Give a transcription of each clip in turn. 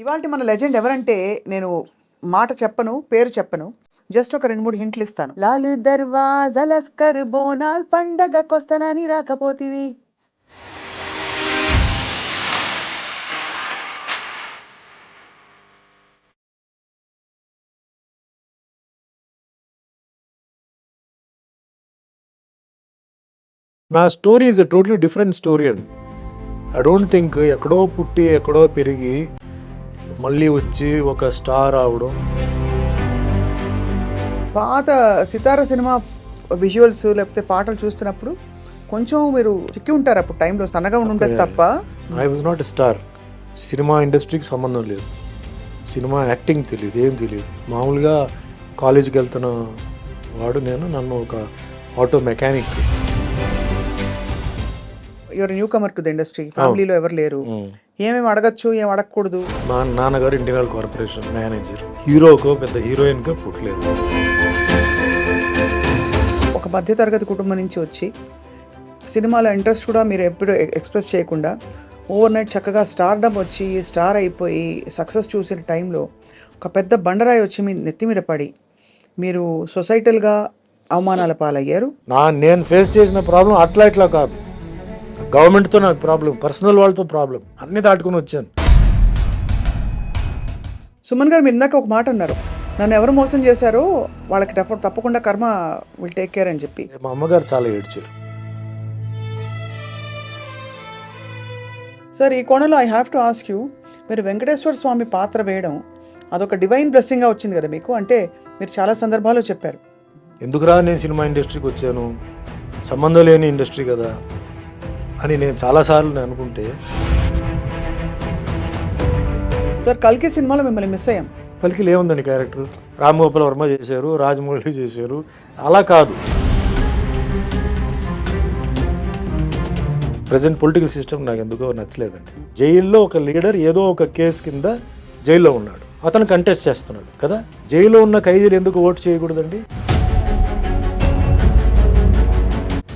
ఇవాల్టి మన లెజెండ్ ఎవరంటే నేను మాట చెప్పను, పేరు చెప్పను. జస్ట్ ఒక 2, 3 హింట్లు ఇస్తాను. లాలు దర్వాజా లస్కర్ బోనాల్ పండగకొస్తానని రాకపోతివి. నా story is a totally different story అండి. ఐ డోంట్ థింక్ ఎక్కడో పుట్టి ఎక్కడో పెరిగి మళ్ళీ వచ్చి ఒక స్టార్ అవడం. పాత సితార సినిమా విజువల్స్ లేకపోతే పాటలు చూస్తున్నప్పుడు కొంచెం మీరు చిక్కి ఉంటారు అప్పుడు టైంలో, సన్నగా ఉండుంటుంది తప్ప. I was not a star. Cinema ఇండస్ట్రీకి సంబంధం లేదు, సినిమా యాక్టింగ్ తెలియదు, ఏం తెలియదు. మామూలుగా కాలేజీకి వెళ్తున్న వాడు నేను. నన్ను ఒక auto mechanic. Your newcomer to the industry. ఫ్యామిలీలో ఎవరు లేరు, ఏమేమి అడగచ్చు ఏం అడగకూడదు. మా నాన్నగారు ఇండియన్ కార్పొరేషన్ మేనేజర్. హీరోకో పెద్ద హీరోయిన్కో పుట్టలేదు. ఒక మధ్యతరగతి కుటుంబం నుంచి వచ్చి సినిమాలో ఇంట్రెస్ట్ కూడా మీరు ఎప్పుడు ఎక్స్ప్రెస్ చేయకుండా ఓవర్ నైట్ చక్కగా స్టార్డమ్ వచ్చి స్టార్ అయిపోయి సక్సెస్ చూసిన టైంలో ఒక పెద్ద బండరాయి వచ్చి మీ నెత్తి మీద పడి మీరు సొసైటల్గా అవమానాల పాలయ్యారు. నేను ఫేస్ చేసిన ప్రాబ్లం అట్లా ఇట్లా కాదు. గవర్నమెంట్తో నాకు ప్రాబ్లం, పర్సనల్ వాళ్ళతో ప్రాబ్లం, అన్నీ దాటుకుని వచ్చాను. సుమన్ గారు మీరు ఇందాక ఒక మాట అన్నారు, నన్ను ఎవరు మోసం చేశారో వాళ్ళకి తప్పకుండా కర్మ విల్ టేక్ కేర్ అని చెప్పి. మా అమ్మగారు చాలా ఏడ్చారు. సార్ ఈ కోణంలో I have to ask you, మీరు వెంకటేశ్వర స్వామి పాత్ర వేయడం అదొక డివైన్ బ్లెస్సింగ్గా వచ్చింది కదా మీకు? అంటే మీరు చాలా సందర్భాల్లో చెప్పారు, ఎందుకురా నేను సినిమా ఇండస్ట్రీకి వచ్చాను, సంబంధం లేని ఇండస్ట్రీ కదా అని నేను చాలాసార్లు అనుకుంటే. సార్ కల్కి సినిమాలో మిమ్మల్ని మిస్ అయ్యాం. కలికి ఏముందండి క్యారెక్టర్, రామ్ గోపాల్ వర్మ చేశారు, రాజమౌళి చేశారు, అలా కాదు. ప్రజెంట్ పొలిటికల్ సిస్టమ్ నాకు ఎందుకో నచ్చలేదండి. జైల్లో ఒక లీడర్ ఏదో ఒక కేసు కింద జైల్లో ఉన్నాడు, అతను కంటెస్ట్ చేస్తున్నాడు కదా. జైల్లో ఉన్న ఖైదీలు ఎందుకు ఓటు చేయకూడదండి?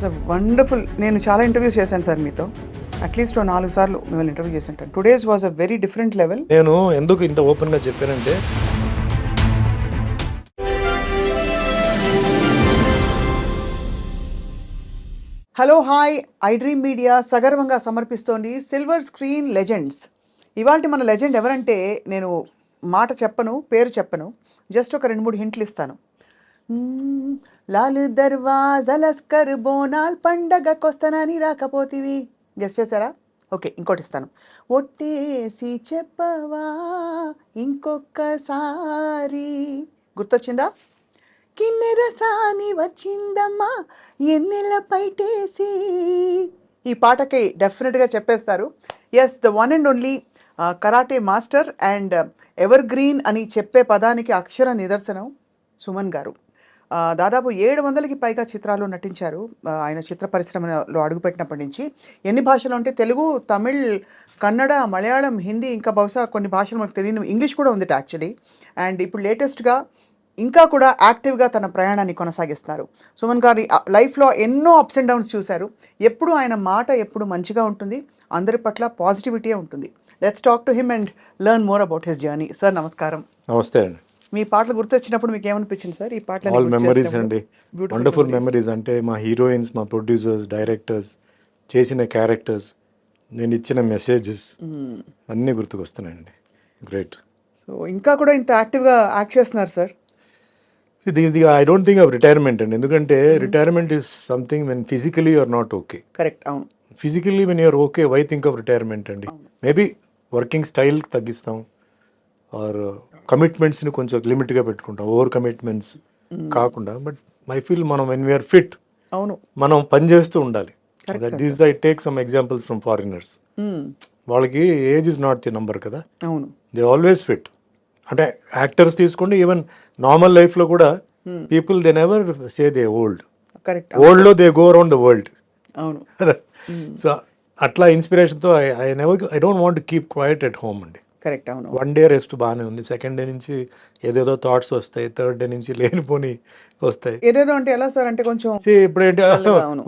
Sir wonderful. నేను చాలా ఇంటర్వ్యూస్ చేశాను సార్ మీతో, అట్లీస్ట్ 4 సార్లు మిమ్మల్ని ఇంటర్వ్యూ చేశాను. Today's was a very different level. నేను ఎందుకు ఇంత ఓపెన్గా చెప్పానంటే, hello hi, I dream media సగర్వంగా సమర్పిస్తోంది సిల్వర్ స్క్రీన్ లెజెండ్స్. ఇవాల్టి మన లెజెండ్ ఎవరంటే నేను మాట చెప్పను, పేరు చెప్పను. జస్ట్ ఒక 2, 3 హింట్లు ఇస్తాను. లాలు దర్వాజా లస్కర్ బోనాల్ పండగకొస్తానని రాకపోతివి. గెస్ చేశారా? ఓకే, ఇంకోటి ఇస్తాను. ఒట్టేసి చెప్పవా ఇంకొకసారి. గుర్తొచ్చిందా? కిన్నెరసాని వచ్చిందమ్మా ఎన్నెల పైటేసి. ఈ పాటకి డెఫినెట్గా చెప్పేస్తారు. Yes, the one and only karate master and evergreen అని చెప్పే పదానికి అక్షర నిదర్శనం సుమన్ గారు. దాదాపు 700కి పైగా చిత్రాలు నటించారు. ఆయన చిత్ర పరిశ్రమలో అడుగుపెట్టినప్పటి నుంచి ఎన్ని భాషలు అంటే తెలుగు, తమిళ్, కన్నడ, మలయాళం, హిందీ, ఇంకా బహుశా కొన్ని భాషలు మనకు తెలియని ఇంగ్లీష్ కూడా ఉంది యాక్చువల్లీ. అండ్ ఇప్పుడు లేటెస్ట్గా ఇంకా కూడా యాక్టివ్గా తన ప్రయాణాన్ని కొనసాగిస్తున్నారు. సుమన్ గారి లైఫ్లో ఎన్నో అప్స్ అండ్ డౌన్స్ చూశారు. ఎప్పుడు ఆయన మాట ఎప్పుడు మంచిగా ఉంటుంది, అందరి పట్ల పాజిటివిటీ ఉంటుంది. Let's talk to him and learn more about his journey. Sir నమస్కారం. నమస్తే అండి. మీ పాటలు గుర్తొచ్చినప్పుడు మీకు ఏమనిపించింది సార్? ఈ పాటలు ఆల్ మెమరీస్ అండి, వండర్ఫుల్ మెమరీస్. అంటే మా హీరోయిన్స్, మా ప్రొడ్యూసర్స్, డైరెక్టర్స్ చేసిన క్యారెక్టర్స్, నేను ఇచ్చిన మెసేజెస్ అన్నీ గుర్తుకొస్తున్నాయండి. గ్రేట్. సో ఇంకా కూడా ఇంత యాక్టివ్గా యాక్ట్ చేస్తున్నారు సార్. ఇది I don't think of retirement అండి. ఎందుకంటే retirement is something when physically you're not okay. Correct, అవును. Physically when you're okay, why think of retirement అండి? మేబీ వర్కింగ్ స్టైల్ తగ్గిస్తాం, ఆర్ కమిట్మెంట్స్ని కొంచెం లిమిట్గా పెట్టుకుంటాం, ఓవర్ కమిట్మెంట్స్ కాకుండా. బట్ ఐ ఫీల్ మనం వెన్ వీఆర్ ఫిట్, అవును, మనం పని చేస్తూ ఉండాలి. That is I take some examples from foreigners. వాళ్ళకి age is not the number కదా, అవును. They always fit. అంటే యాక్టర్స్ తీసుకోండి, ఈవెన్ నార్మల్ లైఫ్లో కూడా people they never say they old. Correct, ఓల్డ్లో they go around the world. అవును. So అట్లా ఇన్స్పిరేషన్తో I don't want keep quiet at home అండి. కరెక్ట్, అవును. 1 డే రెస్ట్ బాగానే ఉంది, 2nd డే నుంచి ఏదేదో థాట్స్ వస్తాయి, 3rd డే నుంచి లేనిపోని వస్తాయి. ఏదేదో అంటే ఎలా సార్? అంటే కొంచెం ఇప్పుడేంటి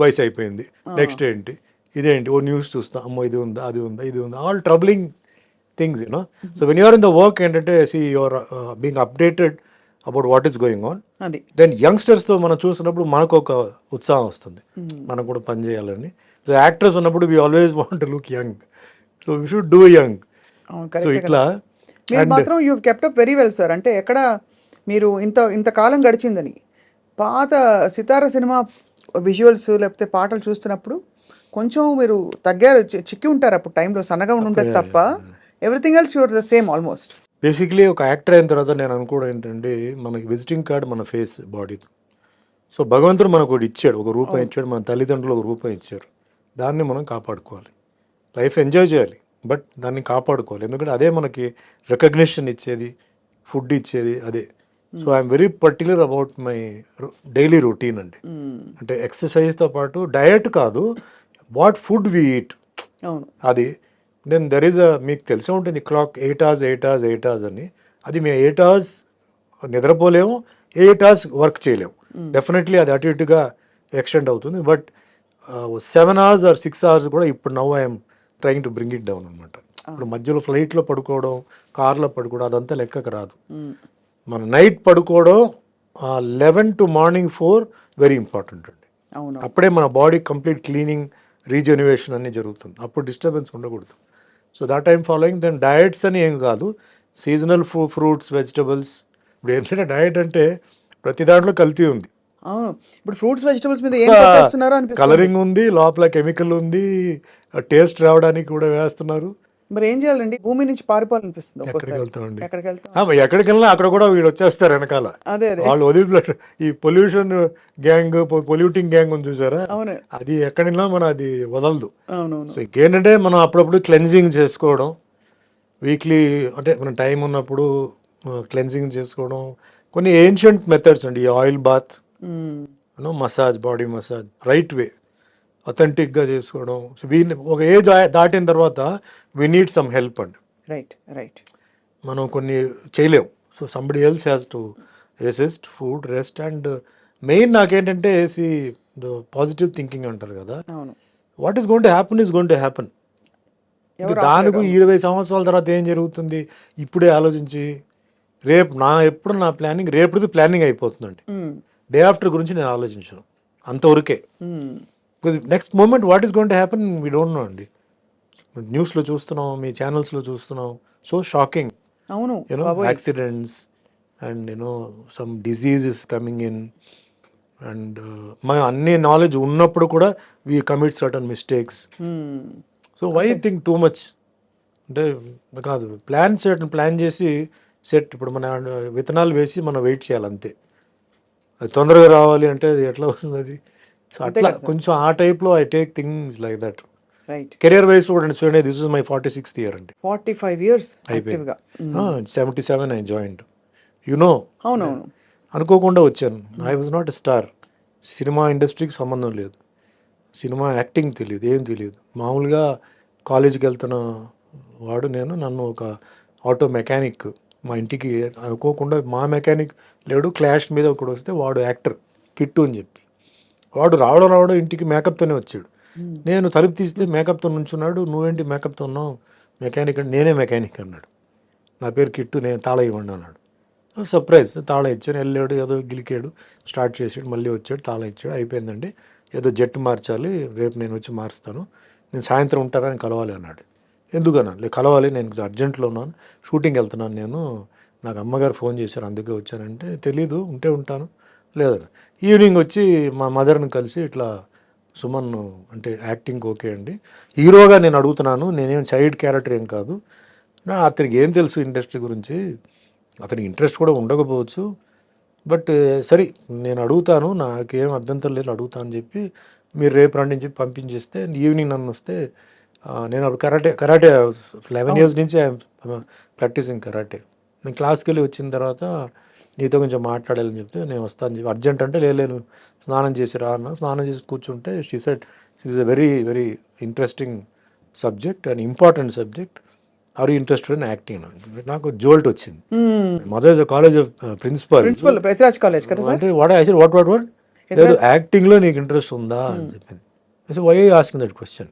వయసు అయిపోయింది, నెక్స్ట్ ఏంటి, ఇదేంటి, ఓ న్యూస్ చూస్తాం, అమ్మో ఇది ఉందా, అది ఉందా, ఇది ఉందా, all troubling things you know. So when you're in the work ఏంటంటే see you're being updated about what is going on. అది దెన్ యంగ్స్టర్స్తో మనం చూసినప్పుడు మనకు ఒక ఉత్సాహం వస్తుంది, మనం కూడా పని చేయాలని. సో యాక్టర్స్ ఉన్నప్పుడు we always want to look young, so we should do young. అవును, సో కరెక్టే ఇట్లా కదా. మీరు మాత్రం you kept up very well sir. అంటే ఎక్కడ మీరు ఇంత కాలం గడిచిందని పాత సితార సినిమా విజువల్స్ లేకపోతే పాటలు చూస్తున్నప్పుడు కొంచెం మీరు తగ్గారు, చిక్కి ఉంటారు అప్పుడు టైంలో, సన్నగా ఉండేది తప్ప everything else your the same almost. Basically ఒక యాక్టర్ అయిన తర్వాత నేను అనుకోవడం ఏంటంటే మనకి విజిటింగ్ కార్డ్ మన ఫేస్ బాడీతో. సో భగవంతుడు మనకు ఒకటి ఇచ్చాడు, ఒక రూపం ఇచ్చాడు, మన తల్లిదండ్రులు ఒక రూపం ఇచ్చారు, దాన్ని మనం కాపాడుకోవాలి. లైఫ్ ఎంజాయ్ చేయాలి బట్ దాన్ని కాపాడుకోవాలి, ఎందుకంటే అదే మనకి రికగ్నిషన్ ఇచ్చేది, ఫుడ్ ఇచ్చేది అదే. So I'm very particular about my daily routine అండి. అంటే ఎక్సర్సైజ్తో పాటు డయట్ కాదు, వాట్ ఫుడ్ వి ఈట్ అవును అది. దెన్ దెర్ ఈజ్ మీకు తెలిసే ఉంటుంది క్లాక్ 8 hours అని. అది మేము 8 hours నిద్రపోలేము, 8 hours వర్క్ చేయలేము. డెఫినెట్లీ అది అటు ఇటుగా ఎక్స్టెండ్ అవుతుంది. బట్ 7 hours or 6 hours కూడా ఇప్పుడు now I'm trying to bring it down అనమాట. ఇప్పుడు మధ్యలో ఫ్లైట్లో పడుకోవడం, కార్లో పడుకోవడం అదంతా లెక్కకు రాదు. మన నైట్ పడుకోవడం 11 to morning 4 వెరీ ఇంపార్టెంట్ అండి. అవును అప్పుడే మన బాడీ కంప్లీట్ క్లీనింగ్, రీజెన్యువేషన్ అన్నీ జరుగుతుంది, అప్పుడు డిస్టర్బెన్స్ ఉండకూడదు. So that time following. Then diets అని ఏం కాదు, సీజనల్ ఫ్రూట్స్, వెజిటబుల్స్. ఇప్పుడు ఏంటంటే డయట్ అంటే ప్రతి దాంట్లో కల్తీ ఉంది. అవును, ఇప్పుడు ఫ్రూట్స్ వెజిటబుల్స్ మీద ఏం చేస్తున్నారో అనిపిస్తుంది. కలరింగ్ ఉంది, లోపల కెమికల్ ఉంది, టేస్ట్ రావడానికి కూడా వేస్తున్నారు. మరి ఏం చేయాలండి? భూమి నుంచి పారిపోవాలనిపిస్తుంది ఎక్కడికి ఒక్కోసారి. వెళ్తామండి? ఎక్కడికి వెళ్తాం? ఎక్కడికి వెళ్ళినా అక్కడ కూడా వీడు వచ్చేస్తారు వెనకాల. అదే అదే వాళ్ళు వదిలి ఈ పొల్యూషన్ గ్యాంగ్, పొల్యూటింగ్ గ్యాంగ్ ఉంది చూసారా, అవును అది ఎక్కడినా మన అది వదలదు. అవునవును సో ఇంకేంటంటే మనం అప్పుడప్పుడు క్లెన్జింగ్ చేసుకోవడం, వీక్లీ అంటే మన టైం ఉన్నప్పుడు క్లెన్జింగ్ చేసుకోవడం. కొన్ని ఏన్షియంట్ మెథడ్స్ అండి, oil bath, massage, body massage right way, అథెంటిక్గా చేసుకోవడం. సో ఒక ఏజ్ దాటిన తర్వాత వీ నీడ్ సమ్ హెల్ప్ అండి. రైట్ రైట్ మనం కొన్ని చేయలేం. So somebody else has to assist, food, rest. And main నాకేంటంటే ద పాజిటివ్ థింకింగ్ అంటారు కదా, అవును what is going to happen is going to happen. దానికి 20 సంవత్సరాల తర్వాత ఏం జరుగుతుంది ఇప్పుడే ఆలోచించి, ఎప్పుడు నా ప్లానింగ్ రేపుది ప్లానింగ్ అయిపోతుందండి. డే ఆఫ్టర్ గురించి నేను ఆలోచించను, అంతవరకే. Next moment what is going to happen we don't know అండి. న్యూస్లో చూస్తున్నాం, మీ ఛానల్స్లో చూస్తున్నాం, సో షాకింగ్. అవును accidents and some diseases coming in. And మన అన్ని నాలెడ్జ్ ఉన్నప్పుడు కూడా we commit certain mistakes. So why think too much అంటే కాదు, ప్లాన్ చేసి ఇప్పుడు మన విత్తనాలు వేసి మనం వెయిట్ చేయాలి అంతే. అది తొందరగా రావాలి అంటే అది ఎట్లా వస్తుంది అది. సో అట్లా కొంచెం ఆ టైప్లో I take things like that. Right career wise కూడా చూడండి, this is my 46th year అండి. 45 years అయిపోయింది. యాక్టివ్గా. 77 ఐ జాయిన్డ్. అవునవును అనుకోకుండా వచ్చాను. I was not a star. Cinema ఇండస్ట్రీకి సంబంధం లేదు, సినిమా యాక్టింగ్ తెలియదు, ఏం తెలియదు. మామూలుగా కాలేజీకి వెళ్తున్న వాడు నేను. నన్ను ఒక ఆటో మెకానిక్ మా ఇంటికి అనుకోకుండా, మా మెకానిక్ లేడు, క్లాష్ మీద ఒకడు వస్తే వాడు యాక్టర్ కిట్టు అని చెప్పి, వాడు రావడం ఇంటికి మేకప్తోనే వచ్చాడు. నేను తలుపు తీస్తే మేకప్తో నుంచున్నాడు. నువ్వేంటి మేకప్తో ఉన్నావు? మెకానిక్ అంటే నేనే మెకానిక్ అన్నాడు. నా పేరు కిట్టు, నేను తాళ ఇవ్వండి అన్నాడు. సర్ప్రైజ్, తాళ ఇచ్చాను. వెళ్ళాడు, ఏదో గిలికాడు, స్టార్ట్ చేసాడు, మళ్ళీ వచ్చాడు, తాళ ఇచ్చాడు, అయిపోయిందండి. ఏదో జట్టు మార్చాలి, రేపు నేను వచ్చి మారుస్తాను, నేను సాయంత్రం ఉంటానని కలవాలి అన్నాడు. ఎందుకన్నా? కలవాలి, నేను అర్జెంట్లో ఉన్నాను, షూటింగ్ వెళ్తున్నాను నేను, నాకు అమ్మగారు ఫోన్ చేశారు అందుకే వచ్చానంటే, తెలీదు, ఉంటే ఉంటాను లేదని. ఈవినింగ్ వచ్చి మా మదర్ని కలిసి ఇట్లా సుమన్ అంటే యాక్టింగ్ ఓకే అండి, హీరోగా నేను అడుగుతున్నాను, నేనేం చైల్డ్ క్యారెక్టర్ ఏం కాదు, అతనికి ఏం తెలుసు ఇండస్ట్రీ గురించి, అతనికి ఇంట్రెస్ట్ కూడా ఉండకపోవచ్చు, బట్ సరే నేను అడుగుతాను, నాకేం అభ్యంతరం లేదు, అడుగుతాను అని చెప్పి మీరు రేపు రండి అని చెప్పి పంపించేస్తే, ఈవినింగ్ నన్ను వస్తే నేను అప్పుడు కరాటే 11 years నుంచి ఐఎమ్ ప్రాక్టీసింగ్ కరాటే. నేను క్లాస్కి వెళ్ళి వచ్చిన తర్వాత నీతో కొంచెం మాట్లాడాలని చెప్తే నేను వస్తాను చెప్పి, అర్జెంట్ అంటే లేదు స్నానం చేసి రా అన్న. స్నానం చేసి కూర్చుంటే she said it is a very very interesting subject and important subject, are you interested in acting. నాకు జోల్ట్ వచ్చింది. Mother is college of principal Prathiraj college కదా సార్. అంటే వాట్ లేదు యాక్టింగ్లో నీకు ఇంట్రెస్ట్ ఉందా అని చెప్పింది. వై ఆస్కింగ్ దట్ క్వశ్చన్,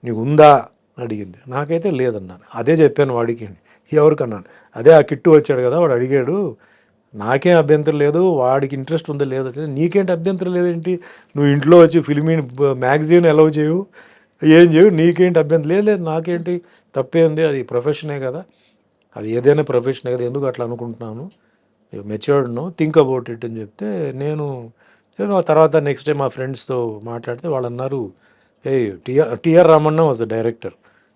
నీకు ఉందా అడిగింది. నాకైతే లేదన్నాను. అదే చెప్పాను వాడికి, ఎవరికన్నాను. అదే ఆ కిట్టు వచ్చాడు కదా, వాడు అడిగాడు, నాకేం అభ్యంతరం లేదు, వాడికి ఇంట్రెస్ట్ ఉందో లేదో తెలియదు. నీకేంటి అభ్యంతరం లేదేంటి, నువ్వు ఇంట్లో వచ్చి ఫిల్మీ మ్యాగజైన్ అలౌ చేయవు, ఏం చేయవు, నీకేంటి అభ్యంతరం లేదు, లేదు నాకేంటి తప్పేంది, అది ప్రొఫెషనే కదా, అది ఏదైనా ప్రొఫెషనే కదా, ఎందుకు అట్లా అనుకుంటున్నాను, matured no, think about it అని చెప్తే, నేను ఆ తర్వాత నెక్స్ట్ డే మా ఫ్రెండ్స్తో మాట్లాడితే వాళ్ళు అన్నారు, ఏ TR Ramanna was the director.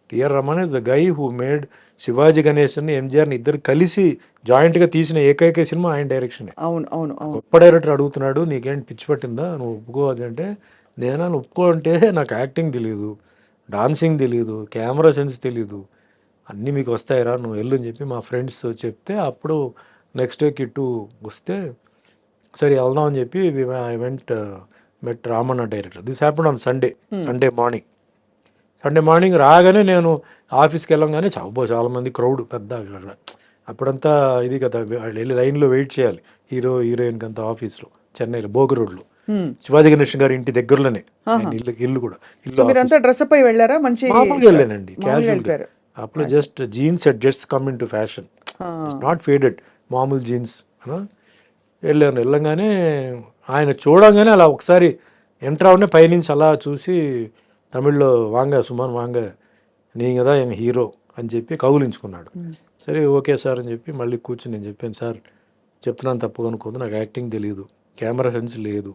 TR Ramanna is the guy who made Shivaji గణేశన్ని ఎంజిఆర్ని ఇద్దరు కలిసి జాయింట్గా తీసిన ఏకైక సినిమా ఆయన డైరెక్షనే. అవును అవును అవును. గొప్ప డైరెక్టర్ అడుగుతున్నాడు, నీకేంటి పిచ్చి పట్టిందా, నువ్వు ఒప్పుకోవాలి అంటే, నేను ఒప్పుకో అంటే నాకు యాక్టింగ్ తెలియదు, డాన్సింగ్ తెలియదు, కెమెరా సెన్స్ తెలియదు, అన్నీ మీకు వస్తాయిరా, నువ్వు వెళ్ళు అని చెప్పి మా ఫ్రెండ్స్ చెప్తే, అప్పుడు నెక్స్ట్ డే కిట్టు వస్తే సరే వెళ్దాం అని చెప్పి I went met Ramanna director. This happened on Sunday morning రాగానే నేను ఆఫీస్కి వెళ్ళంగానే చాలా మంది క్రౌడ్ పెద్ద అక్కడ. అప్పుడంతా ఇది కదా, వాళ్ళు వెళ్ళి లైన్లో వెయిట్ చేయాలి, హీరోయిన్కి అంతా ఆఫీస్లో, చెన్నైలో బోగి రోడ్లో, శివాజీ గణేశన్ గారి ఇంటి దగ్గరలోనే ఇల్లు కూడా. మీరంతా డ్రెస్అప్ అయి వెళ్ళారా? మంచి మామూలుగా వెళ్ళానండి, క్యాజువల్గా. అప్పుడు just jeans just come in to fashion, not faded, మామూలు జీన్స్ వెళ్ళంగానే ఆయన చూడంగానే అలా ఒకసారి ఎంటర్ అవనే పైనుంచి అలా చూసి తమిళ్లో వాంగ సుమన్ వాంగ నీ కదా ఆయన హీరో అని చెప్పి కౌలించుకున్నాడు. సరే ఓకే సార్ అని చెప్పి మళ్ళీ కూర్చుని నేను చెప్పాను, సార్ చెప్తున్నాను తప్పుగా అనుకోదు, నాకు యాక్టింగ్ తెలియదు, కెమెరా సెన్స్ లేదు,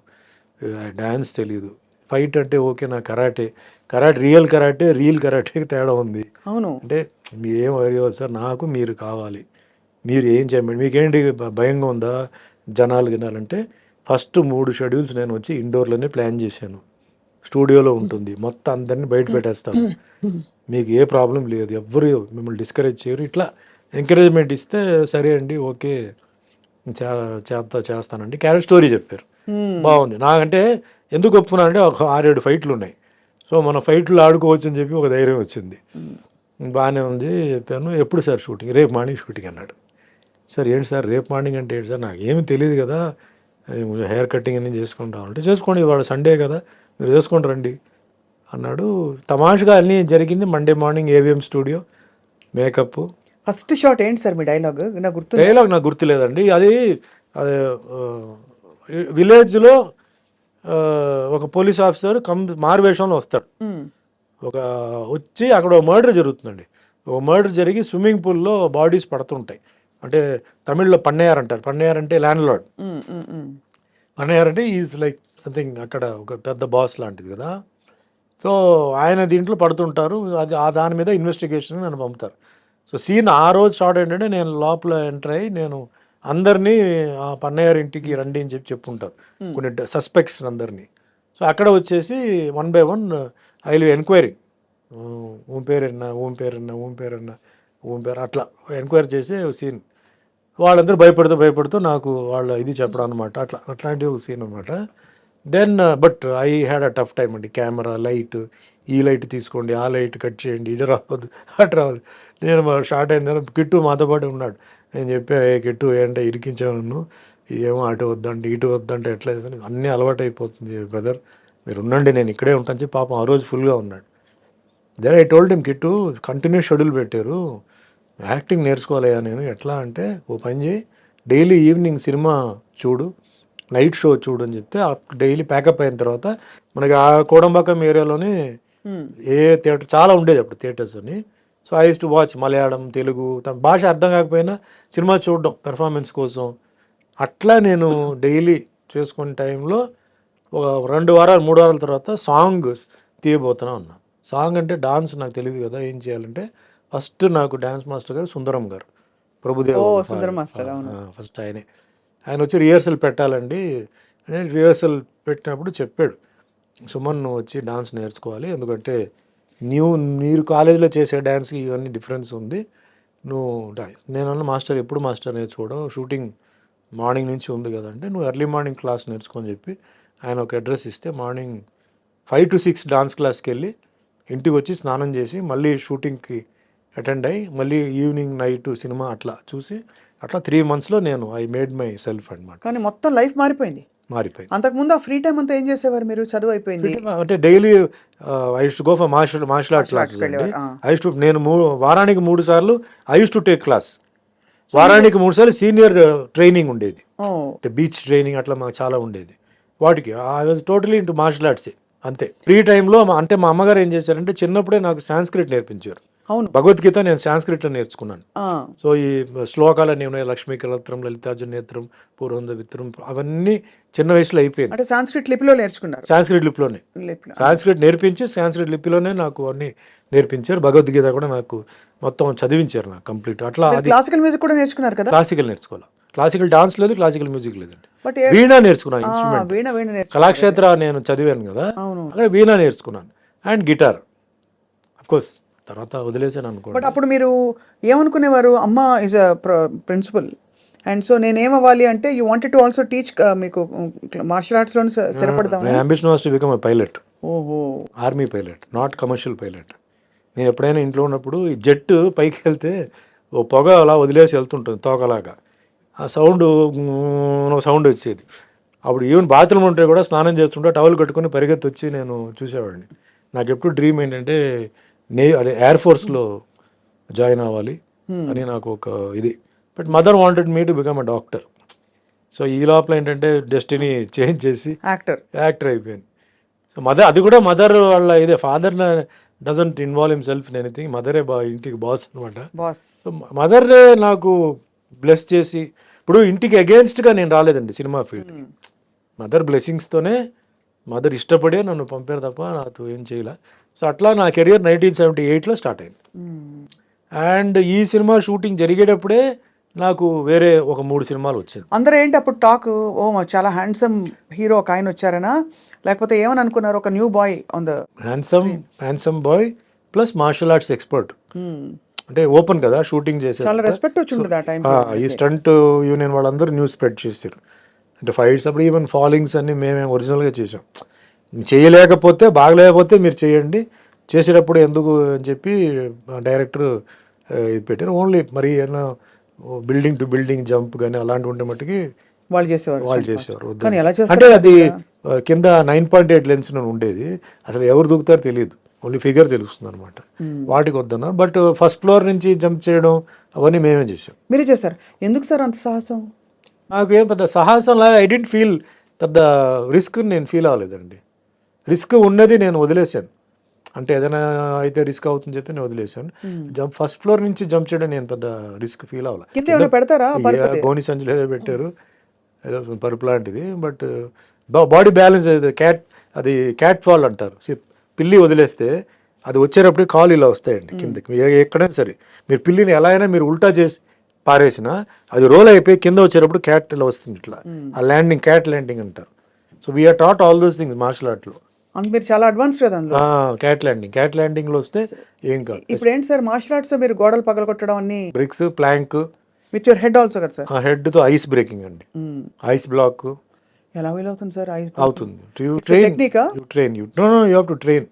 డ్యాన్స్ తెలియదు, ఫైట్ అంటే ఓకే, నా కరాటే రియల్ కరాటేకి తేడా ఉంది. అవును అంటే మీరేం అడిగేవారు సార్, నాకు మీరు కావాలి, మీరు ఏం చేయమండి, మీకేంటి భయంగా ఉందా జనాలు వినాలంటే, ఫస్ట్ 3 షెడ్యూల్స్ నేను వచ్చి ఇండోర్లోనే ప్లాన్ చేశాను, స్టూడియోలో ఉంటుంది, మొత్తం అందరినీ బయట పెట్టేస్తాను, మీకు ఏ ప్రాబ్లం లేదు, ఎవ్వరు మిమ్మల్ని డిస్కరేజ్ చేయరు, ఇట్లా ఎంకరేజ్మెంట్ ఇస్తే సరే అండి ఓకే చేస్తానండి. క్యారెక్టర్ స్టోరీ చెప్పారు, బాగుంది. నాకంటే ఎందుకు ఒప్పుకున్నా అంటే ఒక 6-7 ఫైట్లు ఉన్నాయి, సో మన ఫైట్లు ఆడుకోవచ్చు అని చెప్పి ఒక ధైర్యం వచ్చింది. బాగానే ఉంది చెప్పాను. ఎప్పుడు సార్ షూటింగ్? రేపు మార్నింగ్ షూటింగ్ అన్నాడు. సార్ ఏంటి సార్ రేపు మార్నింగ్ అంటే ఏంటి సార్, నాకు ఏమి తెలియదు కదా, హెయిర్ కటింగ్ అన్నీ చేసుకుంటాం అంటే, చేసుకోండి ఇవాళ సండే కదా మీరు చేసుకొని రండి అన్నాడు. తమాషగా అన్నీ జరిగింది. Monday morning AVM studio, makeup. First shot ఏంటి సార్ మీ డైలాగ్? నాకు గుర్తు డైలాగ్ నాకు గుర్తులేదండి. అది విలేజ్లో ఒక పోలీస్ ఆఫీసర్ మారువేషంలో వస్తాడు. వచ్చి అక్కడ ఒక మర్డర్ జరుగుతుందండి. ఒక మర్డర్ జరిగి స్విమ్మింగ్ పూల్లో బాడీస్ పడుతుంటాయి. అంటే తమిళ్లో పన్నయ్యార్ అంటారు. పన్నయ్యార్ అంటే ల్యాండ్ లార్డ్. పన్నయ్యార్ అంటే ఈజ్ లైక్ సంథింగ్ అక్కడ ఒక పెద్ద బాస్ లాంటిది కదా. సో ఆయన దీంట్లో పడుతుంటారు. అది దాని మీద ఇన్వెస్టిగేషన్ నన్ను పంపుతారు. సో సీన్ ఆ రోజు షార్ట్ ఏంటంటే, నేను లోపల ఎంటర్ అయ్యి నేను అందరినీ ఆ పన్నయ్యార్ ఇంటికి రండి అని చెప్పుంటారు కొన్ని సస్పెక్ట్స్ అందరినీ. సో అక్కడ వచ్చేసి 1 by 1 ఐ విల్ ఎంక్వైరీ, ఓం పేరు అట్లా ఎంక్వైరీ చేసే సీన్. వాళ్ళందరూ భయపడుతూ నాకు వాళ్ళ ఇది చెప్పడం అనమాట. అట్లాంటి ఒక సీన్ అనమాట. Then but I had a tough time అండి. కెమెరా, లైట్, ఈ లైట్ తీసుకోండి, ఆ లైట్ కట్ చేయండి, ఇది రావద్దు, అటు రావద్దు. నేను షార్ట్ అయిన కిట్టు మాతో పాటు ఉన్నాడు. నేను చెప్పా, కిట్టు ఏంటంటే ఇరికించాను నన్ను, ఏమో అటు వద్దంటే ఇటు వద్దంటే ఎట్లా అన్నీ అలవాటు అయిపోతుంది బ్రదర్, మీరు ఉండండి నేను ఇక్కడే ఉంటాను చెప్పి పాపం ఆ రోజు ఫుల్గా ఉన్నాడు. Then I told him, Kittu continuous schedule పెట్టారు, యాక్టింగ్ నేర్చుకోవాలయ్యా నేను. ఎట్లా అంటే, ఓ పని చేయి, డైలీ ఈవినింగ్ సినిమా చూడు, నైట్ షో చూడు అని చెప్తే డైలీ ప్యాకప్ అయిన తర్వాత మనకి ఆ కోడంబాకం ఏరియాలోనే ఏ థియేటర్ చాలా ఉండేది అప్పుడు థియేటర్స్ అని. So I use to watch Malayalam, Telugu, తన భాష అర్థం కాకపోయినా సినిమా చూడడం పెర్ఫార్మెన్స్ కోసం. అట్లా నేను డైలీ చేసుకునే టైంలో ఒక 2 వారాలు 3 వారాల తర్వాత సాంగ్ తీయబోతున్నా ఉన్నా. సాంగ్ అంటే డాన్స్ నాకు తెలియదు కదా, ఏం చేయాలంటే ఫస్ట్ నాకు డాన్స్ మాస్టర్ గారు సుందరం గారు, ప్రభుదేవ్ ఫస్ట్ ఆయన వచ్చి రిహర్సల్ పెట్టాలండి. నేను రిహర్సల్ పెట్టినప్పుడు చెప్పాడు, సుమన్ నువ్వు వచ్చి డాన్స్ నేర్చుకోవాలి, ఎందుకంటే మీరు కాలేజీలో చేసే డాన్స్కి ఇవన్నీ డిఫరెన్స్ ఉంది, నువ్వు నేనన్నా మాస్టర్ ఎప్పుడు మాస్టర్ నేర్చుకోవడం, షూటింగ్ మార్నింగ్ నుంచి ఉంది కదంటే నువ్వు ఎర్లీ మార్నింగ్ క్లాస్ నేర్చుకొని చెప్పి ఆయన ఒక అడ్రస్ ఇస్తే మార్నింగ్ 5 to 6 డాన్స్ క్లాస్కి వెళ్ళి ఇంటికి వచ్చి స్నానం చేసి మళ్ళీ షూటింగ్కి అటెండ్ అయ్యి మళ్ళీ ఈవినింగ్ నైట్ సినిమా అట్లా చూసి అట్లా 3 monthsలో నేను ఐ మేడ్ మై సెల్ఫ్ అనమాట. కానీ మొత్తం లైఫ్ మారిపోయింది. మారిపోయింది. అంతకుముందు ఆ ఫ్రీ టైం అంతా ఏం చేసేవారు మీరు? చదువు అయిపోయింది. అంటే daily I use to go for martial art classes అండి. ఐ యూస్ టు నేను వారానికి 3 సార్లు I use to take class. వారానికి 3 సార్లు సీనియర్ ట్రైనింగ్ ఉండేది, అంటే బీచ్ ట్రైనింగ్ అట్లా మాకు చాలా ఉండేది. వాటికి I was totally into martial arts అంతే. ఫ్రీ టైంలో అంటే మా అమ్మగారు ఏం చేశారంటే చిన్నప్పుడే నాకు సాంస్క్రిట్ నేర్పించారు. అవును, భగవద్గీత నేను సాంస్క్రిట్లో నేర్చుకున్నాను. సో ఈ శ్లోకాలన్నీ ఉన్నాయి, లక్ష్మీ కలత్రం, లలితార్జున నేత్రం, పూర్వంద విత్రం, అవన్నీ చిన్న వయసులో అయిపోయింది. అంటే సాంస్క్రిట్ లిపిలో నేర్చుకున్నారు? సాంస్క్రిట్ లిపిలోనే, సాంస్క్రిట్ నేర్పించి సాంస్క్రిట్ లిపిలోనే నాకు అన్ని నేర్పించారు. భగవద్గీత కూడా నాకు మొత్తం చదివించారు నాకు కంప్లీట్. అట్లా అది క్లాసికల్ మ్యూజిక్ కూడా నేర్చుకున్నారు కదా? క్లాసికల్ నేర్చుకోవాలి. క్లాసికల్ డాన్స్ లేదు, క్లాసికల్ మ్యూజిక్ లేదండి. బట్ వీణ నేర్చుకున్నాను, ఇన్స్ట్రుమెంట్. కళాక్షేత్ర నేను చదివాను కదా, అక్కడ వీణ నేర్చుకున్నాను. అండ్ గిటార్ అఫ్ కోర్స్ తర్వాత వదిలేసాను అనుకో. బట్ అప్పుడు మీరు ఏమనుకునేవారు? అమ్మ is a principal and so నేనేమవ్వాలి అంటే you wanted to also teach, మీకు మార్షల్ ఆర్ట్స్ లో స్థిరపడదాం. My ambition was to become a pilot. ఓహో, army pilot, not commercial pilot. నేను ఎప్పుడైనా ఇంట్లో ఉన్నప్పుడు ఈ జెట్ పైకి వెళ్తే ఓ పొగ అలా వదిలేసి వెళ్తుంటుంది తోకలాగా, ఆ సౌండ్ వచ్చేది. అప్పుడు ఈవెన్ బాత్రూమ్ ఉంటే కూడా స్నానం చేస్తుంటే టవల్ కట్టుకొని పరిగెత్తి వచ్చి నేను చూసేవాడిని. నాకు ఎప్పుడు డ్రీమ్ ఏంటంటే అదే ఎయిర్ ఫోర్స్లో జాయిన్ అవ్వాలి అని నాకు ఒక ఇది. But mother wanted me to become a doctor. So ఈ లోపల ఏంటంటే డెస్టినీ చేంజ్ చేసి యాక్టర్ అయిపోయాను. సో అది కూడా మదర్ వాళ్ళ ఇదే. Father doesn't involve himself in anything. మదరే ఇంటికి బాస్ అనమాట. సో మదరే నాకు బ్లెస్ చేసి, ఇప్పుడు ఇంటికి అగేన్స్ట్గా నేను రాలేదండి సినిమా ఫీల్డ్కి. మదర్ బ్లెస్సింగ్స్తోనే, మదర్ ఇష్టపడే నన్ను పంపారు తప్ప నాకు ఏం చేయలే. సో అట్లా నా కెరియర్ 1978లో స్టార్ట్ అయింది. అండ్ ఈ సినిమా షూటింగ్ జరిగేటప్పుడే నాకు వేరే ఒక 3 సినిమాలు వచ్చింది. అందరూ ఏంటి అప్పుడు టాక్, ఓ చాలా హ్యాండ్సమ్ హీరో ఒక ఆయన వచ్చారనా, లేకపోతే ఏమని అనుకున్నారు? ఒక new boy on the handsome boy plus martial arts expert. అంటే ఓపెన్ కదా షూటింగ్ చేశారు, చాలా రెస్పెక్ట్ వచ్చింది ఆ టైం. ఈ స్టంట్ యూనియన్ వాళ్ళందరూ న్యూస్ స్ప్రెడ్ చేశారు. అంటే ఫైట్స్ అప్పుడు ఈవెన్ ఫాలింగ్స్ అన్ని మేమే ఒరిజినల్గా చేసాం. చేయలేకపోతే బాగలేకపోతే మీరు చేయండి, చేసేటప్పుడు ఎందుకు అని చెప్పి డైరెక్టర్ ఇది పెట్టారు. ఓన్లీ మరి ఏమైనా బిల్డింగ్ టు బిల్డింగ్ జంప్ కానీ అలాంటి ఉంటే మట్టుకి వాళ్ళు చేసేవారు. అంటే అది కింద 9.8 లెన్స్ ఉండేది, అసలు ఎవరు దూకుతారో తెలియదు, ఓన్లీ ఫిగర్ తెలుస్తుంది అనమాట. వాటికి వద్దన్నారు. బట్ ఫస్ట్ ఫ్లోర్ నుంచి జంప్ చేయడం అవన్నీ మేమే చేసాం. మీరే చేశారు. ఎందుకు సార్ అంత సాహసం? నాకు ఏం పెద్ద సాహసం లాగా ఐ డెంట్ ఫీల్, పెద్ద రిస్క్ నేను ఫీల్ అవ్వలేదండి. రిస్క్ ఉన్నది నేను వదిలేసాను. అంటే ఏదైనా అయితే రిస్క్ అవుతుందని చెప్పి నేను వదిలేసాను. ఫస్ట్ ఫ్లోర్ నుంచి జంప్ చేయడం నేను పెద్ద రిస్క్ ఫీల్ అవ్వాలి. పెడతారా? గోని సంచులు ఏదో పెట్టారు, ఏదో పరుపు లాంటిది. But body balance cat fall అంటారు. పిల్లి వదిలేస్తే అది వచ్చేటప్పుడు కాలు ఇలా వస్తాయండి కిందకి. ఎక్కడైనా సరే మీరు పిల్లిని ఎలా అయినా మీరు ఉల్టా చేసి పారేసినా అది రోల్ అయిపోయి కింద వచ్చేటప్పుడు క్యాట్ ఇలా వస్తుంది ఇట్లా. ఆ ల్యాండింగ్, క్యాట్ ల్యాండింగ్ అంటారు. So we're taught all those things martial ఆర్ట్లో. మీరు చాలా అడ్వాన్స్ కదా అందులో. క్యాట్ ల్యాండింగ్ లో వస్తే ఏం కాదు. ఇప్పుడు ఏంటి సార్ మార్షల్ ఆర్ట్స్ మీరు గోడలు పగల కొట్టడం అన్ని bricks, plank with your head also కదా సార్? హెడ్ తో ఐస్ బ్రేకింగ్ అండి. ఐస్ బ్లాక్ ఎలా వీలవుతుంది సార్? ఐస్ అవుతుంది. You have to train.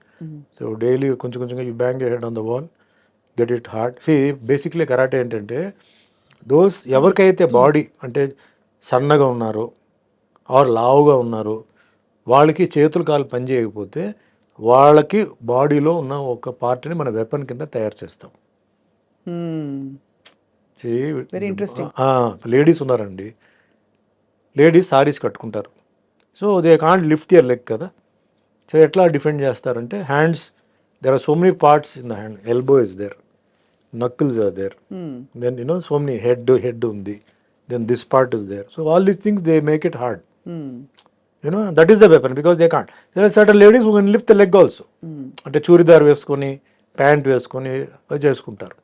So daily కొంచెం కొంచెంగా you bang your head on the wall, get it hard. Basically karate ఏంటంటే ఎవరికైతే బాడీ అంటే సన్నగా ఉన్నారో ఆర్ లావుగా ఉన్నారో వాళ్ళకి చేతులు కాలు పని చేయకపోతే వాళ్ళకి బాడీలో ఉన్న ఒక పార్ట్ని మన వెపన్ కింద తయారు చేస్తాం. Very interesting. లేడీస్ ఉన్నారండి, లేడీస్ సారీస్ కట్టుకుంటారు. So they can't lift your leg కదా. సో ఎట్లా డిఫెండ్ చేస్తారంటే hands, there are so many parts in the hand. Elbow is there, knuckles are there, then so many head ఉంది, then this part is there. So all these things they make it hard. That is the weapon because they can't. There are certain ladies who can lift the leg also. అంటే చూరిదార్ వేసుకొని pant వేసుకొని చేసుకుంటారు.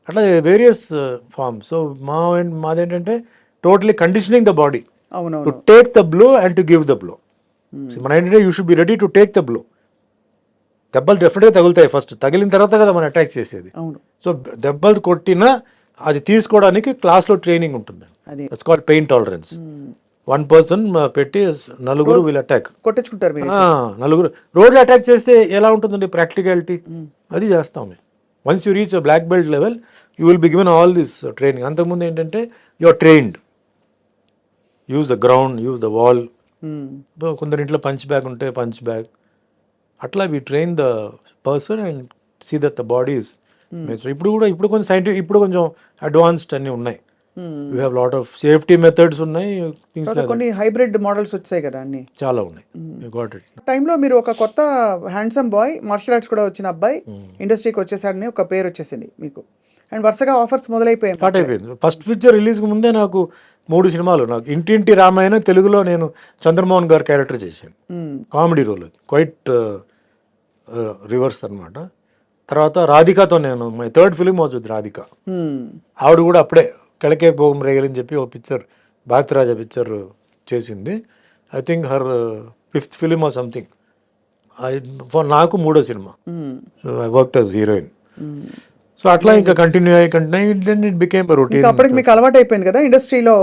అట్లా various forms. So మాదేంటంటే totally conditioning the body to take the blow and to give the blow. మన ఏంటంటే you should be ready to take the blow. దెబ్బలు డెఫినెట్గా తగులుతాయి, ఫస్ట్ తగిలిన తర్వాత కదా మనం అటాక్ చేసేది. సో దెబ్బలు కొట్టినా అది తీసుకోవడానికి క్లాస్లో ట్రైనింగ్ ఉంటుంది. It's called pain tolerance. 1 person పెట్టి నలుగురు వీళ్ళు అటాక్ కొట్టించుకుంటారు. నలుగురు రోడ్లో అటాక్ చేస్తే ఎలా ఉంటుందండి ప్రాక్టికాలిటీ, అది చేస్తాం మేము. Once you reach black belt level you will be given all this training. అంతకుముందు ఏంటంటే you are trained, use the ground, use the wall, కొందరి ఇంట్లో పంచ్ బ్యాగ్ ఉంటే పంచ్ బ్యాగ్, అట్లా we train the person and see that the bodies. ఇప్పుడు కొంచెం scientific, ఇప్పుడు కొంచెం అడ్వాన్స్డ్ అన్నీ ఉన్నాయి. You have lot of safety methods ఉన్నాయి, థింగ్స్ కొన్ని హైబ్రిడ్ మోడల్స్ వచ్చాయి కదా అన్ని. చాలా ఉన్నాయి. You got it. టైంలో మీరు ఒక కొత్త హ్యాండ్సమ్ బాయ్, మార్షల్ ఆర్ట్స్ కూడా వచ్చిన అబ్బాయి ఇండస్ట్రీకి వచ్చేసాడని ఒక పేరు వచ్చేసింది మీకు, అండ్ వరుసగా ఆఫర్స్ మొదలైపోయాయి. స్టార్ట్ అయిపోయింది. ఫస్ట్ పిక్చర్ రిలీజ్కి ముందే నాకు 3 సినిమాలు. నాకు ఇంటింటి రామాయణ తెలుగులో నేను చంద్రమోహన్ గారు క్యారెక్టర్ చేశాను, కామెడీ రోల్. అది క్వైట్ రివర్స్ అనమాట. తర్వాత రాధికతో నేను, my third film was with Radhika. ఆవిడ కూడా అప్పుడే కెళకే భోగం రేగలని చెప్పి ఓ పిక్చర్, భారతరాజా పిక్చర్ చేసింది. I think her 5th film or something. నాకు 3వ cinema. So I work as heroine. So అట్లా ఇంకా కంటిన్యూ ఇట్ బికేమ్ రొటీన్. అప్పటికి మీకు అలవాటు అయిపోయింది కదా ఇండస్ట్రీలో.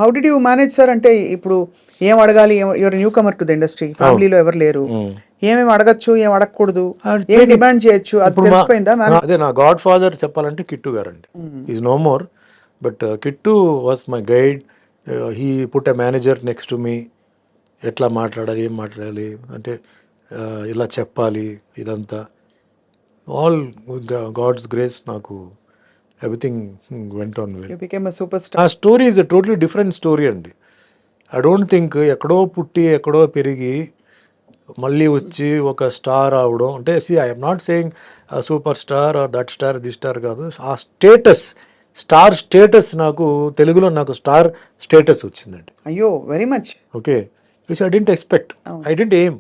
How did you manage sir? అంటే ఇప్పుడు ఏం అడగాలి, your newcomer to the industry, ఫ్యామిలీలో ఎవరు లేరు, ఏమేమి అడగచ్చు, ఏం అడగకూడదు, ఏం డిమాండ్ చేయొచ్చు, అది తెలిసిపోయిందా? అదే నా గాడ్ ఫాదర్ చెప్పాలంటే కిట్టు గారు అండి. Is no more, but Kittu was my guide. He put a manager next to me. ఎట్లా మాట్లాడాలి, ఏం మాట్లాడాలి అంటే ఇలా చెప్పాలి, ఇదంతా ఆల్ గాడ్స్ గ్రేస్. నాకు everything went on well. You became a superstar. ఆ story is a totally different story అండి. ఐ డోంట్ థింక్ ఎక్కడో పుట్టి ఎక్కడో పెరిగి మళ్ళీ వచ్చి ఒక స్టార్ అవడం అంటే, I'm not saying superstar or that star this star కాదు. ఆ స్టేటస్, స్టార్ స్టేటస్, నాకు తెలుగులో నాకు స్టార్ స్టేటస్ వచ్చిందండి. అయ్యో, very much. Okay, which I didn't expect, I didn't aim.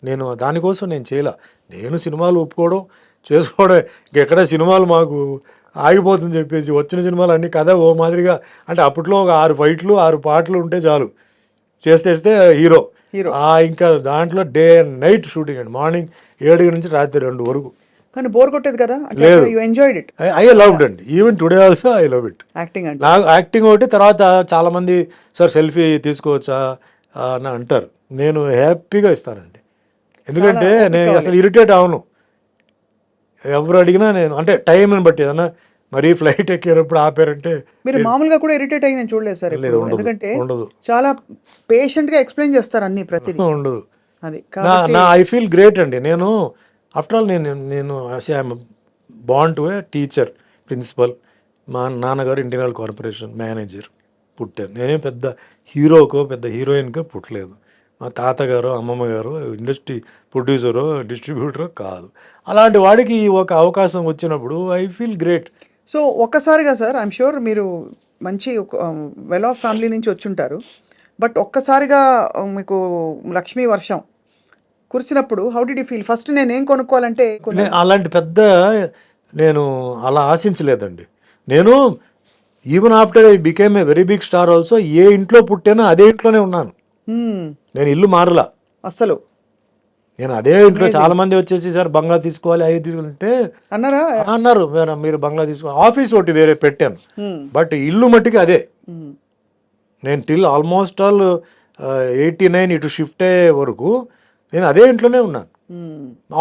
నేను దానికోసం నేను చేయలే. నేను సినిమాలు ఒప్పుకోవడం చేసుకోవడం, ఇంకెక్కడ సినిమాలు మాకు ఆగిపోతుందని చెప్పేసి వచ్చిన సినిమాలు అన్ని కథ ఓ మాదిరిగా, అంటే అప్పట్లో ఒక 6 ఫైట్లు 6 పాటలు ఉంటే చాలు, చేస్తే హీరో. ఇంకా దాంట్లో డే అండ్ నైట్ షూటింగ్ అండి, మార్నింగ్ 7 నుంచి రాత్రి 2 వరకు. కానీ బోర్ కొట్టేది కదా? లేదు, you enjoyed it. I loved అండి. Even today also I love it. Acting అంటే నాకు యాక్టింగ్ ఒకటి. తర్వాత చాలా మంది సార్ సెల్ఫీ తీసుకోవచ్చా అని అంటారు. నేను హ్యాపీగా ఇస్తానండి, ఎందుకంటే నేను అసలు ఇరిటేట్ అవను. ఎవరు అడిగినా నేను, అంటే టైంని బట్టి ఏదన్నా మరీ ఫ్లైట్ ఎక్కేటప్పుడు ఆపారంటే. మీరు మామూలుగా కూడా ఇరిటేట్ అయ్యి నేను చూడలేదు సార్, ఎందుకంటే చాలా పేషెంట్ గా ఎక్స్ప్లెయిన్ చేస్తారు అన్ని, ప్రతిదీ ఉండదు. అది నా ఐ ఫీల్ గ్రేట్ అండి. నేను ఆఫ్టర్ ఆల్ నేను I'm born to a teacher, principal. మా నాన్నగారు ఇంటర్నల్ కార్పొరేషన్ మేనేజర్ పుట్టాను. నేనేం పెద్ద హీరోకో పెద్ద హీరోయిన్కో పుట్టలేదు. మా తాతగారు అమ్మమ్మ గారు ఇండస్ట్రీ ప్రొడ్యూసరో డిస్ట్రిబ్యూటరో కాదు. అలాంటి వాడికి ఒక అవకాశం వచ్చినప్పుడు ఐ ఫీల్ గ్రేట్. సో ఒక్కసారిగా సార్, ఐఎమ్ షూర్ మీరు మంచి వెల్ ఆఫ్ ఫ్యామిలీ నుంచి వచ్చుంటారు, బట్ ఒక్కసారిగా మీకు లక్ష్మీ వర్షం కురిసినప్పుడు how did you feel? First నేను ఏం కొనుక్కోవాలంటే అలాంటి పెద్ద నేను అలా ఆశించలేదండి. నేను even after I became a very big star also, ఏ ఇంట్లో పుట్టానో అదే ఇంట్లోనే ఉన్నాను. నేను ఇల్లు మారలా అసలు. నేను అదే ఇంట్లో, చాలా మంది వచ్చేసి సార్ బంగ్లా తీసుకోవాలి అవి తీసుకుంటే అన్నారు, మీరు బంగ్లా తీసుకోవాలి. ఆఫీస్ ఒకటి వేరే పెట్టాను, బట్ ఇల్లు మట్టికి అదే. నేను టిల్ ఆల్మోస్ట్ ఆల్ 89 ఇటు షిఫ్ట్ అయ్యే వరకు నేను అదే ఇంట్లోనే ఉన్నాను.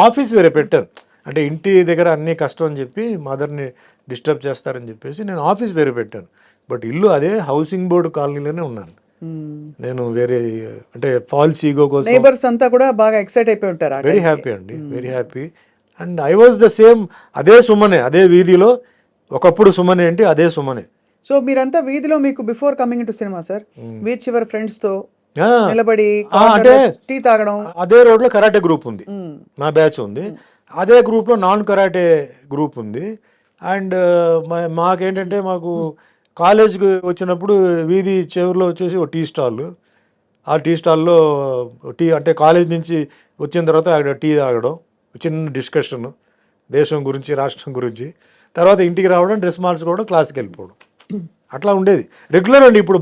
ఆఫీస్ వేరే పెట్టాను, అంటే ఇంటి దగ్గర అన్నీ కష్టం అని చెప్పి మదర్ని డిస్టర్బ్ చేస్తారని చెప్పేసి నేను ఆఫీస్ వేరే పెట్టాను, బట్ ఇల్లు అదే హౌసింగ్ బోర్డు కాలనీలోనే ఉన్నాను. నేను వేరే, అంటే ఫాల్స్ ఈగో కోసం నైబర్స్ అంతా కూడా బాగా ఎక్సైట్ అయిపోయి ఉంటారు. వెరీ హ్యాపీ అండి, very happy. And I was the same, అదే సుమనే, అదే వీధిలో ఒకప్పుడు సుమనే ఏంటి, అదే సుమనే. సో మీరంతా వీధిలో, మీకు before coming to cinema sir, beach చివరి ఫ్రెండ్స్ తో నిలబడి అంటే టీ తాగడం. అదే రోడ్ లో కరాటే గ్రూప్ ఉంది, నా బ్యాచ్ ఉంది. అదే గ్రూప్ లో నాన్ కరాటే గ్రూప్ ఉంది. అండ్ మాకేంటంటే, మాకు కాలేజ్కి వచ్చినప్పుడు వీధి చివరిలో వచ్చేసి ఒక టీ స్టాల్. ఆ టీ స్టాల్లో టీ, అంటే కాలేజ్ నుంచి వచ్చిన తర్వాత అక్కడ టీ తాగడం, చిన్న డిస్కషన్ దేశం గురించి రాష్ట్రం గురించి, తర్వాత ఇంటికి రావడం, డ్రెస్ మార్చుకోవడం, క్లాస్కి వెళ్ళిపోవడం, అట్లా ఉండేది రెగ్యులర్ అండి. ఇప్పుడు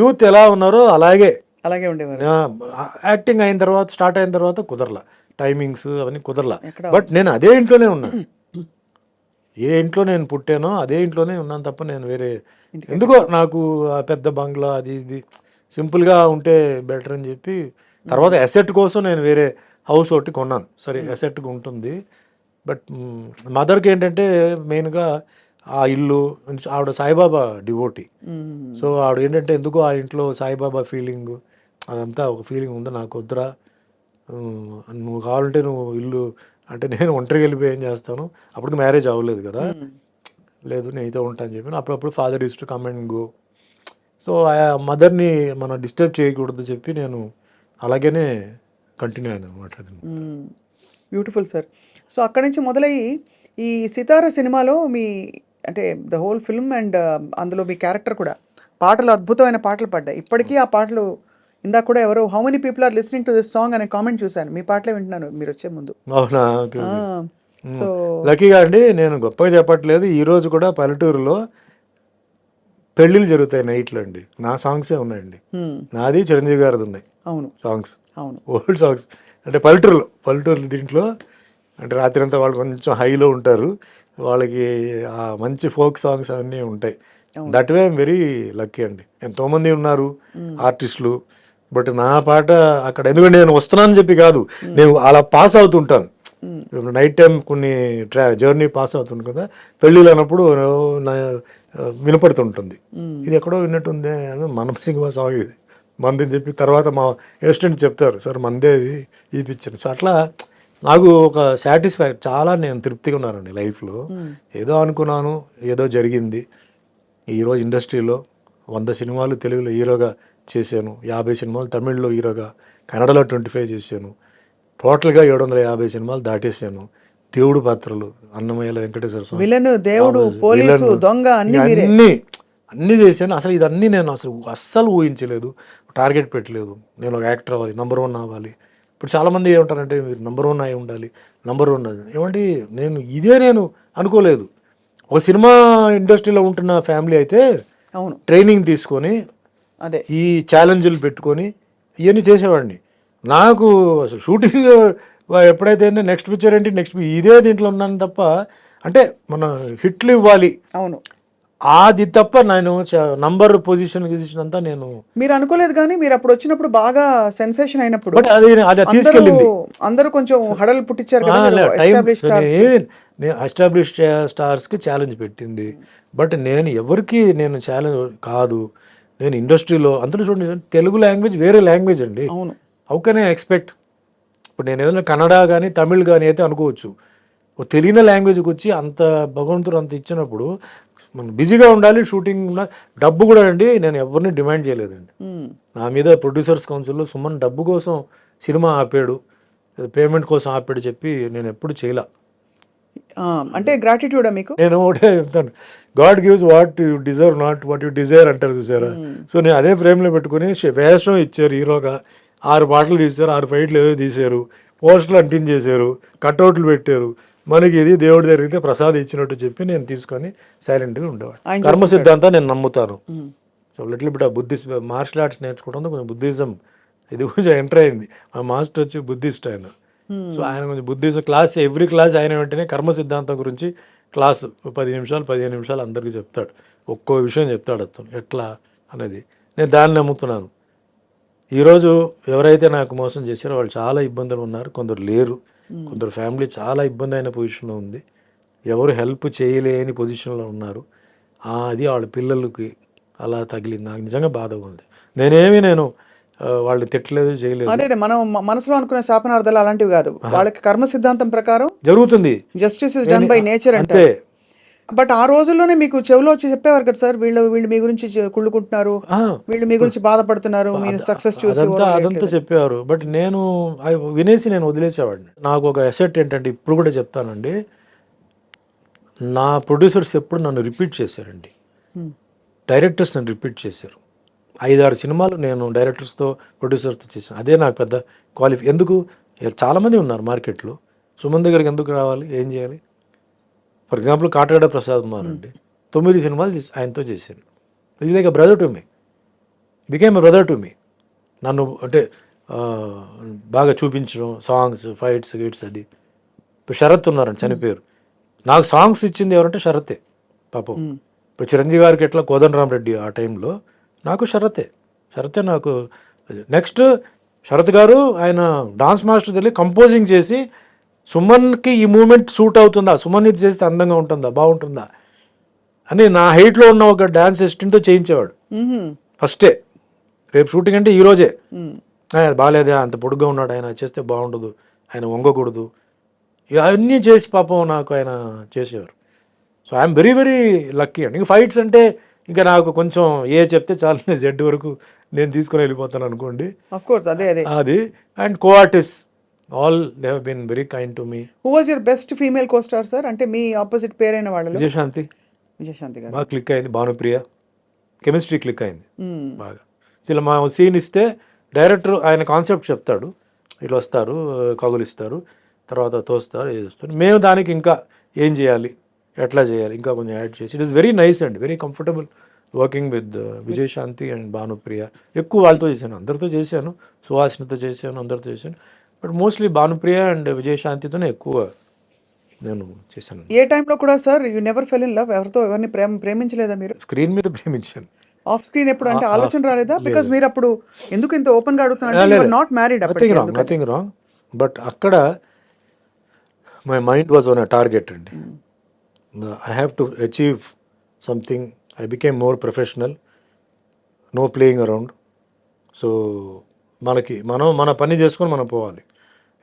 యూత్ ఎలా ఉన్నారో అలాగే ఉండేవారు. యాక్టింగ్ అయిన తర్వాత, స్టార్ట్ అయిన తర్వాత కుదరలా, టైమింగ్స్ అవన్నీ కుదరలా. బట్ నేను అదే ఇంట్లోనే ఉన్నాను, ఏ ఇంట్లో నేను పుట్టానో అదే ఇంట్లోనే ఉన్నాను తప్ప నేను వేరే, ఎందుకో నాకు ఆ పెద్ద బంగ్లా అది ఇది సింపుల్గా ఉంటే బెటర్ అని చెప్పి, తర్వాత అసెట్ కోసం నేను వేరే హౌస్ ఒకటి కొన్నాను. సరే అసెట్గా ఉంటుంది, బట్ మదర్కి ఏంటంటే మెయిన్గా ఆ ఇల్లు, ఆవిడ సాయిబాబా డివోటీ. సో ఆవిడ ఏంటంటే ఎందుకో ఆ ఇంట్లో సాయిబాబా ఫీలింగ్, అదంతా ఒక ఫీలింగ్ ఉంది. నాకు వద్దురా, నువ్వు కావాలంటే నువ్వు ఇల్లు అంటే నేను ఒంటరికి వెళ్ళిపోయి ఏం చేస్తాను, అప్పటికి మ్యారేజ్ అవ్వలేదు కదా, లేదు నేనైతే ఉంటాను అని చెప్పి అప్పుడప్పుడు father use to come and go. So ఆ మదర్ని మనం డిస్టర్బ్ చేయకూడదు చెప్పి నేను అలాగనే కంటిన్యూ అయ్యాను అనమాట. Beautiful sir. సో అక్కడి నుంచి మొదలయ్యి ఈ సితార సినిమాలో మీ అంటే ద హోల్ ఫిల్మ్ అండ్ అందులో మీ క్యారెక్టర్ కూడా పాటలు అద్భుతమైన పాటలు పడ్డాయి. ఇప్పటికీ ఆ పాటలు ఇందాక కూడా ఎవరో how many people are listening to this song అనే కామెంట్ చూశాను. మీ పాటలే వింటున్నాను మీరు వచ్చే ముందు. అవునా? సో లక్కీగా అండి, నేను గొప్పగా చెప్పట్లేదు, ఈరోజు కూడా పల్లెటూరులో పెళ్ళిళ్ళు జరుగుతాయి నైట్లో అండి, నా సాంగ్సే ఉన్నాయండి. నాది చిరంజీవి గారిది ఉన్నాయి అవును సాంగ్స్, అవును ఓల్డ్ సాంగ్స్. అంటే పల్లెటూరు దీంట్లో అంటే రాత్రి అంతా వాళ్ళు కొంచెం హైలో ఉంటారు, వాళ్ళకి ఆ మంచి ఫోక్ సాంగ్స్ అన్నీ ఉంటాయి. That way I'm very lucky అండి. ఎంతోమంది ఉన్నారు ఆర్టిస్టులు, బట్ నా పాట అక్కడ ఎందుకంటే నేను వస్తున్నానని చెప్పి కాదు, నేను అలా పాస్ అవుతుంటాను. నైట్ టైం కొన్ని జర్నీ పాస్ అవుతుంది కదా, పెళ్ళిళ్ళు అన్నప్పుడు వినపడుతుంటుంది. ఇది ఎక్కడో విన్నట్టుంది మనం సింగ్ సాంగ్ ఇది మందని చెప్పి తర్వాత మా అసిస్టెంట్ చెప్తారు, సార్ మందే ఇది పిక్చర్. సో అట్లా నాకు ఒక చాలా నేను తృప్తిగా ఉన్నానండి లైఫ్లో. ఏదో అనుకున్నాను, ఏదో జరిగింది. ఈరోజు ఇండస్ట్రీలో 100 సినిమాలు తెలుగులో హీరోగా చేశాను, 50 సినిమాలు తమిళ్లో హీరోగా, కన్నడలో 25 చేశాను, టోటల్గా 750 సినిమాలు దాటేశాను. దేవుడు పాత్రలు, అన్నమయ్యల వెంకటేశ్వర స్వామి, విలన్, దేవుడు, పోలీసు, దొంగ అన్నీ చేశాను. అసలు ఇదన్నీ నేను అస్సలు ఊహించలేదు, టార్గెట్ పెట్టలేదు. నేను ఒక యాక్టర్ అవ్వాలి, నెంబర్ 1 అవ్వాలి. ఇప్పుడు చాలామంది ఏమంటారంటే మీరు నెంబర్ 1 అయి ఉండాలి, నెంబర్ 1 ఏమంటే నేను అనుకోలేదు. ఒక సినిమా ఇండస్ట్రీలో ఉంటున్న ఫ్యామిలీ అయితే అవును ట్రైనింగ్ తీసుకొని అదే ఈ ఛాలెంజ్లు పెట్టుకొని ఇవన్నీ చేసేవాడిని. నాకు అసలు షూటింగ్ ఎప్పుడైతే నెక్స్ట్ పిక్చర్ ఏంటి నెక్స్ట్ ఇదే దీంట్లో ఉన్నాను తప్ప, అంటే మన హిట్లు ఇవ్వాలి అవును అది తప్ప నేను నంబర్ పొజిషన్ అంతా నేను మీరు అనుకోలేదు. కానీ మీరు అప్పుడు వచ్చినప్పుడు బాగా సెన్సేషన్ అయినప్పుడు బట్ అది తీసుకెళ్ళింది, అందరూ కొంచెం హడల్ పుట్టించారు కదా. ఎస్టాబ్లిష్ స్టార్స్కి ఛాలెంజ్ పెట్టింది. బట్ నేను ఎవరికి నేను ఛాలెంజ్ కాదు. నేను ఇండస్ట్రీలో అందులో చూడండి, తెలుగు లాంగ్వేజ్ వేరే లాంగ్వేజ్ అండి. అవును హౌ కెన్ ఐ ఎక్స్పెక్ట్? ఇప్పుడు నేను ఏదైనా కన్నడ కానీ తమిళ్ కానీ అయితే అనుకోవచ్చు, ఒక తెలియని లాంగ్వేజ్కి వచ్చి అంత భగవంతుడు అంత ఇచ్చినప్పుడు మనం బిజీగా ఉండాలి, షూటింగ్ డబ్బు కూడా అండి. నేను ఎవరిని డిమాండ్ చేయలేదండి. నా మీద ప్రొడ్యూసర్స్ కౌన్సిల్లో సుమన్ డబ్బు కోసం సినిమా ఆపాడు, పేమెంట్ కోసం ఆపాడు చెప్పి నేను ఎప్పుడు చేయలే. అంటే గ్రాటిట్యూడా మీకు? నేను ఒకటే చెప్తాను, God gives what you deserve not what you Dzire అంటారు చూసారా. సో నేను అదే ఫ్రేమ్లో పెట్టుకుని వేషం ఇచ్చారు, హీరోగా 6 పాటలు తీశారు, 6 ఫైట్లు ఏదో తీశారు, పోస్టర్లు అంటించేశారు, కట్అవుట్లు పెట్టారు. మనకి ఇది దేవుడి దగ్గరికి ప్రసాదం ఇచ్చినట్టు చెప్పి నేను తీసుకొని సైలెంట్గా ఉండేవాడు. కర్మ సిద్ధాంతం నేను నమ్ముతాను. So little bit Buddhist martial arts నేర్చుకోవడం కొంచెం బుద్ధిజం ఇది కొంచెం ఎంటర్ అయింది. మా మాస్టర్ వచ్చి బుద్ధిస్ట్ ఆయన. సో ఆయన కొంచెం బుద్ధిజం క్లాస్, ఎవ్రీ క్లాస్ ఆయన వెంటనే కర్మ సిద్ధాంతం గురించి క్లాసు 10 నిమిషాలు 15 నిమిషాలు అందరికీ చెప్తాడు, ఒక్కో విషయం చెప్తాడు అతను ఎట్లా అనేది. నేను దాన్ని నమ్ముతున్నాను. ఈరోజు ఎవరైతే నాకు మోసం చేశారో వాళ్ళు చాలా ఇబ్బందులు ఉన్నారు, కొందరు లేరు, కొందరు ఫ్యామిలీ చాలా ఇబ్బంది అయిన పొజిషన్లో ఉంది, ఎవరు హెల్ప్ చేయలేని పొజిషన్లో ఉన్నారు. అది వాళ్ళ పిల్లలకి అలా తగిలింది. నాకు నిజంగా బాధగా ఉంది. నేను వాళ్ళు తిట్టలేదు, చేయలేదు. అంటే మనం మనసులో అనుకునే శాపనార్థాలు అలాంటివి కాదు, వాళ్ళకి కర్మ సిద్ధాంతం ప్రకారం జరుగుతుంది. Justice is done by nature అంటే. బట్ ఆ రోజుల్లోనే మీకు చెవిలో వచ్చి చెప్పేవారు కదా సార్, వీళ్ళు మీ గురించి కుళ్ళుకుంటున్నారు, వీళ్ళు మీ గురించి బాధపడుతున్నారు, మీరు సక్సెస్ చూసి అదంతా చెప్పేవారు. బట్ నేను వినేసి నేను వదిలేసేవాడిని. నాకు ఒక అసెట్ ఏంటంటే ఇప్పుడు కూడా చెప్తానండి, నా ప్రొడ్యూసర్స్ ఎప్పుడు నన్ను రిపీట్ చేశారండి, డైరెక్టర్స్ నన్ను రిపీట్ చేశారు. 5-6 సినిమాలు నేను డైరెక్టర్స్తో ప్రొడ్యూసర్స్తో చేశాను. అదే నాకు పెద్ద క్వాలిఫై. ఎందుకు? చాలామంది ఉన్నారు మార్కెట్లో, సుమన్ దగ్గరికి ఎందుకు రావాలి, ఏం చేయాలి? ఫర్ ఎగ్జాంపుల్ కాటగడ ప్రసాద్ కుమార్ అండి, 9 సినిమాలు ఆయనతో చేశాను. ఇది like brother to me, became a brother to me. నన్ను అంటే బాగా చూపించడం, సాంగ్స్, ఫైట్స్, గిట్స్. అది ఇప్పుడు శరత్ ఉన్నారండి, చనిపోయారు. నాకు సాంగ్స్ ఇచ్చింది ఎవరంటే శరతే పాపం. ఇప్పుడు చిరంజీవి గారికి ఎట్లా కోదండరామ్ రెడ్డి ఆ టైంలో, నాకు శరతే నాకు. నెక్స్ట్ శరత్ గారు ఆయన డాన్స్ మాస్టర్ తెలియ కంపోజింగ్ చేసి సుమన్కి ఈ మూమెంట్ సూట్ అవుతుందా, సుమన్ ఇది చేస్తే అందంగా ఉంటుందా, బాగుంటుందా అని నా హైట్లో ఉన్న ఒక డాన్స్ అసిస్టెంట్తో చేయించేవాడు ఫస్టే. రేపు షూటింగ్ అంటే ఈ రోజే బాగాలేదా, అంత పొడుగ్గా ఉన్నాడు ఆయన, చేస్తే బాగుండదు, ఆయన వంగకూడదు, ఇవన్నీ చేసి పాపం నాకు ఆయన చేసేవారు. So I'm very very lucky అండి. ఇంకా ఫైట్స్ అంటే ఇంకా నాకు కొంచెం చెప్తే చాలు, నేను జెడ్ వరకు నేను తీసుకొని వెళ్ళిపోతాను అనుకోండి. ఆఫ్ కోర్స్ అదే అది. And co artist all they have been very kind to me. Who was your best female co star sir? అంటే మీ ఆపోజిట్ పేరైన వాళ్ళు. విజయశాంతి గారు బాగా క్లిక్ అయింది, భానుప్రియ కెమిస్ట్రీ క్లిక్ అయింది బాగా. ఇలా మా సీన్ ఇస్తే డైరెక్టర్ ఆయన కాన్సెప్ట్ చెప్తాడు, ఇట్లా వస్తారు, కగులు ఇస్తారు, తర్వాత తోస్తారు, చేస్తారు, మేము దానికి ఇంకా ఏం చేయాలి, ఎట్లా చేయాలి, ఇంకా కొంచెం యాడ్ చేసి. It is very nice and very comfortable working with Vijayashanti and Bhanupriya. ఎక్కువ వాళ్ళతో చేశాను, అందరితో చేశాను, సుహాసినితో చేశాను, అందరితో చేశాను, బట్ మోస్ట్లీ భానుప్రియ అండ్ విజయశాంతితోనే ఎక్కువ నేను చేశాను. ఏ టైంలో కూడా sir you never fell in love? ఎవరితో ఎవరిని ప్రేమించలేదా మీరు? స్క్రీన్ మీద ప్రేమించాను. ఆఫ్ స్క్రీన్ ఎప్పుడు అంటే ఆలోచన రాలేదా? బికాజ్ మీరు అప్పుడు ఎందుకు ఇంత ఓపెన్ గా అడుగుతున్నారు? Not married. Nothing wrong, but అక్కడ my mind was on a target అండి. I have to achieve something. I became more professional, no playing around. So మనం మన పని చేసుకొని మనం పోవాలి.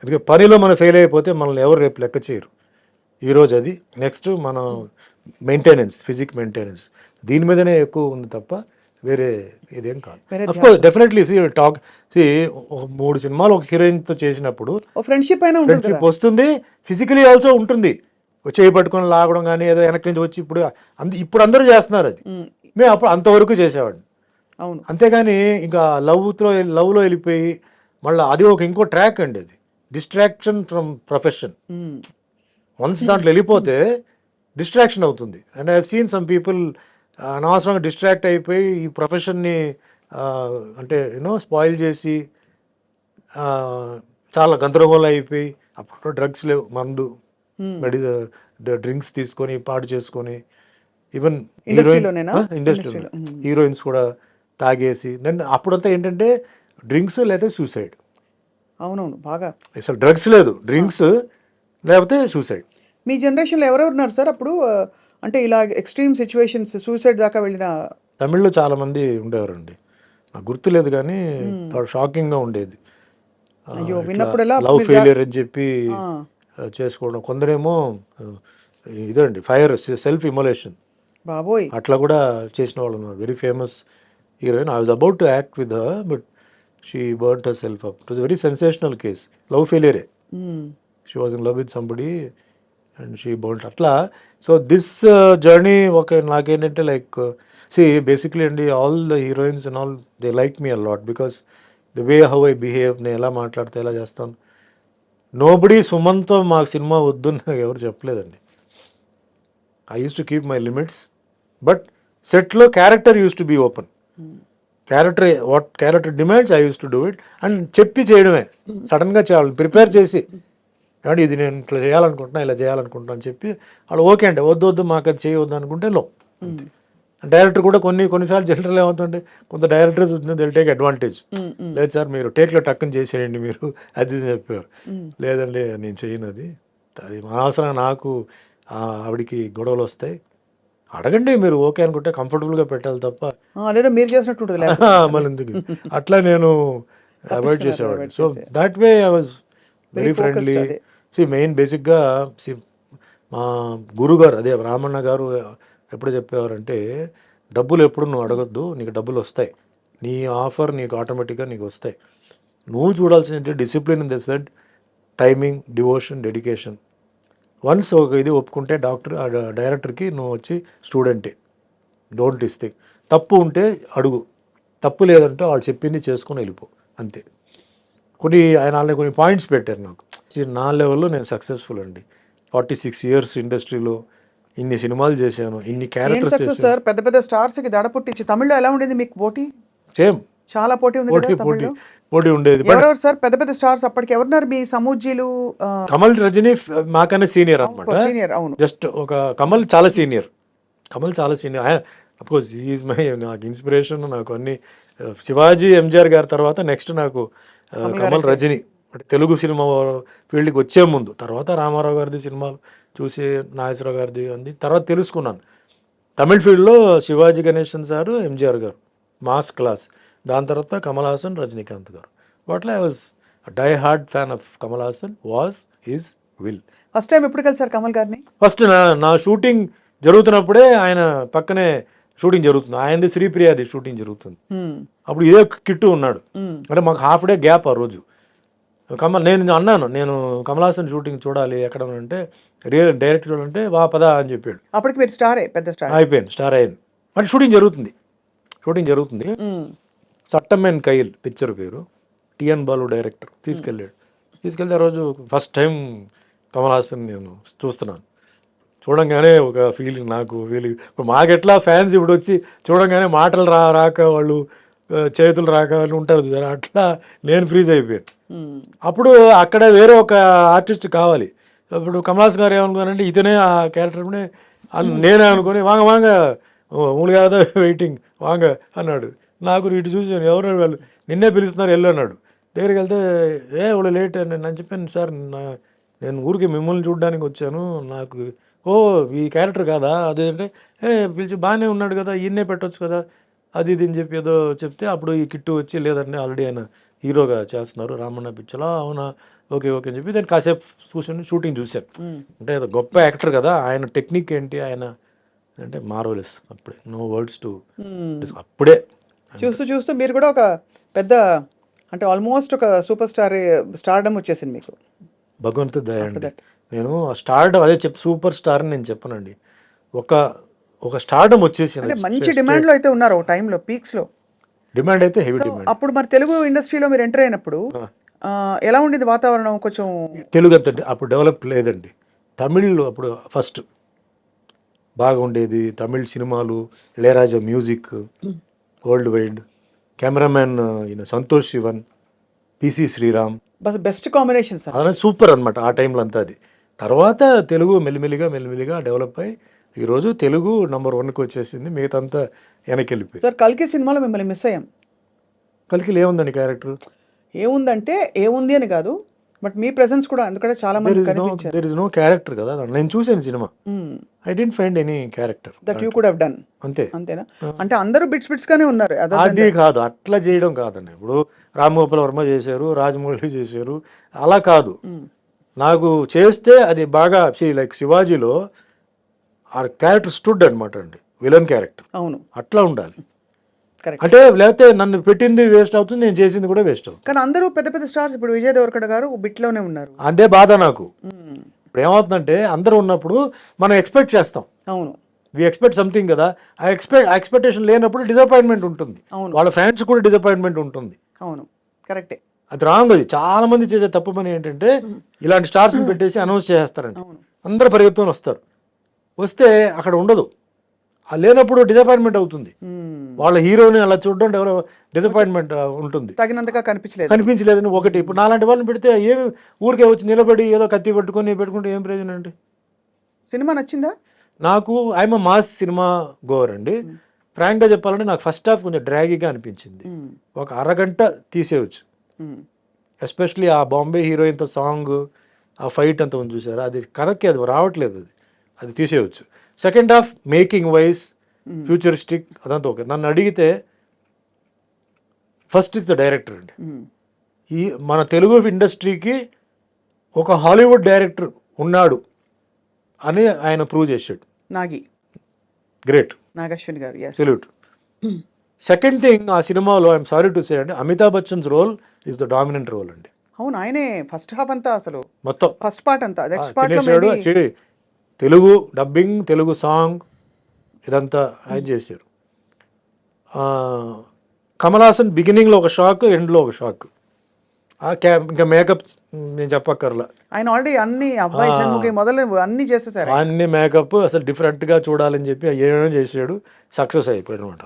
ఎందుకంటే పనిలో మనం ఫెయిల్ అయిపోతే మనల్ని ఎవరు రేపు లెక్క చేయరు. ఈరోజు అది, నెక్స్ట్ మన మెయింటెనెన్స్, ఫిజిక్ మెయింటెనెన్స్, దీని మీదనే ఎక్కువ ఉంది తప్ప వేరే ఇదేం కాదు. అఫ్కోర్స్ డెఫినెట్లీ టాక్ ఒక 3 సినిమాలు ఒక హీరోయిన్తో చేసినప్పుడు ఫ్రెండ్షిప్ వస్తుంది, ఫిజికలీ ఆల్సో ఉంటుంది. చేయి పట్టుకొని లాగడం కానీ ఏదో వెనక్కి నుంచి వచ్చి ఇప్పుడు అందరూ చేస్తున్నారు అది. మేము అప్పుడు అంతవరకు చేసేవాడిని. అవును. అంతేగాని ఇంకా లవ్లో వెళ్ళిపోయి మళ్ళీ అది ఇంకో ట్రాక్ అండి, అది డిస్ట్రాక్షన్ ఫ్రమ్ ప్రొఫెషన్. వన్స్ దాంట్లో వెళ్ళిపోతే డిస్ట్రాక్షన్ అవుతుంది. And I have seen some people అనవసరంగా డిస్ట్రాక్ట్ అయిపోయి ఈ ప్రొఫెషన్ని అంటే స్పాయిల్ చేసి చాలా గందరగోళం అయిపోయి, అప్పుడు డ్రగ్స్ లేవు, మందు డ్రింక్స్ తీసుకొని పాడు చేసుకొని, ఈవెన్ ఇండస్ట్రీలో హీరోయిన్స్ కూడా తాగేసి, దెన్ అప్పుడంతా ఏంటంటే డ్రింక్స్ లేదా సూసైడ్. అవునవును, బాగా అసలు డ్రగ్స్ లేదు, డ్రింక్స్ లేకపోతే సూసైడ్. మీ జనరేషన్లో ఎవరెవరు ఉన్నారు సార్ అప్పుడు? అంటే ఇలా ఎక్స్ట్రీమ్ సిచ్యువేషన్స్, సూసైడ్ దాకా వెళ్ళిన తమిళ్లో చాలా మంది ఉండేవారండి, నాకు గుర్తులేదు కానీ షాకింగ్గా ఉండేది. లవ్ ఫెయిలియర్ అని చెప్పి చేసుకోవడం, కొందరేమో ఇదండి ఫైర్, సెల్ఫ్ ఇమోలేషన్, బాబోయ్, అట్లా కూడా చేసిన వాళ్ళు ఉన్నారు. Very famous heroine. I was about to act with her, but she burnt herself up. It was very sensational case, love ఫెయిలియరే. She was in love with somebody and she burnt అట్లా. So this journey నాకేంటంటే like basically అండి, all the heroines and all they like me a lot because the way how I behave, నేను ఎలా మాట్లాడితే ఎలా చేస్తాను. Nobody సుమన్తో మాకు cinema వద్దు నాకు ఎవరు చెప్పలేదండి. I use to keep my limits, but సెట్లో character use to be open. What character demands I use to do it and చెప్పి చేయడమే. సడన్గా చేయాలి, ప్రిపేర్ చేసి అంటే ఇది నేను ఇట్లా చేయాలనుకుంటున్నా, ఇలా చేయాలనుకుంటున్నా అని చెప్పి వాళ్ళు ఓకే అంటే వద్దు మాకు అది చేయవద్దు అనుకుంటే అంతే. డైరెక్టర్ కూడా కొన్నిసార్లు జనరల్ ఏమవుతుంటే కొంత డైరెక్టర్స్ దిల్ టేక్ అడ్వాంటేజ్. లేదు సార్ మీరు టేక్లో టక్కుని చేసేయండి మీరు, అది చెప్పారు. లేదండి నేను చేయను, అది అనవసరంగా నాకు ఆవిడికి గొడవలు వస్తాయి. అడగండి మీరు ఓకే అనుకుంటే కంఫర్టబుల్గా పెట్టాలి తప్ప మీరు చేసినట్టు మళ్ళీ ఎందుకు అట్లా నేను అవాయిడ్ చేసేవాడిని. So that way I was very friendly. Main బేసిక్గా మా గురుగారు అదే రామన్న గారు ఎప్పుడు చెప్పేవారంటే, డబ్బులు ఎప్పుడు నువ్వు అడగొద్దు, నీకు డబ్బులు వస్తాయి, నీ ఆఫర్ నీకు ఆటోమేటిక్గా నీకు వస్తాయి. నువ్వు చూడాల్సిందంటే discipline in the said, timing, devotion, dedication. Once ఒక ఇది ఒప్పుకుంటే డైరెక్టర్కి నువ్వు వచ్చి స్టూడెంటే, డోంట్ థింక్. తప్పు ఉంటే అడుగు, తప్పు లేదంటే వాళ్ళు చెప్పింది చేసుకొని వెళ్ళిపో, అంతే. ఆయన కొన్ని పాయింట్స్ పెట్టారు నాకు. నా లెవెల్లో నేను సక్సెస్ఫుల్ అండి. 46 years ఇండస్ట్రీలో ఇన్ని సినిమాలు చేశాను, ఇన్ని క్యారెక్టర్స్ చేశాను. సార్ పెద్ద పెద్ద స్టార్స్ కి దడ పుట్టించి. తమిళ్లో ఎలా ఉండేది మీకు పోటీ? సేమ్, చాలా పోటీ ఉంది కదా. పోటీ ఉండేది. ఎవరెవరు సార్ పెద్ద పెద్ద స్టార్స్ అప్పటికి ఎవరున్నారు మీ సమూజీలు? కమల్, రజనీ మాకన్నా సీనియర్ అనమాట. సీనియర్, అవును. జస్ట్ ఒక కమల్ చాలా సీనియర్. అఫ్కోర్స్ ఈజ్ మై, నాకు ఇన్స్పిరేషన్. నాకు అన్ని శివాజీ, ఎంజిఆర్ గారి తర్వాత నెక్స్ట్ నాకు కమల్, రజనీ. అంటే తెలుగు సినిమా ఫీల్డ్కి వచ్చే ముందు, తర్వాత రామారావు గారిది సినిమాలు చూసి, నాగేశ్వరరావు గారిది అంది తర్వాత తెలుసుకున్నాను. తమిళ్ ఫీల్డ్లో శివాజీ గణేశన్ సారు, ఎంజిఆర్ గారు మాస్ క్లాస్. దాని తర్వాత కమల్ హాసన్, రజనీకాంత్ గారు. వాటిలో I was die hard fan of Kamal Haasan, was his will. First time ఎప్పుడు కలిసారు కమల్ గారిని? ఫస్ట్ నా షూటింగ్ జరుగుతున్నప్పుడే ఆయన పక్కనే షూటింగ్ జరుగుతుంది. ఆయనది శ్రీప్రియాది షూటింగ్ జరుగుతుంది. అప్పుడు ఇదే కిట్టు ఉన్నాడు. అంటే మాకు హాఫ్ డే గ్యాప్ ఆ రోజు. నేను అన్నాను, నేను కమల్ హాసన్ షూటింగ్ చూడాలి ఎక్కడ అంటే, డైరెక్ట్ చూడాలంటే వా పదా అని చెప్పాడు. అప్పటికి మీరు స్టారే, పెద్ద స్టార్ అయిపోయాను, స్టార్ అయ్యాను. అంటే షూటింగ్ జరుగుతుంది. సట్టమెన్ కైల్ పిక్చర్ పేరు. టిఎన్ బాలు డైరెక్టర్ తీసుకెళ్తే ఆ రోజు ఫస్ట్ టైం కమల్ హాసన్ నేను చూస్తున్నాను. చూడంగానే ఒక ఫీలింగ్, ఇప్పుడు మాకెట్లా ఫ్యాన్స్ ఇప్పుడు వచ్చి చూడంగానే మాటలు రాక వాళ్ళు చేతులు రాక వాళ్ళు ఉంటారు చూసారు, అట్లా నేను ఫ్రీజ్ అయిపోయాను. అప్పుడు అక్కడ వేరే ఒక ఆర్టిస్ట్ కావాలి. ఇప్పుడు కమల్ హాసన్ గారు ఏమనుకున్నారంటే ఇతనే ఆ క్యారెక్టర్నే నేనే అనుకుని వాంగ మూడు కాదా వెయిటింగ్ వాంగ అన్నాడు. నాకు ఇటు చూసాను, ఎవరు వాళ్ళు నిన్నే పిలుస్తున్నారు వెళ్ళు అన్నాడు. దగ్గరికి వెళ్తే వాళ్ళు లేట్ అని నేను చెప్పాను, సార్ నేను ఊరికి మిమ్మల్ని చూడడానికి వచ్చాను, నాకు ఈ క్యారెక్టర్ కాదా అదేంటే పిలిచి బాగానే ఉన్నాడు కదా, ఈయన్నే పెట్టవచ్చు కదా అది ఇది అని చెప్పి ఏదో చెప్తే, అప్పుడు ఈ కిట్టు వచ్చి లేదండి ఆల్రెడీ ఆయన హీరోగా చేస్తున్నారు రామన్న పిక్చర్లో, అవునా ఓకే అని చెప్పి దాన్ని కాసేపు కూర్చొని షూటింగ్ చూశాను. అంటే గొప్ప యాక్టర్ కదా, ఆయన టెక్నిక్ ఏంటి, ఆయన అంటే మార్వెలస్. అప్పుడే నో వర్డ్స్ టు అప్పుడే చూస్తూ మీరు కూడా ఒక పెద్ద, అంటే ఆల్మోస్ట్ ఒక సూపర్ స్టార్డమ్ వచ్చేసింది మీకు. భగవంతుడి దయ అండి. నేను అదే సూపర్ స్టార్ అని నేను చెప్పనండి, ఒక స్టార్డమ్ వచ్చేసింది. మంచి డిమాండ్ లో అయితే ఉన్నారు ఒక టైంలో, పీక్స్ లో డిమాండ్ అయితే హెవీ డిమాండ్. అప్పుడు మరి తెలుగు ఇండస్ట్రీలో మీరు ఎంటర్ అయినప్పుడు ఎలా ఉండేది వాతావరణం? కొంచెం తెలుగు అంత అప్పుడు డెవలప్ లేదండి. తమిళ్ అప్పుడు ఫస్ట్ బాగా ఉండేది. తమిళ్ సినిమాలు, Ilaiyaraaja music world wide, cameraman ఈయన Santosh Sivan, PC Sriram, best combination sir. అదే సూపర్ అనమాట ఆ టైంలో అంతా. అది తర్వాత తెలుగు మెల్లిమెల్లిగా డెవలప్ అయ్యి ఈరోజు తెలుగు నంబర్ 1కి వచ్చేసింది, మిగతా అంతా వెనక్కి వెళ్ళిపోయింది. సార్ కల్కి సినిమాలో మిమ్మల్ని మిస్ అయ్యాం. కల్కిలో ఏముందండి క్యారెక్టర్? ఏముందంటే ఏముంది అని కాదు, బట్ మీ ప్రెసెన్స్ కూడా ఎందుకంటే చాలా మంది కనిపించారు. దేర్ ఇస్ నో క్యారెక్టర్ కదా. నేను చూసాను cinema, I didn't find any character that you could have done. అంతేనా? అంటే అందరూ బిట్స్ గానే ఉన్నారు. అది కాదు, అట్లా చేయడం కాదండి. ఇప్పుడు రామ్ గోపాల్ వర్మ చేశారు, రాజమౌళి చేశారు, అలా కాదు. నాకు చేస్తే అది బాగా లైక్ శివాజీలో ఆ క్యారెక్టర్ స్టూడ్ అనమాట అండి, విలన్ క్యారెక్టర్. అవును, అట్లా ఉండాలి. అంటే లేకపోతే నన్ను పెట్టింది వేస్ట్ అవుతుంది, నేను చేసింది కూడా వేస్ట్ అవుతుంది. కానీ అందరూ పెద్ద స్టార్స్, ఇప్పుడు విజయ్ దేవరకొండ గారు బిట్లోనే ఉన్నారు. అదే బాధ నాకు. ఇప్పుడు ఏమవుతుందంటే అందరూ ఉన్నప్పుడు మనం ఎక్స్పెక్ట్ చేస్తాం. అవును, వి ఎక్స్పెక్ట్ సంథింగ్ కదా, ఆ ఎక్స్పెక్టేషన్ లేనప్పుడు డిసప్పాయింట్మెంట్ ఉంటుంది. వాళ్ళ ఫ్యాన్స్ కూడా డిసప్పాయింట్మెంట్ ఉంటుంది. అవును, కరెక్టే. అది రాంగ్. అది చాలా మంది చేసే తప్పు పని ఏంటంటే ఇలాంటి స్టార్స్ని పెట్టేసి అనౌన్స్ చేస్తారండి. అందరు పరిగెత్తుకొని వస్తే అక్కడ ఉండదు. లేనప్పుడు డిసప్పాయింట్మెంట్ అవుతుంది. వాళ్ళ హీరోని అలా చూడడం డిసప్పాయింట్మెంట్ ఉంటుంది. తగినంతగా కనిపించలేదని ఒకటి. ఇప్పుడు నాలాంటి వాళ్ళని పెడితే ఏమి ఊరికే వచ్చి నిలబడి ఏదో కత్తి పెట్టుకుంటే ఏం ప్రయోజనం అండి? సినిమా నచ్చిందా నాకు? ఐఎమ్ మాస్ సినిమా గోవర్ అండి. ఫ్రాంక్గా చెప్పాలంటే నాకు ఫస్ట్ హాఫ్ కొంచెం డ్రాగీగా అనిపించింది. ఒక అరగంట తీసేయచ్చు. ఎస్పెషలీ ఆ బాంబే హీరోయిన్తో సాంగ్, ఆ ఫైట్ అంత ఉంది చూసారా, అది కరెక్ట్, అది రావట్లేదు, అది తీసేయచ్చు. Second half making wise futuristic అదంతా ఓకే. నన్ను అడిగితే ఫస్ట్ ఇస్ ద డైరెక్టర్ అండి. ఈ మన తెలుగు ఇండస్ట్రీకి ఒక హాలీవుడ్ డైరెక్టర్ ఉన్నాడు అని ఆయన ప్రూవ్ చేశాడు. గ్రేట్ నాగశ్విన్ గారు, సెల్యూట్. సెకండ్ థింగ్, ఆ సినిమాలో ఐఎమ్ సారీ టు సే అండి, Amitabh Bachchan's role is the dominant role అండి. అవును, ఆయనే ఫస్ట్ హాఫ్ అంతా, అసలు మొత్తం ఫస్ట్ పార్ట్ అంతా. Next part Telugu dubbing, Telugu song ఇదంతా ఆయన చేశారు. కమల్ హాసన్ బిగినింగ్లో ఒక షాక్, ఎండ్లో ఒక షాక్. ఇంకా మేకప్ నేను చెప్పక్కర్లా, ఆయన ఆల్రెడీ అన్ని అబ్బాయి షణ్ముఖి మొదలు అన్ని చేసేసారు. అన్ని మేకప్ అసలు డిఫరెంట్గా చూడాలని చెప్పి ఏమేమో చేసాడు, సక్సెస్ అయిపోయాడు అనమాట.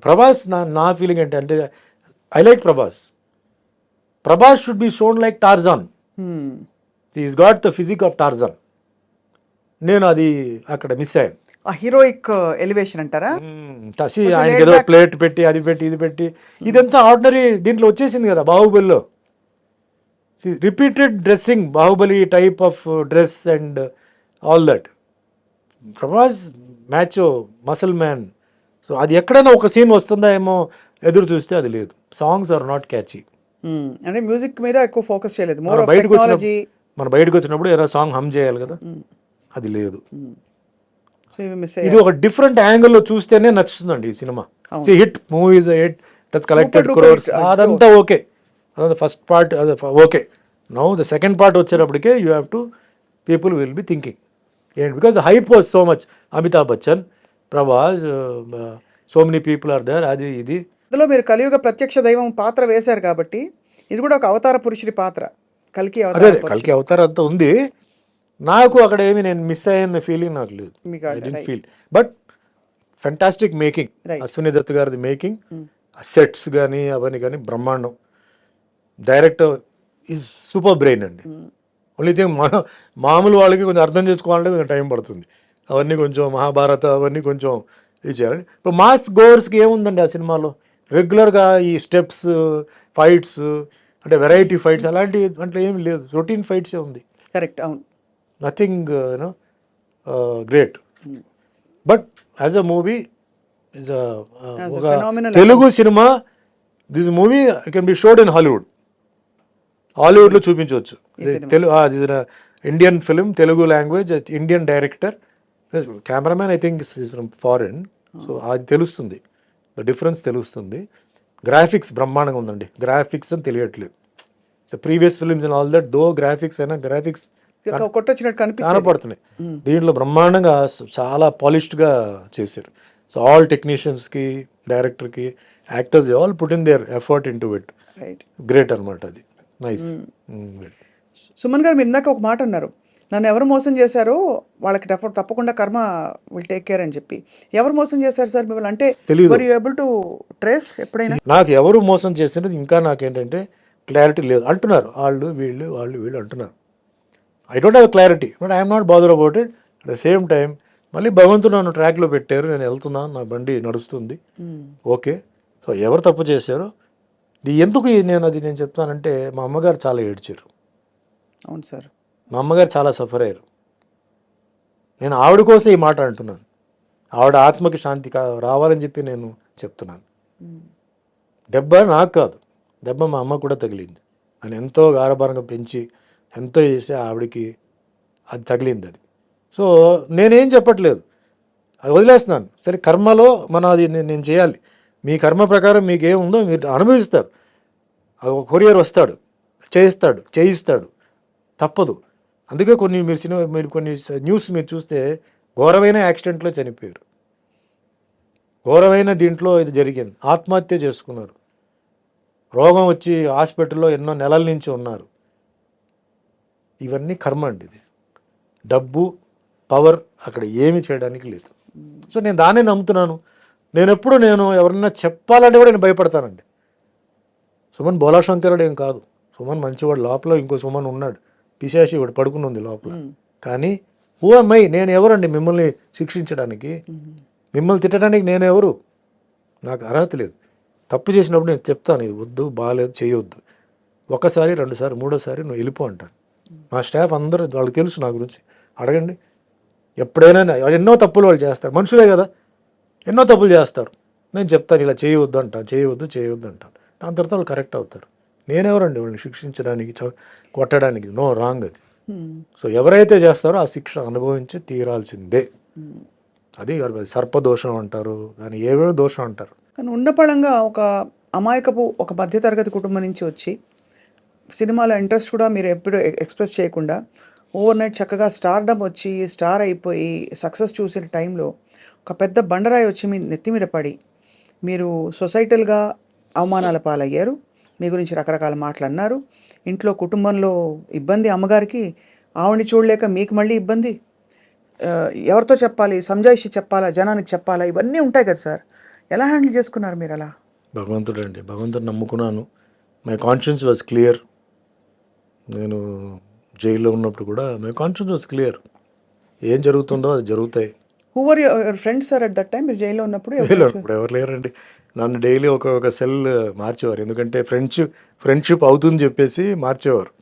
ప్రభాస్ నా ఫీలింగ్ అంటే I like Prabhas should be shown like Tarzan. Is got the physique of Tarzan. నేను అది అక్కడ మిస్ అయ్యాను. ఆ హీరోయిక్ ఎలివేషన్ అంటారా? ఆయనకి ఏదో ప్లేట్ పెట్టి అది పెట్టి ఇది పెట్టి ఇదంతా ఆర్డినరీ దీంట్లో వచ్చేసింది కదా బాహుబలిలో. Repeated dressing, Baahubali type of dress and all that. Prabhas మ్యాచో, muscle man. So అది ఎక్కడైనా ఒక సీన్ వస్తుందా ఏమో, ఎదురు చూస్తే అది లేదు. Songs are not catchy. అంటే మ్యూజిక్ మీద ఎక్కువ ఫోకస్ చేయలేదు, మోర్ మన ఆఫ్ బయటకు టెక్నాలజీ. మన బయటకు వచ్చినప్పుడు ఏదో సాంగ్ హమ్ చేయాలి కదా, అది లేదు. సో ఇవి మిస్ ఇది ఒక డిఫరెంట్ యాంగిల్లో చూస్తేనే నచ్చుతుందండి ఈ సినిమా. Hit movies hit that's collected crores, అదంతా ఓకే, అదంతా ఫస్ట్ పార్ట్ అది okay. Now the second part వచ్చేటప్పటికే you have to people will be thinking ఏంటి, because the hype was so much. Amitabh Bachchan, Prabhas, so many people are there, అది ఇది. ఇందులో మీరు కలియుగ ప్రత్యక్ష దైవం పాత్ర వేశారు కాబట్టి ఇది కూడా ఒక అవతార పురుషుడి పాత్ర, కల్కి అదే అవతార కలికి అవతారం అంతా ఉంది. నాకు అక్కడ ఏమి నేను మిస్ అయ్యన్న ఫీలింగ్ నాకు లేదు. మీకు I didn't feel. But fantastic making, Right. Ashwini Dutt గారిది మేకింగ్, సెట్స్ కానీ అవన్నీ కానీ బ్రహ్మాండం. డైరెక్టర్ ఈజ్ సూపర్ బ్రెయిన్ అండి. ఓన్లీ థింగ్ మామూలు వాళ్ళకి కొంచెం అర్థం చేసుకోవాలంటే కొంచెం టైం పడుతుంది. అవన్నీ కొంచెం మహాభారత అవన్నీ కొంచెం ఇది చేయాలండి. ఇప్పుడు మాస్ గోవర్స్కి ఏముందండి ఆ సినిమాలో, రెగ్యులర్గా ఈ స్టెప్స్ ఫైట్స్ అంటే వెరైటీ ఫైట్స్ అలాంటి అంటే ఏమి లేదు, రొటీన్ ఫైట్సే ఉంది. కరెక్ట్, అవును. Nothing you know great. But as a movie is As a ఒక phenomenal తెలుగు సినిమా, this movie can be showed in Hollywood. హాలీవుడ్లో చూపించవచ్చు. Telugu Indian film, Telugu language, Indian director, cameraman I think is from foreign. So అది తెలుస్తుంది, the difference తెలుస్తుంది. Graphics బ్రహ్మాండంగా ఉందండి. Graphics అని తెలియట్లేదు. So previous films and all that though graphics అయినా గ్రాఫిక్స్ కొట్టొచ్చినట్టు కనిపించింది. కనపడుతున్నాయి. దీంట్లో బ్రహ్మాండంగా చాలా పాలిష్డ్గా చేశారు. సో ఆల్ టెక్నీషియన్స్కి, డైరెక్టర్కి, actors all put in there effort in to it. Right. Great అనమాట అది. నైస్. సుమన్ గారు, మీరు ఇందాక ఒక మాట అన్నారు, నన్ను ఎవరు మోసం చేశారో వాళ్ళకి తప్పకుండా కర్మ విల్ టేక్ కేర్ అని చెప్పి. ఎవరు మోసం చేశారు సార్ మిమ్మల్ని? అంటే తెలీదు. Were you able to trace ఎప్పుడైనా? నాకు ఎవరు మోసం చేసినది ఇంకా నాకేంటంటే క్లారిటీ లేదు. అంటున్నారు వాళ్ళు వీళ్ళు అంటున్నారు. I don't have clarity, but I'm not bother about it. At the same time మళ్ళీ భగవంతుడు నన్ను ట్రాక్లో పెట్టారు, నేను వెళ్తున్నాను, నా బండి నడుస్తుంది, ఓకే. సో ఎవరు తప్పు చేశారో ఎందుకు నేను చెప్తానంటే, మా అమ్మగారు చాలా ఏడ్చారు. అవును సార్. మా అమ్మగారు చాలా సఫర్ అయ్యారు. నేను ఆవిడ కోసం ఈ మాట అంటున్నాను. ఆవిడ ఆత్మకి శాంతి రావాలని చెప్పి నేను చెప్తున్నాను. దెబ్బ నాకు కాదు, దెబ్బ మా అమ్మ కూడా తగిలింది. నేను ఎంతో గారభారంగా పెంచి ఎంతో చేసి ఆవిడకి అది తగిలింది. అది సో నేనేం చెప్పట్లేదు, అది వదిలేస్తున్నాను. సరే కర్మలో అది నేను చేయాలి. మీ కర్మ ప్రకారం మీకు ఏముందో మీరు అనుభవిస్తారు. అది ఒక కొరియర్ వస్తాడు, చేయిస్తాడు, తప్పదు. అందుకే మీరు కొన్ని న్యూస్ మీరు చూస్తే ఘోరమైన యాక్సిడెంట్లో చనిపోయారు, ఘోరమైన దీంట్లో ఇది జరిగింది, ఆత్మహత్య చేసుకున్నారు, రోగం వచ్చి హాస్పిటల్లో ఎన్నో నెలల నుంచి ఉన్నారు. ఇవన్నీ కర్మ అండి. ఇది డబ్బు, పవర్ అక్కడ ఏమీ చేయడానికి లేదు. సో నేను దాన్నే నమ్ముతున్నాను. నేను ఎవరన్నా చెప్పాలంటే కూడా నేను భయపడతానండి. సుమన్ బోలాశంకరుడు ఏం కాదు, సుమన్ మంచివాడు. లోపల ఇంకో సుమన్ ఉన్నాడు, పిశాచి వాడు పడుకుని ఉంది లోపల. కానీ ఓ అమ్మాయి, నేను ఎవరండి మిమ్మల్ని శిక్షించడానికి, మిమ్మల్ని తిట్టడానికి నేను ఎవరు? నాకు అర్హత లేదు. తప్పు చేసినప్పుడు నేను చెప్తాను, ఇది వద్దు, బాగాలేదు, చేయొద్దు. ఒకసారి, రెండుసారి, మూడోసారి నువ్వు వెళ్ళిపో అంటాను. మా స్టాఫ్ అందరూ వాళ్ళకి తెలుసు నా గురించి, అడగండి. ఎప్పుడైనా ఎన్నో తప్పులు వాళ్ళు చేస్తారు, మనుషులే కదా, ఎన్నో తప్పులు చేస్తారు. నేను చెప్తాను ఇలా చేయవద్దు అంటాను, చేయవద్దు అంటాను. దాని తర్వాత వాళ్ళు కరెక్ట్ అవుతారు. నేనెవరండి వాళ్ళని శిక్షించడానికి, కొట్టడానికి? నో, రాంగ్ అది. సో ఎవరైతే చేస్తారో ఆ శిక్ష అనుభవించి తీరాల్సిందే. అది సర్పదోషం అంటారు, దాన్ని ఏవేవో దోషం అంటారు. కానీ ఉన్నపళంగా ఒక అమాయకపు ఒక మధ్యతరగతి కుటుంబం నుంచి వచ్చి సినిమాలో ఇంట్రెస్ట్ కూడా మీరు ఎప్పుడు ఎక్స్ప్రెస్ చేయకుండా ఓవర్ నైట్ చక్కగా స్టార్డమ్ వచ్చి స్టార్ అయిపోయి సక్సెస్ చూసిన టైంలో ఒక పెద్ద బండరాయి వచ్చి మీ నెత్తి మీద పడి మీరు సొసైటల్గా అవమానాల పాలయ్యారు. మీ గురించి రకరకాల మాటలు అన్నారు. ఇంట్లో కుటుంబంలో ఇబ్బంది, అమ్మగారికి ఆవిడని చూడలేక మీకు మళ్ళీ ఇబ్బంది. ఎవరితో చెప్పాలి, సంజాయిషి చెప్పాలా, జనానికి చెప్పాలా, ఇవన్నీ ఉంటాయి కదా సార్. ఎలా హ్యాండిల్ చేసుకున్నారు మీరు అలా? భగవంతుడు నమ్ముకున్నాను. My conscience was clear. నేను జైల్లో ఉన్నప్పుడు కూడా మై కాన్షియన్స్ వాజ్ క్లియర్. ఏం జరుగుతుందో అది జరుగుతాయి. Who were your friends sir at that time? మీరు జైల్లో ఉన్నప్పుడు ఎవరు లేరండి. నన్ను డైలీ ఒక సెల్ మార్చేవారు, ఎందుకంటే ఫ్రెండ్షిప్ అవుతుంది చెప్పేసి మార్చేవారు.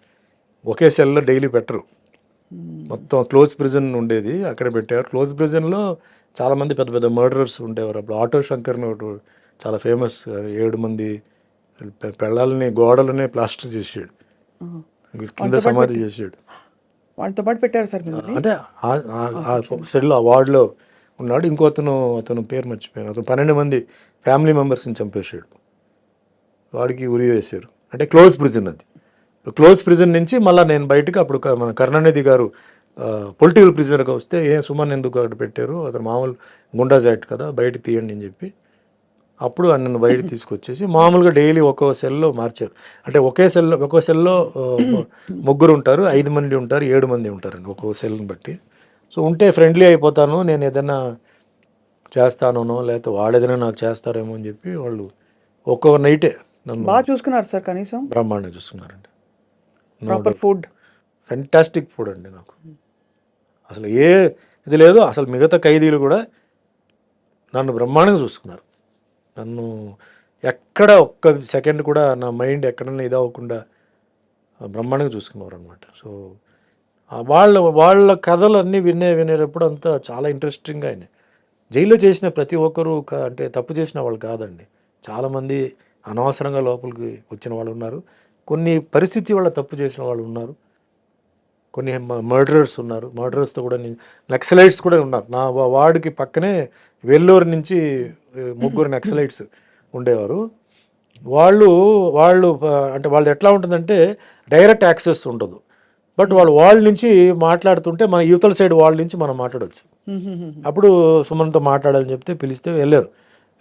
ఒకే సెల్లో డైలీ పెట్టరు. మొత్తం క్లోజ్ ప్రిజన్ ఉండేది, అక్కడ పెట్టారు. క్లోజ్ ప్రిజన్లో చాలామంది పెద్ద పెద్ద మర్డరర్స్ ఉండేవారు. అప్పుడు ఆటో శంకర్ని ఒకటి చాలా ఫేమస్. 7 మంది పెళ్ళాలని గోడలనే ప్లాస్టర్ చేసాడు, కింద సమాధి చేసాడు. వాళ్ళతో పాటు పెట్టారు సార్ మిమ్మల్ని? అంటే ఆ సెల్లో ఆ వార్డులో ఉన్నాడు. ఇంకో అతను పేరు మర్చిపోయాను. అతను 12 మంది ఫ్యామిలీ మెంబర్స్ని చంపేశాడు. వాడికి ఉరి వేశారు. అంటే క్లోజ్ ప్రిజన్ అది. క్లోజ్ ప్రిజన్ నుంచి మళ్ళీ నేను బయటకు అప్పుడు మన కరుణానిధి గారు పొలిటికల్ ప్రిజనర్గా వస్తే సుమన్ ఎందుకు అక్కడ పెట్టారు, అతను మామూలు గుండాజ్ యాక్ట్ కదా, బయట తీయండి అని చెప్పి అప్పుడు నన్ను బయట తీసుకొచ్చేసి మామూలుగా డైలీ ఒక్కో సెల్లో మార్చారు. అంటే ఒక్కో సెల్లో ముగ్గురు ఉంటారు, 5 మంది ఉంటారు, 7 మంది ఉంటారండి ఒక్కో సెల్ని బట్టి. సో ఉంటే ఫ్రెండ్లీ అయిపోతాను, నేను ఏదైనా చేస్తానో లేకపోతే వాళ్ళు ఏదైనా నాకు చేస్తారేమో అని చెప్పి వాళ్ళు ఒక్కో నైటే నన్ను బాగా చూసుకున్నారు సార్, కనీసం బ్రహ్మాండంగా చూసుకున్నారండి. ప్రాపర్ ఫుడ్, ఫెంటాస్టిక్ ఫుడ్ అండి. నాకు అసలు ఇది లేదు. అసలు మిగతా ఖైదీలు కూడా నన్ను బ్రహ్మాండంగా చూసుకున్నారు. నన్ను ఎక్కడ ఒక్క సెకండ్ కూడా నా మైండ్ ఎక్కడన్నా ఇది అవ్వకుండా బ్రహ్మాండంగా చూసుకున్నారు అనమాట. సో వాళ్ళ కథలు అన్నీ వినేటప్పుడు అంతా చాలా ఇంట్రెస్టింగ్గా అయినాయి. జైల్లో చేసిన ప్రతి ఒక్కరూ అంటే తప్పు చేసిన వాళ్ళు కాదండి. చాలామంది అనవసరంగా లోపలికి వచ్చిన వాళ్ళు ఉన్నారు, కొన్ని పరిస్థితి వల్ల తప్పు చేసిన వాళ్ళు ఉన్నారు, కొన్ని మర్డరర్స్ ఉన్నారు. మర్డరర్స్తో కూడా నక్సలైట్స్ కూడా ఉన్నారు. నా వార్డుకి పక్కనే వెల్లూరు నుంచి 3 నక్సలైట్స్ ఉండేవారు. వాళ్ళు అంటే వాళ్ళది ఎట్లా ఉంటుందంటే డైరెక్ట్ యాక్సెస్ ఉండదు. బట్ వాళ్ళ నుంచి మాట్లాడుతుంటే మన యువతల సైడ్ వాళ్ళ నుంచి మనం మాట్లాడవచ్చు. అప్పుడు సుమన్తో మాట్లాడాలని చెప్తే పిలిస్తే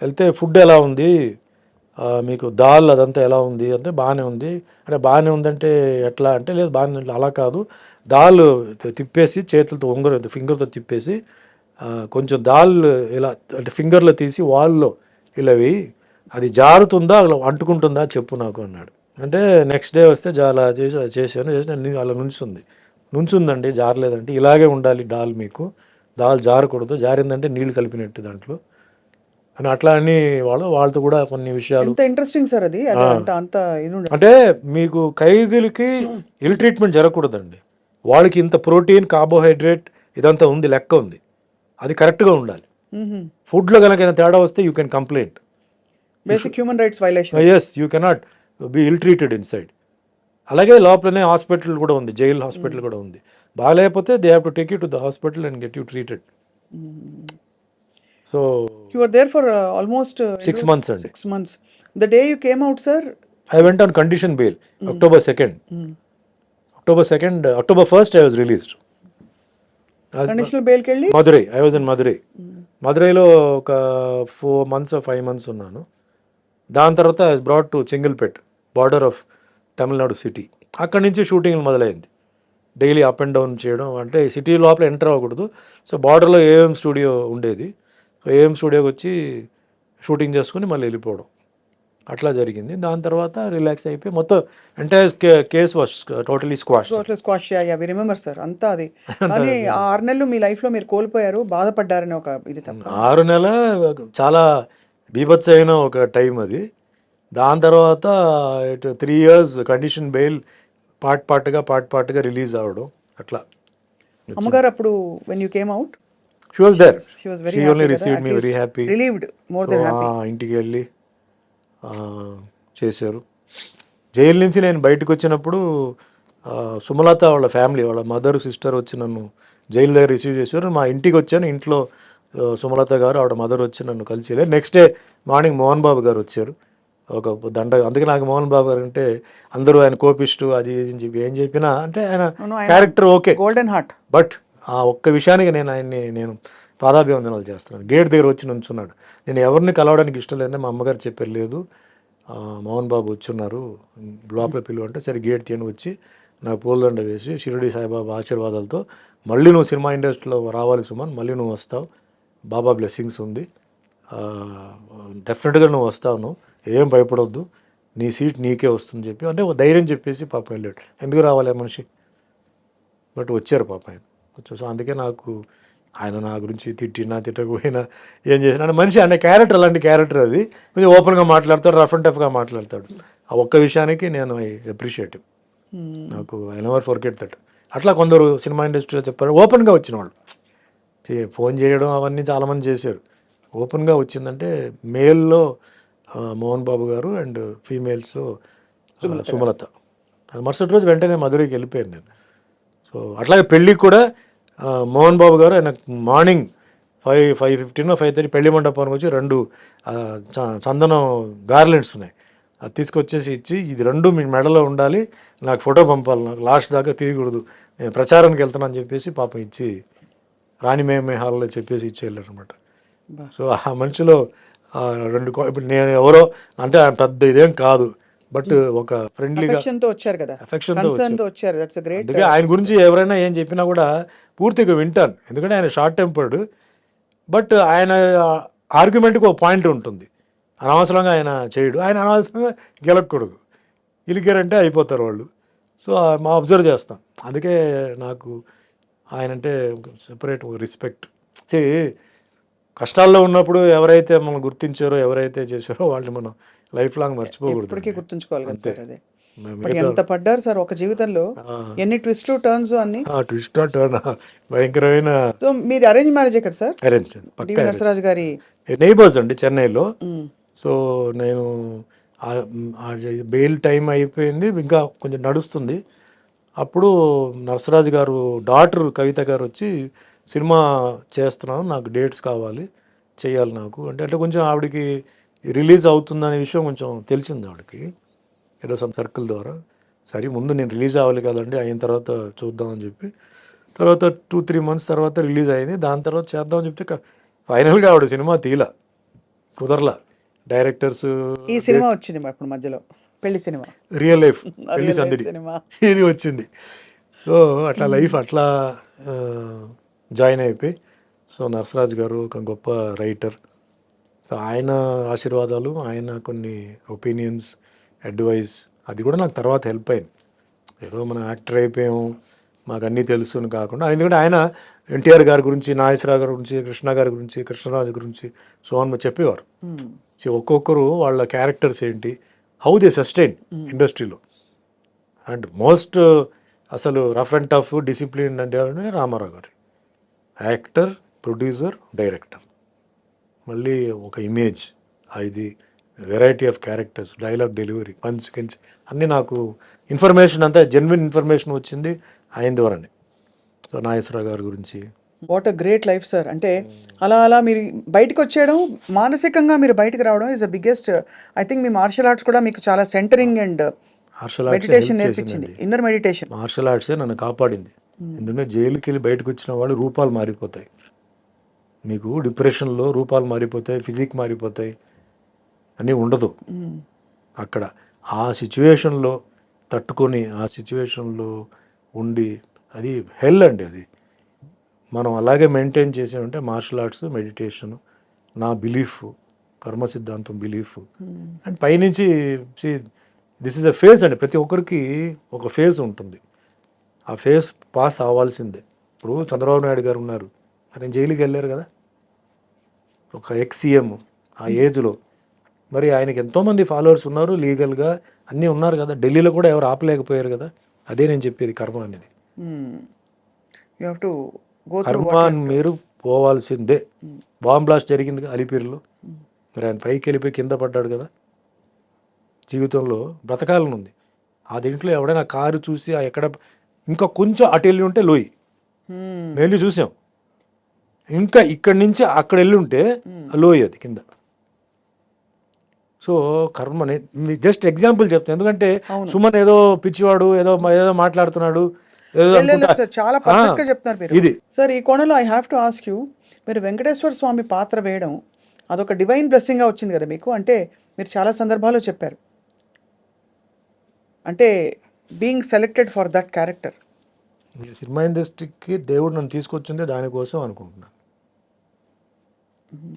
వెళ్తే ఫుడ్ ఎలా ఉంది, మీకు దాల్ అదంతా ఎలా ఉంది అంటే బాగానే ఉంది. అంటే బాగానే ఉందంటే ఎట్లా అంటే లేదు బాగానే, అలా కాదు, దాల్ తిప్పేసి చేతులతో ఫింగర్తో తిప్పేసి కొంచెం దాల్ ఇలా అంటే ఫింగర్లో తీసి వాల్లో ఇలా వేయి, అది జారుతుందా అలా అంటుకుంటుందా చెప్పు నాకు అన్నాడు. అంటే నెక్స్ట్ డే వస్తే అలా చేశాను అలా నుంచుందండి, జారలేదంటే ఇలాగే ఉండాలి దాల్, మీకు దాల్ జారకూడదు, జారిందంటే నీళ్లు కలిపినట్టు దాంట్లో అని అట్లా అని వాళ్ళతో కూడా కొన్ని విషయాలు. ఇంట్రెస్టింగ్ సార్ అది. అంటే మీకు ఖైదీలకి ఇల్ ట్రీట్మెంట్ జరగకూడదండి. వాళ్ళకి ఇంత ప్రోటీన్, కార్బోహైడ్రేట్ ఇదంతా ఉంది, లెక్క ఉంది, అది కరెక్ట్గా ఉండాలి. ఫుడ్లో కనుక తేడా వస్తే you can complaint. Basic human rights violation. Yes, you cannot be ill treated inside. అలాగే లోపలనే హాస్పిటల్ కూడా ఉంది, జైల్ హాస్పిటల్ కూడా ఉంది. బాగాలేకపోతే they have to take you to the hospital and get you treated. So you were there for almost 6 months అండి. 6 months. The day you came out, sir, I went on condition bail. October 2nd. October 1st I was released. Conditional bail కెళ్ళి Madurai, I was in Madurai. మధురైలో ఒక 4 months or 5 months ఉన్నాను. దాని తర్వాత I was brought to Chengalpet, border of Tamil Nadu city. అక్కడి నుంచి shooting మొదలైంది. Daily up and down చేయడం, అంటే సిటీ లోపల ఎంటర్ అవ్వకూడదు. సో బార్డర్లో ఏఎం స్టూడియో ఉండేది. సో ఏఎం స్టూడియోకి వచ్చి షూటింగ్ చేసుకుని మళ్ళీ వెళ్ళిపోవడం, అట్లా జరిగింది. దాని తర్వాత రిలాక్స్ అయిపోయి మొత్తం entire case was totally squash. We remember sir అంతా అది. కానీ ఆ 6 నెలలు మీ లైఫ్లో మీరు కోల్పోయారు, బాధపడ్డారని ఒక ఇది తప్ప. 6 నెలలు చాలా బీభత్స అయిన ఒక టైం అది. దాని తర్వాత 3 years కండిషన్ బెయిల్ పార్ట్గా రిలీజ్ అవ్వడం అట్లా. అమ్మగారు అప్పుడు when you came out she was there, she was very she happy only కదా, received at me very least happy. relieved, more than happy. ఇంటికి వెళ్ళి చేశారు. జైలు నుంచి నేను బయటకు వచ్చినప్పుడు సుమలత వాళ్ళ ఫ్యామిలీ, వాళ్ళ మదర్ సిస్టర్ వచ్చి నన్ను జైలు దగ్గర రిసీవ్ చేశారు. మా ఇంటికి వచ్చాను, ఇంట్లో సుమలత గారు ఆవిడ మదర్ వచ్చి నన్ను కలిసి వెళ్ళారు. Next day morning Mohan Babu గారు వచ్చారు, ఒక దండ. అందుకే నాకు మోహన్ బాబు గారు అంటే అందరూ ఆయన కోపిస్టు, అది ఇది అని చెప్పి ఏం చెప్పినా అంటే ఆయన character okay, golden heart. But ఆ ఒక్క విషయానికి నేను పాదాభివందనాలు చేస్తున్నాను. గేట్ దగ్గర వచ్చి నుంచున్నాడు. నేను ఎవరిని కలవడానికి ఇష్టం లేదని మా అమ్మగారు చెప్పారు, లేదు మోహన్ బాబు వచ్చున్నారు లోపల పిలువ అంటే, సరే గేట్ తీయని వచ్చి నాకు పూలదండ వేసి షిరిడి సాయిబాబా ఆశీర్వాదాలతో మళ్ళీ నువ్వు సినిమా ఇండస్ట్రీలో రావాలి సుమన్, మళ్ళీ నువ్వు వస్తావు, బాబా బ్లెస్సింగ్స్ ఉంది, డెఫినెట్గా నువ్వు వస్తావు, నువ్వు ఏం భయపడొద్దు, నీ సీట్ నీకే వస్తుంది చెప్పి అంటే ధైర్యం చెప్పేసి పాప వెళ్ళాడు. ఎందుకు రావాలి ఆ మనిషి, బట్ వచ్చారు పాప ఆయన వచ్చారు. సో అందుకే నాకు ఆయన నా గురించి తిట్టకపోయినా ఏం చేసినా అంటే మనిషి అనే క్యారెక్టర్, అలాంటి క్యారెక్టర్ అది. కొంచెం ఓపెన్గా మాట్లాడతాడు, రఫ్ అండ్ టఫ్గా మాట్లాడతాడు. ఆ ఒక్క విషయానికి నేను అప్రిషియేట్, నాకు ఐ నెవర్ ఫర్గెట్ దట్. అట్లా కొందరు సినిమా ఇండస్ట్రీలో చెప్పారు, ఓపెన్గా వచ్చిన వాళ్ళు ఫోన్ చేయడం అవన్నీ చాలామంది చేశారు. ఓపెన్గా వచ్చిందంటే మేల్లో మోహన్ బాబు గారు అండ్ ఫీమేల్స్ సుమలత. అది మరుసటి రోజు వెంటనే మధురైకి వెళ్ళిపోయాను నేను. సో అట్లాగే పెళ్ళికి కూడా మోహన్ బాబు గారు ఆయన మార్నింగ్ 5:15 5:30 పెళ్లి మండపానికి వచ్చి 2 చందనం గార్లెండ్స్ ఉన్నాయి, అది తీసుకొచ్చేసి ఇచ్చి, ఇది 2 మీ మెడలో ఉండాలి, నాకు ఫోటో పంపాలి, నాకు లాస్ట్ దాకా తీయకూడదు, నేను ప్రచారానికి వెళ్తానని చెప్పేసి పాపం ఇచ్చి రాణిమేమే హాల్లో చెప్పేసి ఇచ్చి వెళ్ళారు అనమాట. సో ఆ మనిషిలో 2 ఇప్పుడు నేను ఎవరో అంటే పెద్ద ఇదేం కాదు, బట్ ఒక ఫ్రెండ్లీగా తో వచ్చారు కదా, అఫెక్షన్తో వచ్చారు. That's a great. అందుకే ఆయన గురించి ఎవరైనా ఏం చెప్పినా కూడా పూర్తిగా వింటాను, ఎందుకంటే ఆయన షార్ట్ టెంపర్డ్, బట్ ఆయన ఆర్గ్యుమెంట్కి ఒక పాయింట్ ఉంటుంది. అనవసరంగా ఆయన చేయడు, ఆయన అనవసరంగా గెలకూడదు, గెలికారంటే అయిపోతారు వాళ్ళు. సో మా అబ్జర్వ్ చేస్తాం, అందుకే నాకు ఆయన అంటే సెపరేట్ రెస్పెక్ట్. కష్టాల్లో ఉన్నప్పుడు ఎవరైతే మనం గుర్తించారో, ఎవరైతే చేశారో వాళ్ళని మనం లైఫ్ లాంగ్ మర్చిపోకూడదు, ఇప్పటికీ గుర్తుంచుకోవాలి కదా అంతే. సార్. అదే ఎంత పడ్డారు సార్ ఒక జీవితంలో, ఎన్ని ట్విస్ట్లు టర్న్స్ అన్ని. ట్విస్ట్ టర్న్ భయంకరమైన. సో మీరు అరేంజ్ మ్యారేజే కదా సార్? అరేంజ్ డివి నరసరాజు గారి నైబర్స్ అండి చెన్నైలో. సో నేను బెయిల్ టైం అయిపోయింది, ఇంకా కొంచెం నడుస్తుంది. అప్పుడు నరసరాజు గారు డాటర్ కవిత గారు వచ్చి సినిమా చేస్తున్నాను, నాకు డేట్స్ కావాలి, చేయాలి నాకు అంటే, అంటే కొంచెం ఆవిడకి రిలీజ్ అవుతుందనే విషయం కొంచెం తెలిసింది ఆవిడకి ఏదో సమ్ సర్కిల్ ద్వారా. సరే ముందు నేను రిలీజ్ అవ్వాలి కదండి, అయిన తర్వాత చూద్దామని చెప్పి, తర్వాత 2-3 months తర్వాత రిలీజ్ అయింది. దాని తర్వాత చేద్దామని చెప్తే ఫైనల్గా ఆవిడ సినిమా తీల, కుదరలా. డైరెక్టర్స్ ఈ సినిమా వచ్చింది అప్పుడు మధ్యలో, పెళ్లి సినిమా, రియల్ లైఫ్ పెళ్లి సందడి సినిమా ఇది వచ్చింది. సో అట్లా లైఫ్ అట్లా జాయిన్ అయిపోయి, సో నరసరాజు గారు ఒక గొప్ప రైటర్, సో ఆయన ఆశీర్వాదాలు, ఆయన కొన్ని ఒపీనియన్స్, అడ్వైస్, అది కూడా నాకు తర్వాత హెల్ప్ అయింది. ఏదో మనం యాక్టర్ అయిపోయాము మాకు అన్నీ తెలుసు అని కాకుండా, ఎందుకంటే ఆయన ఎన్టీఆర్ గారి గురించి, నాగేశ్వరరావు గారి గురించి, కృష్ణ గారి గురించి, కృష్ణరాజు గురించి సోహన్ చెప్పేవారు. సో ఒక్కొక్కరు వాళ్ళ క్యారెక్టర్స్ ఏంటి, హౌ దే సస్టైన్ ఇండస్ట్రీలో. అండ్ మోస్ట్ అసలు రఫ్ అండ్ టఫ్ డిసిప్లిన్ అంటే రామారావు గారు, యాక్టర్, ప్రొడ్యూసర్, డైరెక్టర్, మళ్ళీ ఒక ఇమేజ్, ఇది variety of characters, dialogue delivery, punch కించ్ అన్నీ నాకు ఇన్ఫర్మేషన్ అంతా జెన్యున్ ఇన్ఫర్మేషన్ వచ్చింది ఆయన ద్వారానే. సో నాగేశ్వరరావు గారి గురించి. What a great life sir. అంటే అలా మీరు బయటకు వచ్చేయడం, మానసికంగా మీరు బయటకు రావడం is the biggest. I think మీ మార్షల్ ఆర్ట్స్ కూడా మీకు చాలా సెంటరింగ్ అండ్ మార్షల్ మెడిటేషన్ నేర్పించింది, ఇన్నర్ మెడిటేషన్. మార్షల్ ఆర్ట్సే నన్ను కాపాడింది. ఎందుకంటే జైలుకి వెళ్ళి బయటకు వచ్చిన వాళ్ళు రూపాలు మారిపోతాయి, మీకు డిప్రెషన్లో రూపాలు మారిపోతాయి, ఫిజిక్ మారిపోతాయి, అన్నీ ఉండదు అక్కడ. ఆ సిచ్యువేషన్లో తట్టుకొని, ఆ సిచ్యువేషన్లో ఉండి, అది హెల్ అండి. అది మనం అలాగే మెయింటైన్ చేసామంటే మార్షల్ ఆర్ట్స్, మెడిటేషన్, నా బిలీఫ్, కర్మ సిద్ధాంతం బిలీఫ్. అండ్ పైనుంచి దిస్ ఇస్ అ ఫేజ్ అండి, ప్రతి ఒక్కరికి ఒక ఫేజ్ ఉంటుంది, ఆ ఫేజ్ పాస్ అవ్వాల్సిందే. ఇప్పుడు చంద్రబాబు నాయుడు గారు ఉన్నారు, ఆయన జైలుకి వెళ్ళారు కదా, ఒక ఎక్స్-సీఎం ఆ ఏజ్లో. మరి ఆయనకి ఎంతోమంది ఫాలోవర్స్ ఉన్నారు, లీగల్గా అన్నీ ఉన్నారు కదా, ఢిల్లీలో కూడా ఎవరు ఆపలేకపోయారు కదా. అదే నేను చెప్పేది కర్మ అనేది. You have to go through. కర్మ మీరు పోవాల్సిందే. బాంబ్ బ్లాస్ట్ జరిగింది అలిపిరిలో, మరి ఆయన పైకి వెళ్ళిపోయి కింద పడ్డాడు కదా. జీవితంలో బ్రతకాలని ఉంది, ఆ దీంట్లో ఎవడైనా కారు చూసి ఎక్కడ ఇంకా కొంచెం అటు వెళ్ళి ఉంటే లోయి, వెళ్ళి చూసాం, ఇంకా ఇక్కడి నుంచి అక్కడ వెళ్ళి ఉంటే లోయి అది కింద. సో కర్మని జస్ట్ ఎగ్జాంపుల్ చెప్తాను, ఎందుకంటే సుమన్ ఏదో పిచ్చివాడు, ఏదో ఏదో మాట్లాడుతున్నాడు, చాలా పర్ఫెక్ట్ గా చెప్తున్నారు మీరు. ఇది సార్ ఈ కోణంలో I have to ask you, మీరు వెంకటేశ్వర స్వామి పాత్ర వేయడం అదొక డివైన్ బ్లెస్సింగ్గా వచ్చింది కదా మీకు. అంటే మీరు చాలా సందర్భాల్లో చెప్పారు, అంటే being selected for that character. Cinema ఇండస్ట్రీకి దేవుడు నన్ను తీసుకొచ్చిందే దానికోసం అనుకుంటున్నాను.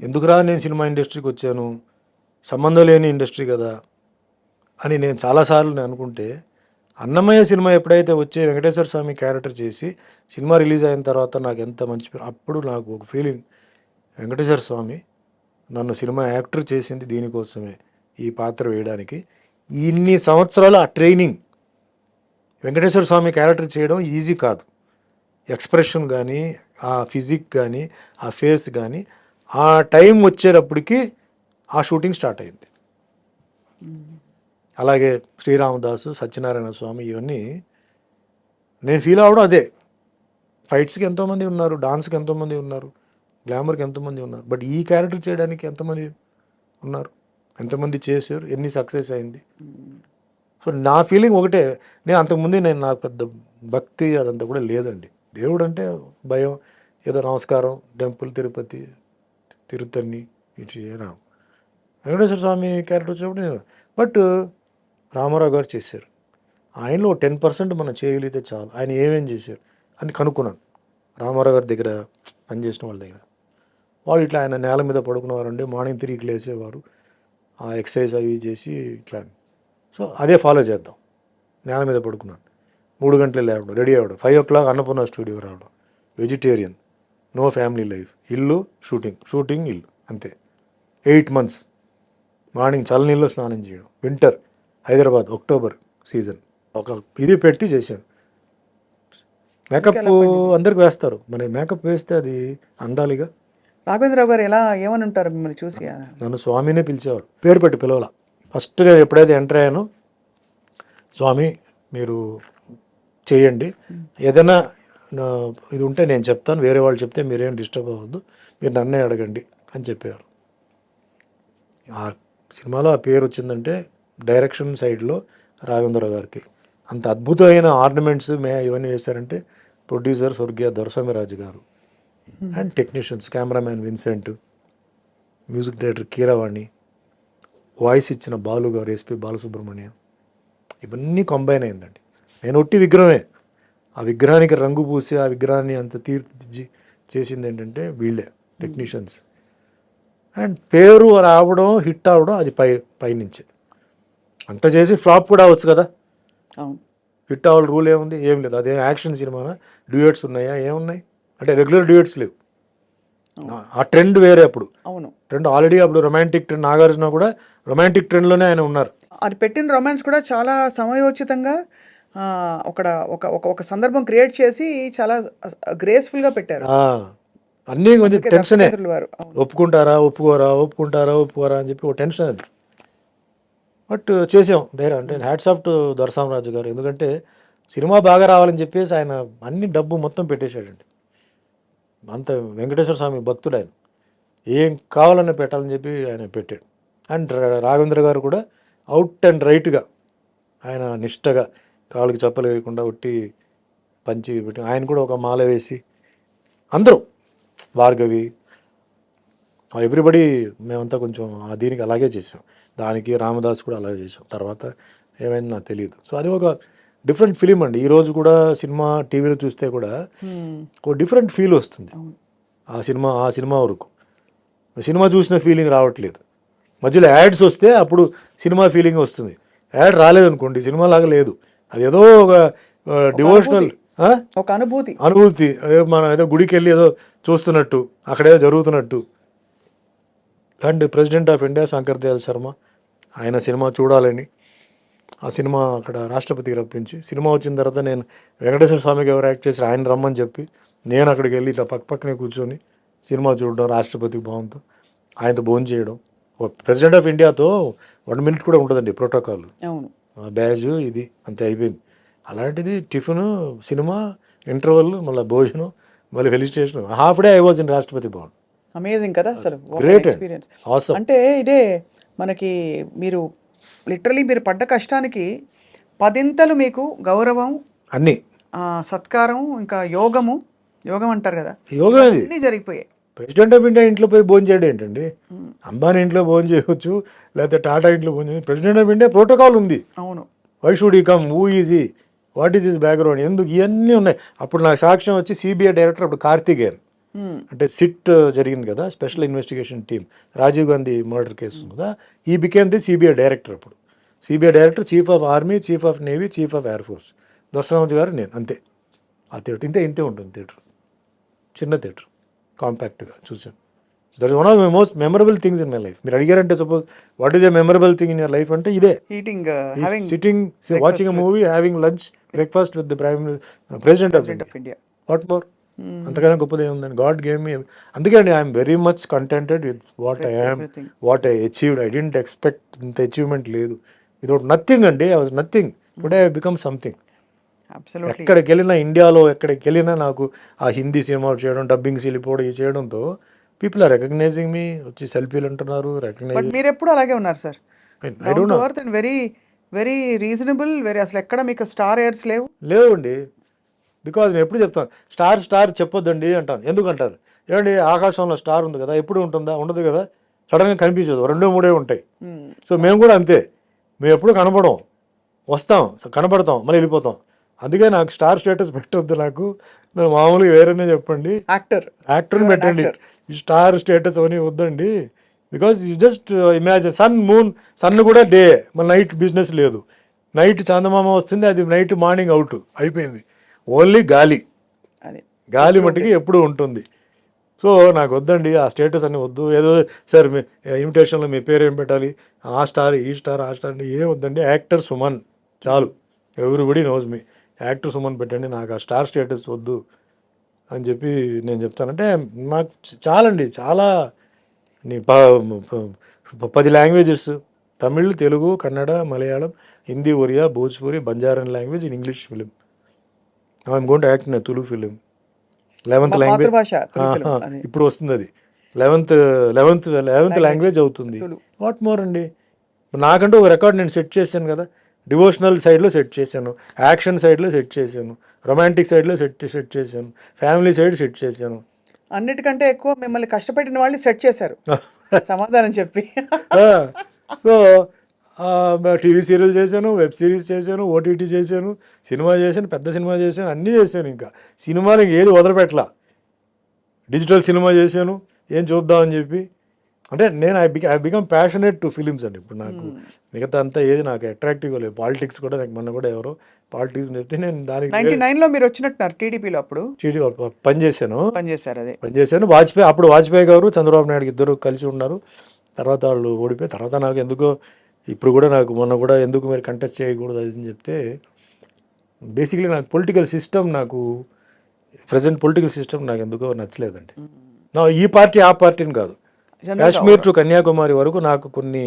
ఎందుకురా నేను సినిమా ఇండస్ట్రీకి వచ్చాను, సంబంధం లేని ఇండస్ట్రీ కదా అని నేను చాలాసార్లు నేను అనుకుంటే, అన్నమయ్య సినిమా ఎప్పుడైతే వచ్చి వెంకటేశ్వర స్వామి క్యారెక్టర్ చేసి సినిమా రిలీజ్ అయిన తర్వాత నాకు ఎంత మంచి పేరు, అప్పుడు నాకు ఒక ఫీలింగ్, వెంకటేశ్వర స్వామి నన్ను సినిమా యాక్టర్ చేసింది దీనికోసమే, ఈ పాత్ర వేయడానికి. ఇన్ని సంవత్సరాలు ఆ ట్రైనింగ్, వెంకటేశ్వర స్వామి క్యారెక్టర్ చేయడం ఈజీ కాదు. ఎక్స్ప్రెషన్ కానీ, ఆ ఫిజిక్ కానీ, ఆ ఫేస్ కానీ, ఆ టైం వచ్చేటప్పటికి ఆ షూటింగ్ స్టార్ట్ అయింది. అలాగే శ్రీరామదాసు, సత్యనారాయణ స్వామి, ఇవన్నీ నేను ఫీల్ అవ్వడం అదే. ఫైట్స్కి ఎంతోమంది ఉన్నారు, డాన్స్కి ఎంతోమంది ఉన్నారు, గ్లామర్కి ఎంతోమంది ఉన్నారు, బట్ ఈ క్యారెక్టర్ చేయడానికి ఎంతమంది ఉన్నారు, ఎంతమంది చేశారు, ఎన్ని సక్సెస్ అయింది. సో నా ఫీలింగ్ ఒకటే, నేను అంతకుముందు నాకు పెద్ద భక్తి అదంతా కూడా లేదండి. దేవుడు అంటే భయం, ఏదో నమస్కారం, టెంపుల్, తిరుపతి, తిరుత్తని, ఇటు వెంకటేశ్వర స్వామి క్యారెక్టర్ వచ్చినప్పుడు నేను, బట్ రామారావు గారు చేశారు. ఆయనలో 10% మనం చేయగలిగితే చాలు. ఆయన ఏమేం చేశారు అని కనుక్కున్నాను రామారావు గారి దగ్గర పనిచేసిన వాళ్ళ దగ్గర. వాళ్ళు ఇట్లా ఆయన నేల మీద పడుకునేవారండి, మార్నింగ్ 3కి లేచేవారు, ఆ ఎక్సర్సైజ్ అవి చేసి ఇట్లా. సో అదే ఫాలో చేద్దాం. నేల మీద పడుకున్నాను, 3 గంటలు లేవడం, రెడీ అవ్వడం, 5 o'clock అన్నపూర్ణ స్టూడియో రావడం, వెజిటేరియన్, నో ఫ్యామిలీ లైఫ్, ఇల్లు షూటింగ్ ఇల్లు, అంతే. 8 months మార్నింగ్ చల్లనీళ్ళు స్నానం చేయడం, వింటర్ హైదరాబాద్, అక్టోబర్ సీజన్, ఒక ఇది పెట్టి చేశాను. మేకప్ అందరికి వేస్తారు, మన మేకప్ వేస్తే అది అందాలిగా. రాఘవేంద్రరావు గారు ఏమని ఉంటారు మిమ్మల్ని చూసి? నన్ను స్వామినే పిలిచేవారు, పేరు పెట్టి పిలవాల. ఫస్ట్ నేను ఎప్పుడైతే ఎంటర్ అయ్యానో, స్వామి మీరు చేయండి, ఏదైనా ఇది ఉంటే నేను చెప్తాను, వేరే వాళ్ళు చెప్తే మీరేం డిస్టర్బ్ అవ్వద్దు, మీరు నన్నే అడగండి అని చెప్పేవారు. ఆ సినిమాలో ఆ పేరు వచ్చిందంటే డైరెక్షన్ సైడ్లో రాఘవేంద్రరావు గారికి. అంత అద్భుతమైన ఆర్నమెంట్స్ ఇవన్నీ వేశారంటే ప్రొడ్యూసర్ స్వర్గీయ దొరస్వామిరాజు గారు, and technicians cameraman Vincent, music director Keeravani, voice ఇచ్చిన బాలు గారు, ఎస్పి బాలసుబ్రహ్మణ్యం, ఇవన్నీ కంబైన్ అయిందండి. నేను ఒట్టి విగ్రహమే, ఆ విగ్రహానికి రంగు పూసి ఆ విగ్రహాన్ని అంత తీర్చిదిద్ది చేసింది ఏంటంటే వీళ్ళే టెక్నీషియన్స్. అండ్ పేరు రావడం, హిట్ అవ్వడం అది పైనుంచి. అంత చేసి ఫ్లాప్ కూడా అవ్వచ్చు కదా, హిట్ అవ్వాలి రూల్ ఏముంది, ఏం లేదు. అదే యాక్షన్ సినిమానా, డ్యూయట్స్ ఉన్నాయా, ఏమున్నాయి అంటే రెగ్యులర్ డ్యూయట్స్ లేవు. ఆ ట్రెండ్ వేరే. అప్పుడు ట్రెండ్ ఆల్రెడీ, అప్పుడు రొమాంటిక్ ట్రెండ్, నాగార్జున కూడా రొమాంటిక్ ట్రెండ్లోనే ఆయన ఉన్నారు. అది పెట్టిన రొమాన్స్ కూడా చాలా సమయోచితంగా ఒక సందర్భం క్రియేట్ చేసి చాలా గ్రేస్ఫుల్గా పెట్టారు. అన్నీ కొంచెం టెన్షనే, ఒప్పుకుంటారా ఒప్పుకోరా అని చెప్పి ఒక టెన్షన్ అది. బట్ చేసాం ధైర్యం. అంటే హ్యాట్స్ ఆఫ్ టు దొరస్వామిరాజు గారు, ఎందుకంటే సినిమా బాగా రావాలని చెప్పేసి ఆయన అన్ని డబ్బు మొత్తం పెట్టేశాడండి. అంత వెంకటేశ్వర స్వామి భక్తుడు ఆయన, ఏం కావాలన్నా పెట్టాలని చెప్పి ఆయన పెట్టాడు. అండ్ రాఘవేంద్ర గారు కూడా అవుట్ అండ్ రైట్గా ఆయన నిష్టగా కాళ్ళకి చెప్పలు వేయకుండా ఒట్టి పంచి పెట్టి, ఆయన కూడా ఒక మాల వేసి, అందరూ భార్గవి, ఎవ్రీబడి, మేమంతా కొంచెం దీనికి అలాగే చేసాం. దానికి రామదాస్ కూడా అలాగే చేసాం. తర్వాత ఏమైంది నాకు తెలియదు. సో అది ఒక డిఫరెంట్ ఫిలిం అండి. ఈరోజు కూడా సినిమా టీవీలో చూస్తే కూడా ఒక డిఫరెంట్ ఫీల్ వస్తుంది. ఆ సినిమా వరకు సినిమా చూసిన ఫీలింగ్ రావట్లేదు. మధ్యలో యాడ్స్ వస్తే అప్పుడు సినిమా ఫీలింగ్ వస్తుంది. యాడ్ రాలేదనుకోండి, సినిమా లాగా లేదు. అది ఏదో ఒక డివోషనల్ ఒక అనుభూతి, మనం ఏదో గుడికి వెళ్ళి ఏదో చూస్తున్నట్టు, అక్కడేదో జరుగుతున్నట్టు. And president of India Shankar Dayal Sharma, ఆయన సినిమా చూడాలని ఆ సినిమా అక్కడ రాష్ట్రపతికి రప్పించి, సినిమా వచ్చిన తర్వాత నేను వెంకటేశ్వర స్వామికి ఎవరు యాక్ట్ చేసి ఆయన రమ్మని చెప్పి నేను అక్కడికి వెళ్ళి ఇట్లా పక్కనే కూర్చొని సినిమా చూడడం, రాష్ట్రపతికి భావంతో ఆయనతో భోజనం చేయడం. ప్రెసిడెంట్ ఆఫ్ ఇండియాతో 1 minute కూడా ఉంటుందండి ప్రోటోకాల్, బ్యాజ్ ఇది అంతే అయిపోయింది. అలాంటిది టిఫిన్, సినిమా, ఇంటర్వెల్, మళ్ళీ భోజనం, మళ్ళీ felicitation, half day I was in Rashtrapati Bhavan. Amazing కదా అసలు, గ్రేట్ ఎక్స్పీరియన్స్. అంటే ఇదే మనకి మీరు లిటరలీ మీరు పడ్డ కష్టానికి 10 మీకు గౌరవం, అన్నీ సత్కారం, ఇంకా యోగం అంటారు కదా, యోగం అన్నీ జరిగిపోయాయి. ప్రెసిడెంట్ ఆఫ్ ఇండియా ఇంట్లో పోయి భోజనం చేయడం ఏంటండి? అంబానీ ఇంట్లో భోజనం చేయవచ్చు, లేకపోతే టాటా ఇంట్లో భోజనం చేయవచ్చు. ప్రెసిడెంట్ ఆఫ్ ఇండియా ప్రోటోకాల్ ఉంది. అవును. వై షుడ్ ఈ come, who easy, what is his background, ఎందుకు, ఇవన్నీ ఉన్నాయి. అప్పుడు నాకు సాక్ష్యం వచ్చి సిబిఐ డైరెక్టర్ అప్పుడు కార్తికేయన్, అంటే సిట్ జరిగింది కదా, special investigation team, Rajiv Gandhi murder case కదా, ఈ బికేమ్ ది సిబిఐ డైరెక్టర్. అప్పుడు CBI director, chief of army, chief of navy, chief of air force Doraswamy గారు, నేను, అంతే. ఆ థియేటర్ ఇంతే ఉంటుంది, థియేటర్ చిన్న థియేటర్, కాంపాక్ట్గా చూసాను. That is one of my most memorable things in my life. మీరు అడిగారంటే suppose what is a memorable thing in your life అంటే ఇదే, sitting, watching a movie, having lunch, breakfast with the prime president of India. What more? అంతకన్నా గొప్పది ఏముందండి. God gave me, అందుకే అండి I'm very much contented with what I am, Everything. What I achieved. I didn't expect ఇంత achievement లేదు. Without nothing అండి, I was nothing. Today I become something. Absolutely. ఎక్కడికి వెళ్ళినా, ఇండియాలో ఎక్కడికి వెళ్ళినా నాకు ఆ హిందీ సినిమా చేయడం, డబ్బింగ్ వెళ్ళిపోవడం, ఇది చేయడంతో పీపుల్ ఆర్ రికగ్నైజింగ్ మీ, వచ్చి సెల్ఫీలు అంటున్నారు. బట్ రికగ్నైజ్ మీరు ఎప్పుడు అలాగే ఉన్నారు sir, I don't know. And very very reasonable, very అసలు ఎక్కడ మీకు స్టార్ ఎయిర్స్ లేవు. లేవండి. బికాజ్ నేను ఎప్పుడు చెప్తాను, స్టార్ చెప్పొద్దండి అంటాను. ఎందుకు అంటారు? ఏమండి ఆకాశంలో స్టార్ ఉంది కదా, ఎప్పుడు ఉంటుందా? ఉండదు కదా, సడన్గా కనిపించదు, 2-3 ఉంటాయి. సో మేము కూడా అంతే, మేము ఎప్పుడు కనపడం, వస్తాం, కనపడతాం, మళ్ళీ వెళ్ళిపోతాం. అందుకే నాకు స్టార్ స్టేటస్ పెట్టొద్దు. నాకు మామూలుగా వేరేనే చెప్పండి, యాక్టర్ని పెట్టండి. ఈ స్టార్ స్టేటస్ అని వద్దండి. Because you just imagine sun, moon. Sun కూడా డే, మన నైట్ బిజినెస్ లేదు. నైట్ చందమామ వస్తుంది, అది నైట్ మార్నింగ్ అవుట్ అయిపోయింది. ఓన్లీ గాలి, అది గాలి మట్టికి ఎప్పుడు ఉంటుంది. సో నాకు వద్దండి ఆ స్టేటస్ అని వద్దు. ఏదో సార్ మీ ఇన్విటేషన్లో మీ పేరు ఏం పెట్టాలి, ఆ స్టార్, ఈ స్టార్, ఆ స్టార్ అంటే ఏం వద్దండి. యాక్టర్ సుమన్ చాలు, everybody knows me. Actor Suman పెట్టండి, నాకు ఆ స్టార్ స్టేటస్ వద్దు అని చెప్పి నేను చెప్తానంటే నాకు చాలండి. చాలా 10 languages, Tamil, Telugu, Kannada, Malayalam, Hindi, Oriya, Bhojpuri, Banjaran language in English film. I'm going to act in Tulu film. 11th language ఇప్పుడు వస్తుంది, అది 11th లాంగ్వేజ్ అవుతుంది. వాట్ మోర్ అండి. నాకంటూ ఒక రికార్డ్ నేను సెట్ చేశాను కదా. డివోషనల్ సైడ్లో సెట్ చేశాను, యాక్షన్ సైడ్లో సెట్ చేశాను, రొమాంటిక్ సైడ్లో సెట్ చేశాను, ఫ్యామిలీ సైడ్ సెట్ చేశాను. అన్నిటికంటే ఎక్కువ మిమ్మల్ని కష్టపెట్టిన వాళ్ళని సెట్ చేశారు సమాధానం చెప్పి. సో టీవీ సీరియల్ చేశాను, వెబ్ సిరీస్ చేశాను, ఓటీటీ చేశాను, సినిమా చేశాను, పెద్ద సినిమా చేశాను, అన్నీ చేశాను. ఇంకా సినిమాలు ఏది వదలపెట్టలా. డిజిటల్ సినిమా చేశాను, ఏం చూద్దామని చెప్పి. అంటే నేను I become passionate to films అండి. ఇప్పుడు నాకు మిగతా అంతా ఏది నాకు అట్రాక్టివ్గా లేదు. పాలిటిక్స్ కూడా నాకు మొన్న కూడా ఎవరో పాలిటిక్స్ చెప్తే నేను దానికి 99లో మీరు వచ్చినట్టున్నారు టీడీపీలో. అప్పుడు పనిచేశాను. అదే పనిచేశాను. వాజ్పేయి గారు, చంద్రబాబు నాయుడు ఇద్దరు కలిసి ఉన్నారు. తర్వాత వాళ్ళు ఓడిపోయి, తర్వాత నాకు ఎందుకో ఇప్పుడు కూడా నాకు మొన్న కూడా ఎందుకు మీరు కంటెస్ట్ చేయకూడదు అది అని చెప్తే, బేసిక్లీ నాకు పొలిటికల్ సిస్టమ్, నాకు ప్రజెంట్ పొలిటికల్ సిస్టమ్ నాకు ఎందుకో నచ్చలేదండి. ఈ పార్టీ ఆ పార్టీని కాదు, కాశ్మీర్ టు కన్యాకుమారి వరకు నాకు కొన్ని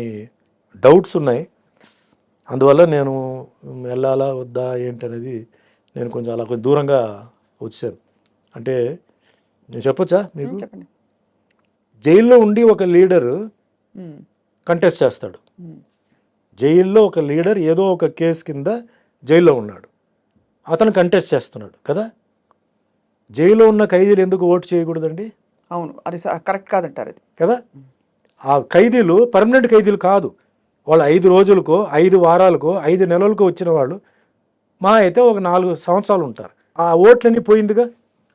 డౌట్స్ ఉన్నాయి. అందువల్ల నేను వెళ్ళాలా వద్దా ఏంటనేది నేను కొంచెం అలా కొంచెం దూరంగా వచ్చాను. అంటే నేను చెప్పొచ్చా మీకు, జైల్లో ఉండి ఒక లీడరు కంటెస్ట్ చేస్తాడు. జైల్లో ఒక లీడర్ ఏదో ఒక కేసు కింద జైల్లో ఉన్నాడు, అతను కంటెస్ట్ చేస్తున్నాడు కదా. జైల్లో ఉన్న ఖైదీలు ఎందుకు ఓటు చేయకూడదండి? అవును, అది కరెక్ట్ కాదంటారు అది కదా. ఆ ఖైదీలు పర్మనెంట్ ఖైదీలు కాదు, వాళ్ళు 5 రోజులకో, 5 వారాలకో, 5 నెలలకో వచ్చిన వాళ్ళు మా అయితే ఒక 4 సంవత్సరాలు ఉంటారు. ఆ ఓట్లన్నీ పోయిందిగా.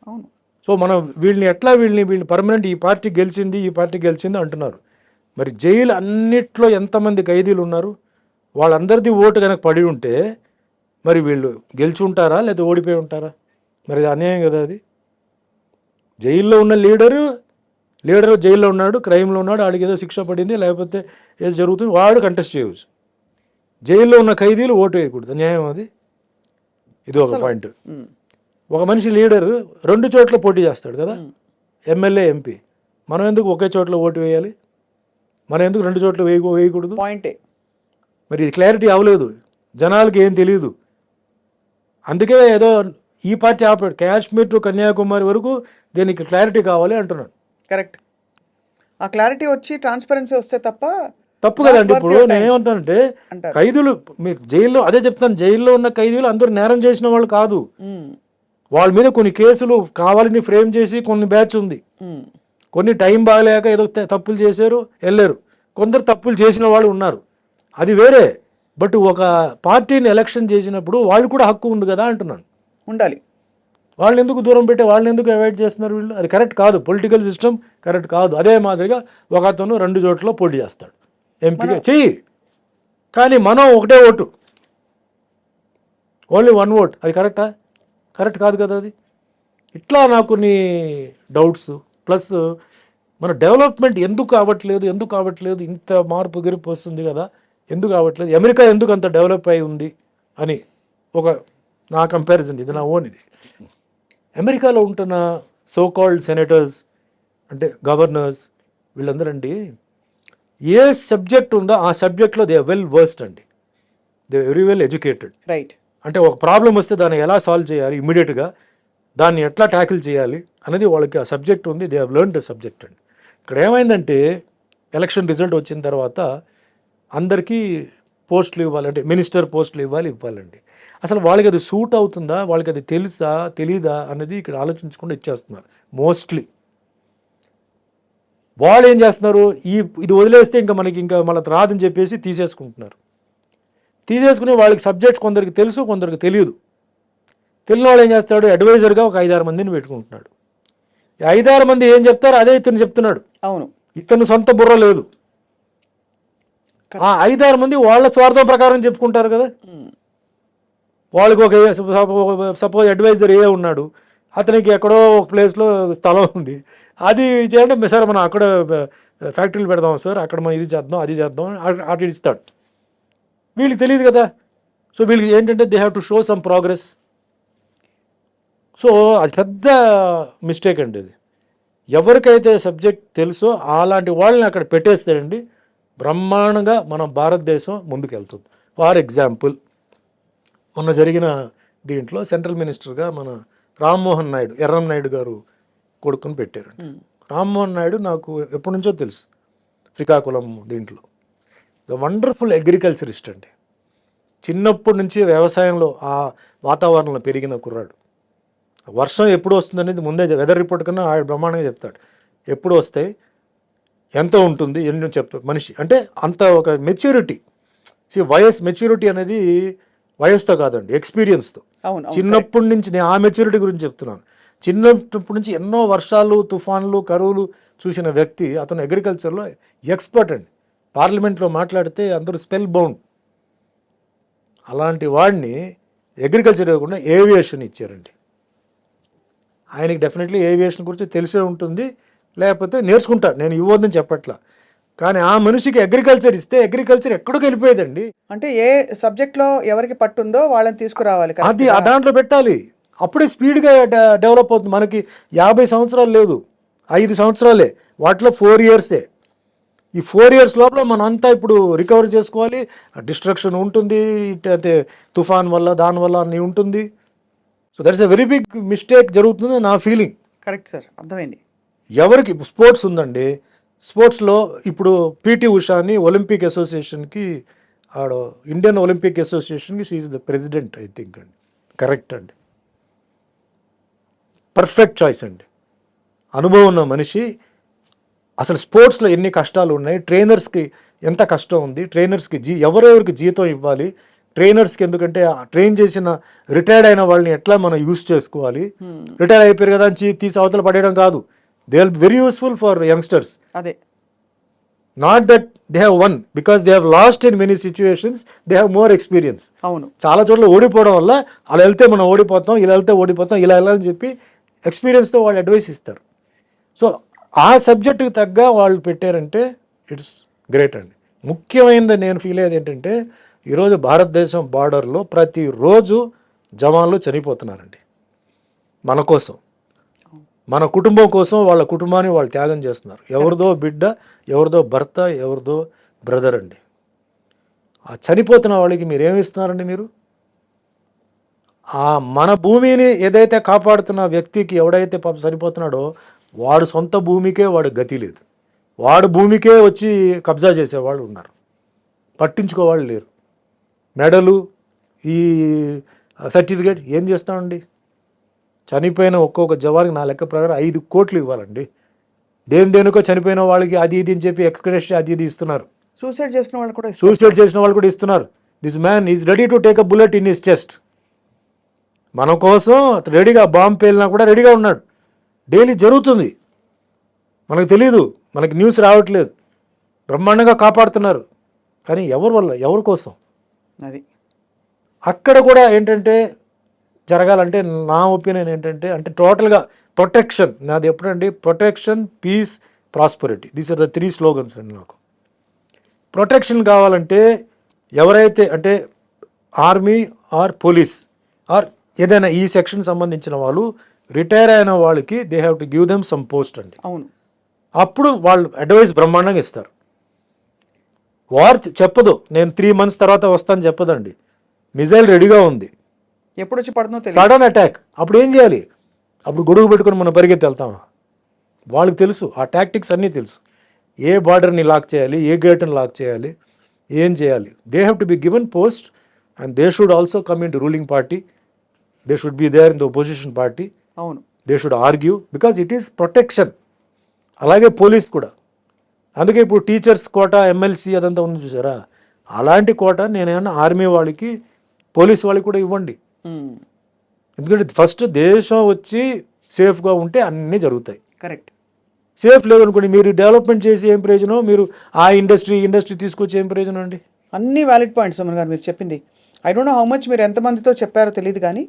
అవును. సో మనం వీళ్ళని పర్మనెంట్ ఈ పార్టీ గెలిచింది అంటున్నారు. మరి జైలు అన్నిట్లో ఎంతమంది ఖైదీలు ఉన్నారు? వాళ్ళందరిది ఓటు కనుక పడి ఉంటే మరి వీళ్ళు గెలిచి ఉంటారా లేదా ఓడిపోయి ఉంటారా? మరి అది అన్యాయం కదా. అది జైల్లో ఉన్న లీడరు జైల్లో ఉన్నాడు, క్రైమ్లో ఉన్నాడు, వాడికి ఏదో శిక్ష పడింది, లేకపోతే ఏదో జరుగుతుంది, వాడు కంటెస్ట్ చేయవచ్చు. జైల్లో ఉన్న ఖైదీలు ఓటు వేయకూడదు, న్యాయం అది. ఇది ఒక పాయింట్. ఒక మనిషి లీడర్ 2 చోట్ల పోటీ చేస్తాడు కదా, ఎమ్మెల్యే, ఎంపీ. మనం ఎందుకు ఒకే చోట్ల ఓటు వేయాలి? మనం ఎందుకు 2 చోట్ల వేయకూడదు? పాయింటే. మరి ఇది క్లారిటీ అవ్వలేదు, జనాలకి ఏం తెలియదు. అందుకే ఏదో ఈ party operate, Kashmir to Kanyakumari వరకు దీనికి క్లారిటీ కావాలి అంటున్నాడు. కరెక్ట్. ఆ క్లారిటీ వచ్చి ట్రాన్స్పరెన్సీ వస్తే తప్పు కదండి. ఇప్పుడు నేనేమంటానంటే ఖైదీలు, మీరు జైల్లో, అదే చెప్తాను, జైల్లో ఉన్న ఖైదీలు అందరూ నేరం చేసిన వాళ్ళు కాదు. వాళ్ళ మీద కొన్ని కేసులు కావాలని ఫ్రేమ్ చేసి కొన్ని బ్యాచ్ ఉంది, కొన్ని టైం బాగలేక ఏదో తప్పులు చేశారు వెళ్ళారు, కొందరు తప్పులు చేసిన వాళ్ళు ఉన్నారు, అది వేరే. బట్ ఒక పార్టీని ఎలక్షన్ చేసినప్పుడు వాళ్ళు కూడా హక్కు ఉంది కదా అంటున్నాను. ఉండాలి. వాళ్ళని ఎందుకు దూరం పెట్టి వాళ్ళని ఎందుకు అవాయిడ్ చేస్తున్నారు వీళ్ళు? అది కరెక్ట్ కాదు, పొలిటికల్ సిస్టమ్ కరెక్ట్ కాదు. అదే మాదిరిగా ఒక అతను 2 చోట్ల పోటీ చేస్తాడు, ఎంపీగా చెయ్యి, కానీ మనం ఒకటే ఓటు, ఓన్లీ 1 ఓట్, అది కరెక్టా? కరెక్ట్ కాదు కదా అది. ఇట్లా నాకు కొన్ని డౌట్స్. ప్లస్ మన డెవలప్మెంట్ ఎందుకు అవ్వట్లేదు, ఇంత మార్పు గిరిపు వస్తుంది కదా, ఎందుకు అవ్వట్లేదు? అమెరికా ఎందుకు అంత డెవలప్ అయి ఉంది అని ఒక నా కంపారిజన్, ఇది నా ఓన్. ఇది అమెరికాలో ఉంటున్న సో కాల్డ్ సెనేటర్స్ అంటే గవర్నర్స్ వీళ్ళందరండి ఏ సబ్జెక్ట్ ఉందో ఆ సబ్జెక్ట్లో దే వెల్ వర్స్డ్ అండి, they very well educated. Right. అంటే ఒక ప్రాబ్లం వస్తే దాన్ని ఎలా సాల్వ్ చేయాలి, ఇమ్మీడియట్గా దాన్ని ఎట్లా ట్యాకిల్ చేయాలి అనేది వాళ్ళకి ఆ సబ్జెక్ట్ ఉంది. They have learn the subject అండి. ఇక్కడ ఏమైందంటే ఎలక్షన్ రిజల్ట్ వచ్చిన తర్వాత అందరికీ పోస్టులు ఇవ్వాలి, అంటే మినిస్టర్ పోస్టులు ఇవ్వాలండి. అసలు వాళ్ళకి అది సూట్ అవుతుందా, వాళ్ళకి అది తెలుసా తెలీదా అనేది ఇక్కడ ఆలోచించకుండా ఇచ్చేస్తున్నారు మోస్ట్లీ. వాళ్ళు ఏం చేస్తున్నారు, ఇది వదిలేస్తే ఇంకా మనకి ఇంకా మళ్ళీ రాదని చెప్పేసి తీసేసుకుని వాళ్ళకి సబ్జెక్ట్ కొందరికి తెలుసు కొందరికి తెలియదు. తెలియని వాళ్ళు ఏం చేస్తాడు, అడ్వైజర్గా ఒక 5-6 మందిని పెట్టుకుంటున్నాడు. 5-6 మంది ఏం చెప్తారో అదే ఇతను చెప్తున్నాడు. అవును, ఇతను సొంత బుర్ర లేదు. ఆ 5-6 మంది వాళ్ళ స్వార్థం ప్రకారం చెప్పుకుంటారు కదా. వాళ్ళకి ఒక సపోజ్ అడ్వైజర్ ఉన్నాడు, అతనికి ఎక్కడో ఒక ప్లేస్లో స్థలం ఉంది, అది చేయండి సార్ మనం అక్కడ ఫ్యాక్టరీలు పెడదాం సార్, అక్కడ మనం ఇది చేద్దాం అది చేద్దాం అటు ఇస్తాడు. వీళ్ళకి తెలియదు కదా. సో వీళ్ళకి ఏంటంటే they have to show some progress. So అది పెద్ద మిస్టేక్ అండి. అది ఎవరికైతే సబ్జెక్ట్ తెలుసో అలాంటి వాళ్ళని అక్కడ పెట్టేస్తాడండి, బ్రహ్మాండంగా మన భారతదేశం ముందుకెళ్తుంది. ఫర్ ఎగ్జాంపుల్ మొన్న జరిగిన దీంట్లో సెంట్రల్ మినిస్టర్గా మన రామ్మోహన్ నాయుడు, ఎర్రం నాయుడు గారు కొడుకుని పెట్టారండి. రామ్మోహన్ నాయుడు నాకు ఎప్పటి నుంచో తెలుసు, శ్రీకాకుళం దీంట్లో వండర్ఫుల్ అగ్రికల్చరిస్ట్ అండి. చిన్నప్పటి నుంచి వ్యవసాయంలో ఆ వాతావరణంలో పెరిగిన కుర్రాడు. వర్షం ఎప్పుడు వస్తుంది అనేది ముందే వెదర్ రిపోర్ట్ కన్నా ఆయన బ్రహ్మాండంగా చెప్తాడు. ఎప్పుడు వస్తాయి, ఎంత ఉంటుంది, ఎన్ని చెప్తాడు మనిషి. అంటే అంత ఒక మెచ్యూరిటీ. మెచ్యూరిటీ అనేది వయసుతో కాదండి, ఎక్స్పీరియన్స్తో. చిన్నప్పటి నుంచి నేను ఆ మెచ్యూరిటీ గురించి చెప్తున్నాను. చిన్నప్పటి నుంచి ఎన్నో వర్షాలు, తుఫాన్లు, కరువులు చూసిన వ్యక్తి, అతను అగ్రికల్చర్లో ఎక్స్పర్ట్ అండి. పార్లమెంట్లో మాట్లాడితే అందరూ స్పెల్ బౌండ్. అలాంటి వాడిని అగ్రికల్చర్ ఇవ్వకుండా ఏవియేషన్ ఇచ్చారండి. ఆయనకి డెఫినెట్లీ ఏవియేషన్ గురించి తెలిసే ఉంటుంది, లేకపోతే నేర్చుకుంటాడు, నేను ఇవ్వద్దని చెప్పట్లా. కానీ ఆ మనిషికి అగ్రికల్చర్ ఇస్తే అగ్రికల్చర్ ఎక్కడికి వెళ్ళిపోయేదండి. అంటే ఏ సబ్జెక్ట్లో ఎవరికి పట్టుందో వాళ్ళని తీసుకురావాలి, అది ఆ దాంట్లో పెట్టాలి. అప్పుడే స్పీడ్గా డెవలప్ అవుతుంది. మనకి 50 సంవత్సరాలు లేదు, 5 సంవత్సరాలే, వాటిలో 4 ఇయర్సే. ఈ 4 ఇయర్స్ లోపల మనం అంతా ఇప్పుడు రికవర్ చేసుకోవాలి. డిస్ట్రక్షన్ ఉంటుంది, అంటే తుఫాన్ వల్ల దానివల్ల అన్నీ ఉంటుంది. So that's a very big mistake జరుగుతుంది నా ఫీలింగ్. కరెక్ట్ సార్, అర్థమైంది. ఎవరికి స్పోర్ట్స్ ఉందండి, స్పోర్ట్స్లో ఇప్పుడు పీటీ ఉషాని ఒలింపిక్ అసోసియేషన్కి ఇండియన్ ఒలింపిక్ అసోసియేషన్కి she is the president I think అండి. కరెక్ట్ అండి, పర్ఫెక్ట్ చాయిస్ అండి. అనుభవం ఉన్న మనిషి. అసలు స్పోర్ట్స్లో ఎన్ని కష్టాలు ఉన్నాయి, ట్రైనర్స్కి ఎంత కష్టం ఉంది, ట్రైనర్స్కి ఎవరెవరికి జీతం ఇవ్వాలి, ట్రైనర్స్కి ఎందుకంటే ట్రైన్ చేసిన రిటైర్డ్ అయిన వాళ్ళని ఎట్లా మనం యూస్ చేసుకోవాలి, రిటైర్ అయిపోయారు కదా అని తీసి అవతల పడేయడం కాదు. They will very useful for youngsters. అదే, not that they have one, because they have lost in many situations, they have more experience. అవును, చాలా చోట్ల ఓడిపోవడం వల్ల అలా వెళ్తే మనం ఓడిపోతాం, ఇలా వెళ్తే ఓడిపోతాం, ఇలా వెళ్ళాలని చెప్పి ఎక్స్పీరియన్స్తో వాళ్ళు అడ్వైస్ ఇస్తారు. సో ఆ సబ్జెక్టుకి తగ్గ వాళ్ళు పెట్టారంటే ఇట్స్ గ్రేట్ అండి. ముఖ్యమైనది నేను ఫీల్ అయ్యేది ఏంటంటే ఈరోజు భారతదేశం బార్డర్లో ప్రతిరోజు జవాన్లు చనిపోతున్నారండి మన కోసం, మన కుటుంబం కోసం. వాళ్ళ కుటుంబాన్ని వాళ్ళు త్యాగం చేస్తున్నారు. ఎవరిదో బిడ్డ, ఎవరిదో భర్త, ఎవరిదో బ్రదర్ అండి. ఆ చనిపోతున్న వాళ్ళకి మీరు ఏమిస్తున్నారండి? మీరు ఆ మన భూమిని ఏదైతే కాపాడుతున్న వ్యక్తికి ఎవడైతే పాప సరిపోతున్నాడో వాడు సొంత భూమికే వాడు గతి లేదు. వాడు భూమికే వచ్చి కబ్జా చేసేవాళ్ళు ఉన్నారు, పట్టించుకోవాళ్ళు లేరు. మెడలు, ఈ సర్టిఫికేట్ ఏం చేస్తామండి? చనిపోయిన ఒక్కొక్క జవాన్కి నా లెక్క ప్రకారం 5 కోట్లు ఇవ్వాలండి. దేనికో చనిపోయిన వాళ్ళకి అది ఇది అని చెప్పి ఎక్స్ప్రెషన్ అది ఇది ఇస్తున్నారు. సూసైడ్ చేసిన వాళ్ళు కూడా ఇస్తున్నారు. This man is ready to take a bullet in his chest. మన కోసం రెడీగా, బాంబు పేలినా కూడా రెడీగా ఉన్నాడు. డైలీ జరుగుతుంది, మనకు తెలీదు, మనకి న్యూస్ రావట్లేదు. బ్రహ్మాండంగా కాపాడుతున్నారు. కానీ ఎవరి వల్ల, ఎవరి కోసం? అది అక్కడ కూడా ఏంటంటే జరగాలంటే నా ఒపీనియన్ ఏంటంటే, అంటే టోటల్గా ప్రొటెక్షన్. నాది ఎప్పుడండి, protection, peace, prosperity, these are the 3 slogans అండి నాకు. ప్రొటెక్షన్ కావాలంటే ఎవరైతే అంటే ఆర్మీ ఆర్ పోలీస్ ఆర్ ఏదైనా ఈ సెక్షన్ సంబంధించిన వాళ్ళు రిటైర్ అయిన వాళ్ళకి they have to give them some post అండి. అవును. అప్పుడు వాళ్ళు అడ్వైస్ బ్రహ్మాండంగా ఇస్తారు. వార్ చెప్పదు నేను 3 months తర్వాత వస్తాను చెప్పదండి. మిజైల్ రెడీగా ఉంది, ఎప్పుడు వచ్చి పడుతుందో తెలియదు. సడన్ అటాక్, అప్పుడు ఏం చేయాలి? అప్పుడు గొడుగు పెట్టుకొని మనం పరిగెత్తి వెళ్తామా? వాళ్ళకి తెలుసు, ఆ టాక్టిక్స్ అన్నీ తెలుసు. ఏ బార్డర్ని లాక్ చేయాలి, ఏ గేట్ని లాక్ చేయాలి, ఏం చేయాలి. They have to be given post and they should also come in to ruling party. They should be there in the opposition party. అవును. They should argue because it is protection. అలాగే police కూడా. అందుకే ఇప్పుడు teachers కోట, MLC అదంతా ఉంది చూసారా, అలాంటి కోట నేనేమన్నా ఆర్మీ వాళ్ళకి, పోలీస్ వాళ్ళకి కూడా ఇవ్వండి. ఎందుకంటే ఫస్ట్ దేశం వచ్చి సేఫ్గా ఉంటే అన్నీ జరుగుతాయి. కరెక్ట్. సేఫ్ లేదనుకోండి, మీరు డెవలప్మెంట్ చేసి ఏం ప్రయోజనం, మీరు ఆ ఇండస్ట్రీ తీసుకొచ్చి ఏం ప్రయోజనం అండి? అన్ని వ్యాలిడ్ పాయింట్స్ సుమన్ గారు మీరు చెప్పింది. I don't know how much మీరు ఎంతమందితో చెప్పారో తెలియదు, కానీ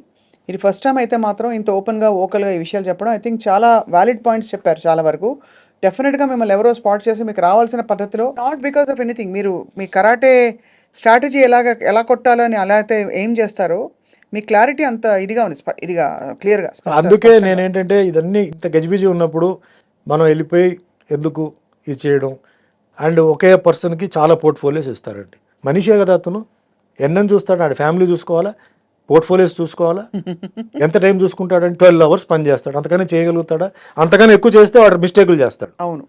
ఇది ఫస్ట్ టైం అయితే మాత్రం ఇంత ఓపెన్గా ఓకల్గా ఈ విషయాలు చెప్పడం ఐ థింక్ చాలా వ్యాలిడ్ పాయింట్స్ చెప్పారు చాలా వరకు. డెఫినెట్గా మిమ్మల్ని ఎవరో స్పాట్ చేసి మీకు రావాల్సిన పద్ధతిలో, నాట్ బికాస్ ఆఫ్ ఎనీథింగ్, మీరు మీ కరాటే స్ట్రాటజీ ఎలా కొట్టాలని అలా అయితే ఏం చేస్తారో మీ క్లారిటీ అంత ఇదిగా ఉంది, ఇదిగా క్లియర్గా. అందుకే నేనేంటంటే ఇదన్నీ ఇంత గజిబిజి ఉన్నప్పుడు మనం వెళ్ళిపోయి ఎందుకు ఇది చేయడం. అండ్ ఒకే పర్సన్కి చాలా పోర్ట్ఫోలియోస్ ఇస్తారండి. మనిషే కదా అతను, ఎన్నని చూస్తాడు, ఆడి ఫ్యామిలీ చూసుకోవాలా, పోర్ట్ఫోలియోస్ చూసుకోవాలా, ఎంత టైం చూసుకుంటాడంటే 12 hours పని చేస్తాడు. అంతకన్నా చేయగలుగుతాడా? అంతకన్నా ఎక్కువ చేస్తే వాడు మిస్టేకులు చేస్తాడు. అవును.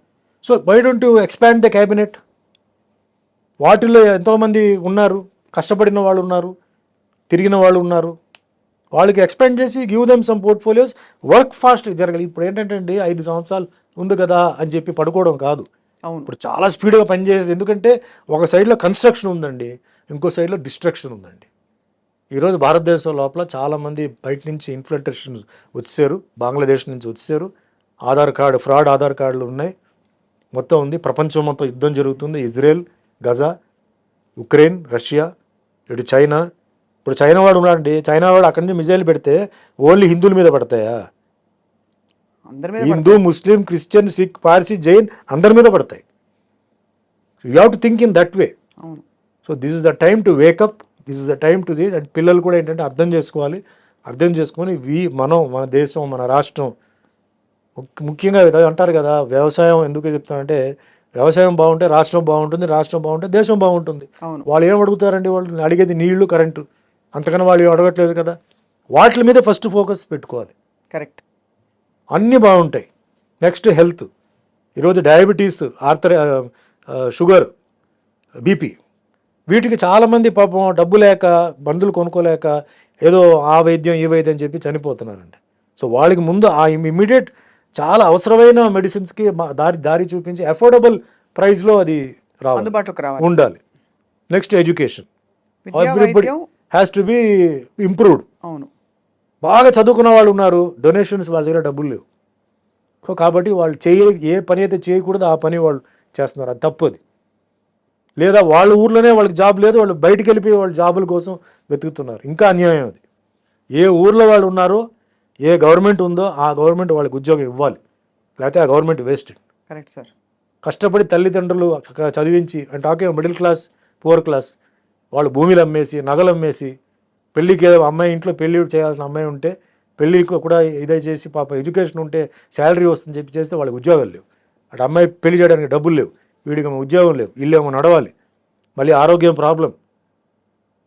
So why don't you expand the cabinet? వాటిల్లో ఎంతోమంది ఉన్నారు, కష్టపడిన వాళ్ళు ఉన్నారు, తిరిగిన వాళ్ళు ఉన్నారు. వాళ్ళకి ఎక్స్పాండ్ చేసి give them some portfolios, work fast జరగాలి. ఇప్పుడు ఏంటంటే అండి 5 సంవత్సరాలు ఉంది కదా అని చెప్పి పడుకోవడం కాదు. అవును. ఇప్పుడు చాలా స్పీడ్గా పనిచేయాలి. ఎందుకంటే ఒక సైడ్లో కన్స్ట్రక్షన్ ఉందండి, ఇంకో సైడ్లో డిస్ట్రక్షన్ ఉందండి. ఈరోజు భారతదేశం లోపల చాలామంది బయట నుంచి ఇన్ఫ్లుయెన్సర్స్ వచ్చారు, బంగ్లాదేశ్ నుంచి వచ్చారు. ఫ్రాడ్ ఆధార్ కార్డులు ఉన్నాయి, మొత్తం ఉంది. ప్రపంచం మొత్తం యుద్ధం జరుగుతుంది. ఇజ్రాయెల్, గజా, ఉక్రెయిన్, రష్యా, ఇటు చైనా. ఇప్పుడు చైనా వాడు ఉన్నాడండి, చైనా వాడు అక్కడి నుంచి మిజైల్ పెడితే ఓన్లీ హిందువుల మీద పడతాయా? హిందూ, ముస్లిం, క్రిస్టియన్, సిక్, పార్సీ, జైన్ అందరి మీద పడతాయి. You have to think in that way. So this is the time to wake up, this is the time to the. And పిల్లలు కూడా ఏంటంటే అర్థం చేసుకోవాలి. అర్థం చేసుకొని మన దేశం, మన రాష్ట్రం, ముఖ్యంగా అంటారు కదా, వ్యవసాయం ఎందుకు చెప్తానంటే, వ్యవసాయం బాగుంటే రాష్ట్రం బాగుంటుంది, రాష్ట్రం బాగుంటే దేశం బాగుంటుంది. వాళ్ళు ఏం అడుగుతారండి? వాళ్ళు అడిగేది నీళ్లు, కరెంటు, అంతకన్నా వాళ్ళు అడగట్లేదు కదా. వాటి మీద ఫస్ట్ ఫోకస్ పెట్టుకోవాలి. కరెక్ట్. అన్నీ బాగుంటాయి. Next health. ఈరోజు డయాబెటీస్, షుగర్, బీపీ, వీటికి చాలామంది పాపం డబ్బు లేక, మందులు కొనుక్కోలేక ఏదో ఆ వైద్యం ఈ వైద్యం చెప్పి చనిపోతున్నారండి. సో వాళ్ళకి ముందు ఆ ఇమ్మీడియట్ చాలా అవసరమైన మెడిసిన్స్కి దారి చూపించి అఫోర్డబుల్ ప్రైస్లో అది ఉండాలి. Next education, everybody has to be improved. అవును. బాగా చదువుకున్న వాళ్ళు ఉన్నారు, డొనేషన్స్ వాళ్ళ దగ్గర డబ్బులు లేవు. కాబట్టి వాళ్ళు ఏ పని అయితే చేయకూడదు ఆ పని వాళ్ళు చేస్తున్నారు, అది తప్పది. లేదా వాళ్ళ ఊర్లోనే వాళ్ళకి జాబ్ లేదు, వాళ్ళు బయటికి వెళ్ళిపోయి వాళ్ళ జాబుల కోసం వెతుకుతున్నారు, ఇంకా అన్యాయం అది. ఏ ఊర్లో వాళ్ళు ఉన్నారో, ఏ గవర్నమెంట్ ఉందో ఆ గవర్నమెంట్ వాళ్ళకి ఉద్యోగం ఇవ్వాలి, లేకపోతే ఆ గవర్నమెంట్ వేస్టెడ్. Correct sir. కష్టపడి తల్లిదండ్రులు చదివించి, అంటే talking middle class, poor class, వాళ్ళు భూమిలు అమ్మేసి, నగలు అమ్మేసి, పెళ్ళికి అమ్మాయి ఇంట్లో పెళ్ళి చేయాల్సిన అమ్మాయి ఉంటే పెళ్ళికి కూడా ఇదే చేసి, పాప ఎడ్యుకేషన్ ఉంటే శాలరీ వస్తుందని చెప్పి చేస్తే వాళ్ళకి ఉద్యోగాలు లేవు. అటు అమ్మాయి పెళ్లి చేయడానికి డబ్బులు లేవు, వీడికి ఉద్యోగం లేవు, ఇల్లు ఏమో నడవాలి, మళ్ళీ ఆరోగ్యం ప్రాబ్లం.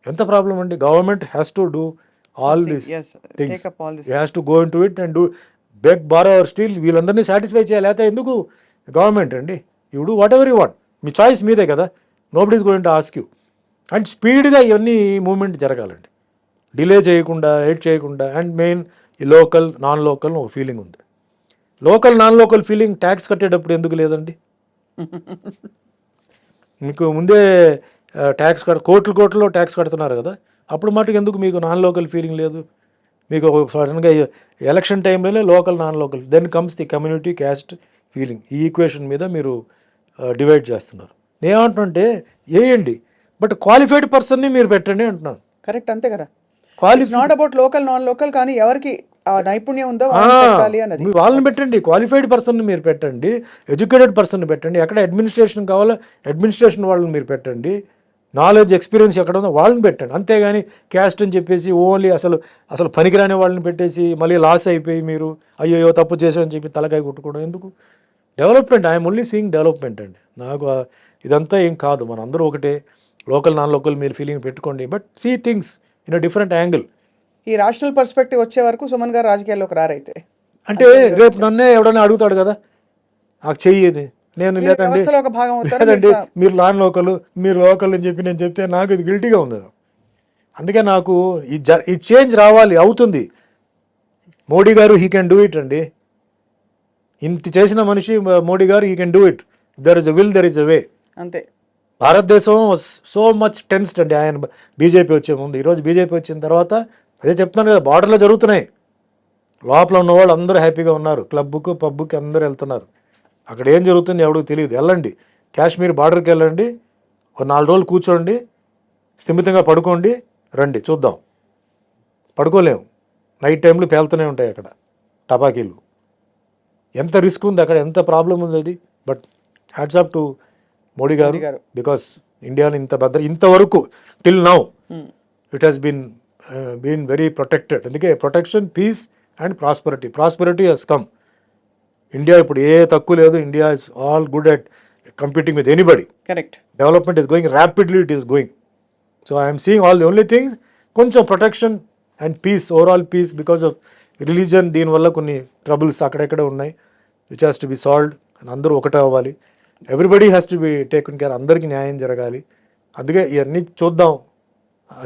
ఎంత ప్రాబ్లం అండి. Government has to do all these things, has to go into it and do beg, borrow or steal, వీళ్ళందరినీ సాటిస్ఫై చేయాలి. లేకపోతే ఎందుకు గవర్నమెంట్ అండి? You do whatever you want, మీ చాయిస్ మీదే కదా, nobody is going to ask you. And స్పీడ్గా ఇవన్నీ మూవ్మెంట్ జరగాలండి, డిలే చేయకుండా, వెయిట్ చేయకుండా. అండ్ మెయిన్ ఈ లోకల్, నాన్ లోకల్ ఒక ఫీలింగ్ ఉంది. Local, non local feeling tax కట్టేటప్పుడు ఎందుకు లేదండి? మీకు ముందే ట్యాక్స్ కోట్లు ట్యాక్స్ కడుతున్నారు కదా, అప్పుడు మటుకు ఎందుకు మీకు నాన్ లోకల్ ఫీలింగ్ లేదు? మీకు సడన్గా ఎలక్షన్ టైంలోనే local, non local, then comes the community, caste feeling. ఈ ఈక్వేషన్ మీద మీరు డివైడ్ చేస్తున్నారు. నేనేమంటున్నానంటే వేయండి, బట్ క్వాలిఫైడ్ పర్సన్ని మీరు పెట్టండి అంటున్నాను. కరెక్ట్, అంతే కదా. Not about local, non local, కానీ ఎవరికి నైపుణ్యం ఉందో వాళ్ళని పెట్టండి. క్వాలిఫైడ్ పర్సన్ మీరు పెట్టండి, ఎడ్యుకేటెడ్ పర్సన్ పెట్టండి. ఎక్కడ అడ్మినిస్ట్రేషన్ కావాలో అడ్మినిస్ట్రేషన్ వాళ్ళని మీరు పెట్టండి. నాలెడ్జ్ ఎక్స్పీరియన్స్ ఎక్కడ ఉందో వాళ్ళని పెట్టండి, అంతేగాని క్యాస్ట్ అని చెప్పేసి ఓన్లీ అసలు పనికిరాని వాళ్ళని పెట్టేసి మళ్ళీ లాస్ అయిపోయి మీరు అయ్యో తప్పు చేసామని చెప్పి తలకాయ కొట్టుకోవడం ఎందుకు? Development, I'm only seeing development అండి. నాకు ఇదంతా ఏం కాదు, మన అందరూ ఒకటే, లోకల్ నాన్ లోకల్ మీరు ఫీలింగ్ పెట్టుకోండి, but see things in a different angle. ఈ రాషనల్ పర్స్పెక్టివ్ వచ్చే వరకు సుమన్ గారు రాజకీయాల్లోకి రారైతే అంటే రేపు నన్నే ఎవడన్నా అడుగుతాడు కదా, నాకు చెయ్యేది, నేను లేదండి వ్యవస్థలో ఒక భాగం అవుతారు లేదండి మీరు నాన్ లోకల్ మీరు లోకల్ అని చెప్పి నేను చెప్తే నాకు ఇది గిల్టీగా ఉంది. అందుకే నాకు ఈ చేంజ్ రావాలి, అవుతుంది. మోడీ గారు హీ కెన్ డూ ఇట్ అండి. ఇంత చేసిన మనిషి మోడీ గారు he can do it. There is a will, there is a way. అంతే. భారతదేశం సో మచ్ టెన్స్డ్ అండి ఆయన బీజేపీ వచ్చే ముందు. ఈరోజు బీజేపీ వచ్చిన తర్వాత అదే చెప్తున్నాను కదా, బార్డర్లో జరుగుతున్నాయి, లోపల ఉన్న వాళ్ళు అందరూ హ్యాపీగా ఉన్నారు, క్లబ్కు పబ్కి అందరూ వెళ్తున్నారు. అక్కడ ఏం జరుగుతుంది ఎవరికి తెలియదు. వెళ్ళండి కాశ్మీర్ బార్డర్కి వెళ్ళండి, ఒక 4 రోజులు కూర్చోండి, స్థిమితంగా పడుకోండి, రండి చూద్దాం. పడుకోలేము, నైట్ టైంలో పేలుతూనే ఉంటాయి అక్కడ టపాకీలు. ఎంత రిస్క్ ఉంది అక్కడ, ఎంత ప్రాబ్లం ఉంది అది. But hats off to Modi గారు, బికాస్ ఇండియాని ఇంతవరకు till now it has been very protected. అందుకే protection, peace and prosperity he's come. India ఇప్పుడు ఏ తక్కువ లేదు, India is all good at competing with anybody. Correct. Development is going rapidly, it is going. So I'm seeing all the only things కొంచెం protection and peace, overall peace, because of religion. దీనివల్ల కొన్ని troubles అక్కడెక్కడ ఉన్నాయి, which has to be solved. అందరూ ఒకటే అవ్వాలి, everybody has to be taken care, అందరికీ న్యాయం జరగాలి. అందుకే ఇవన్నీ చూద్దాం,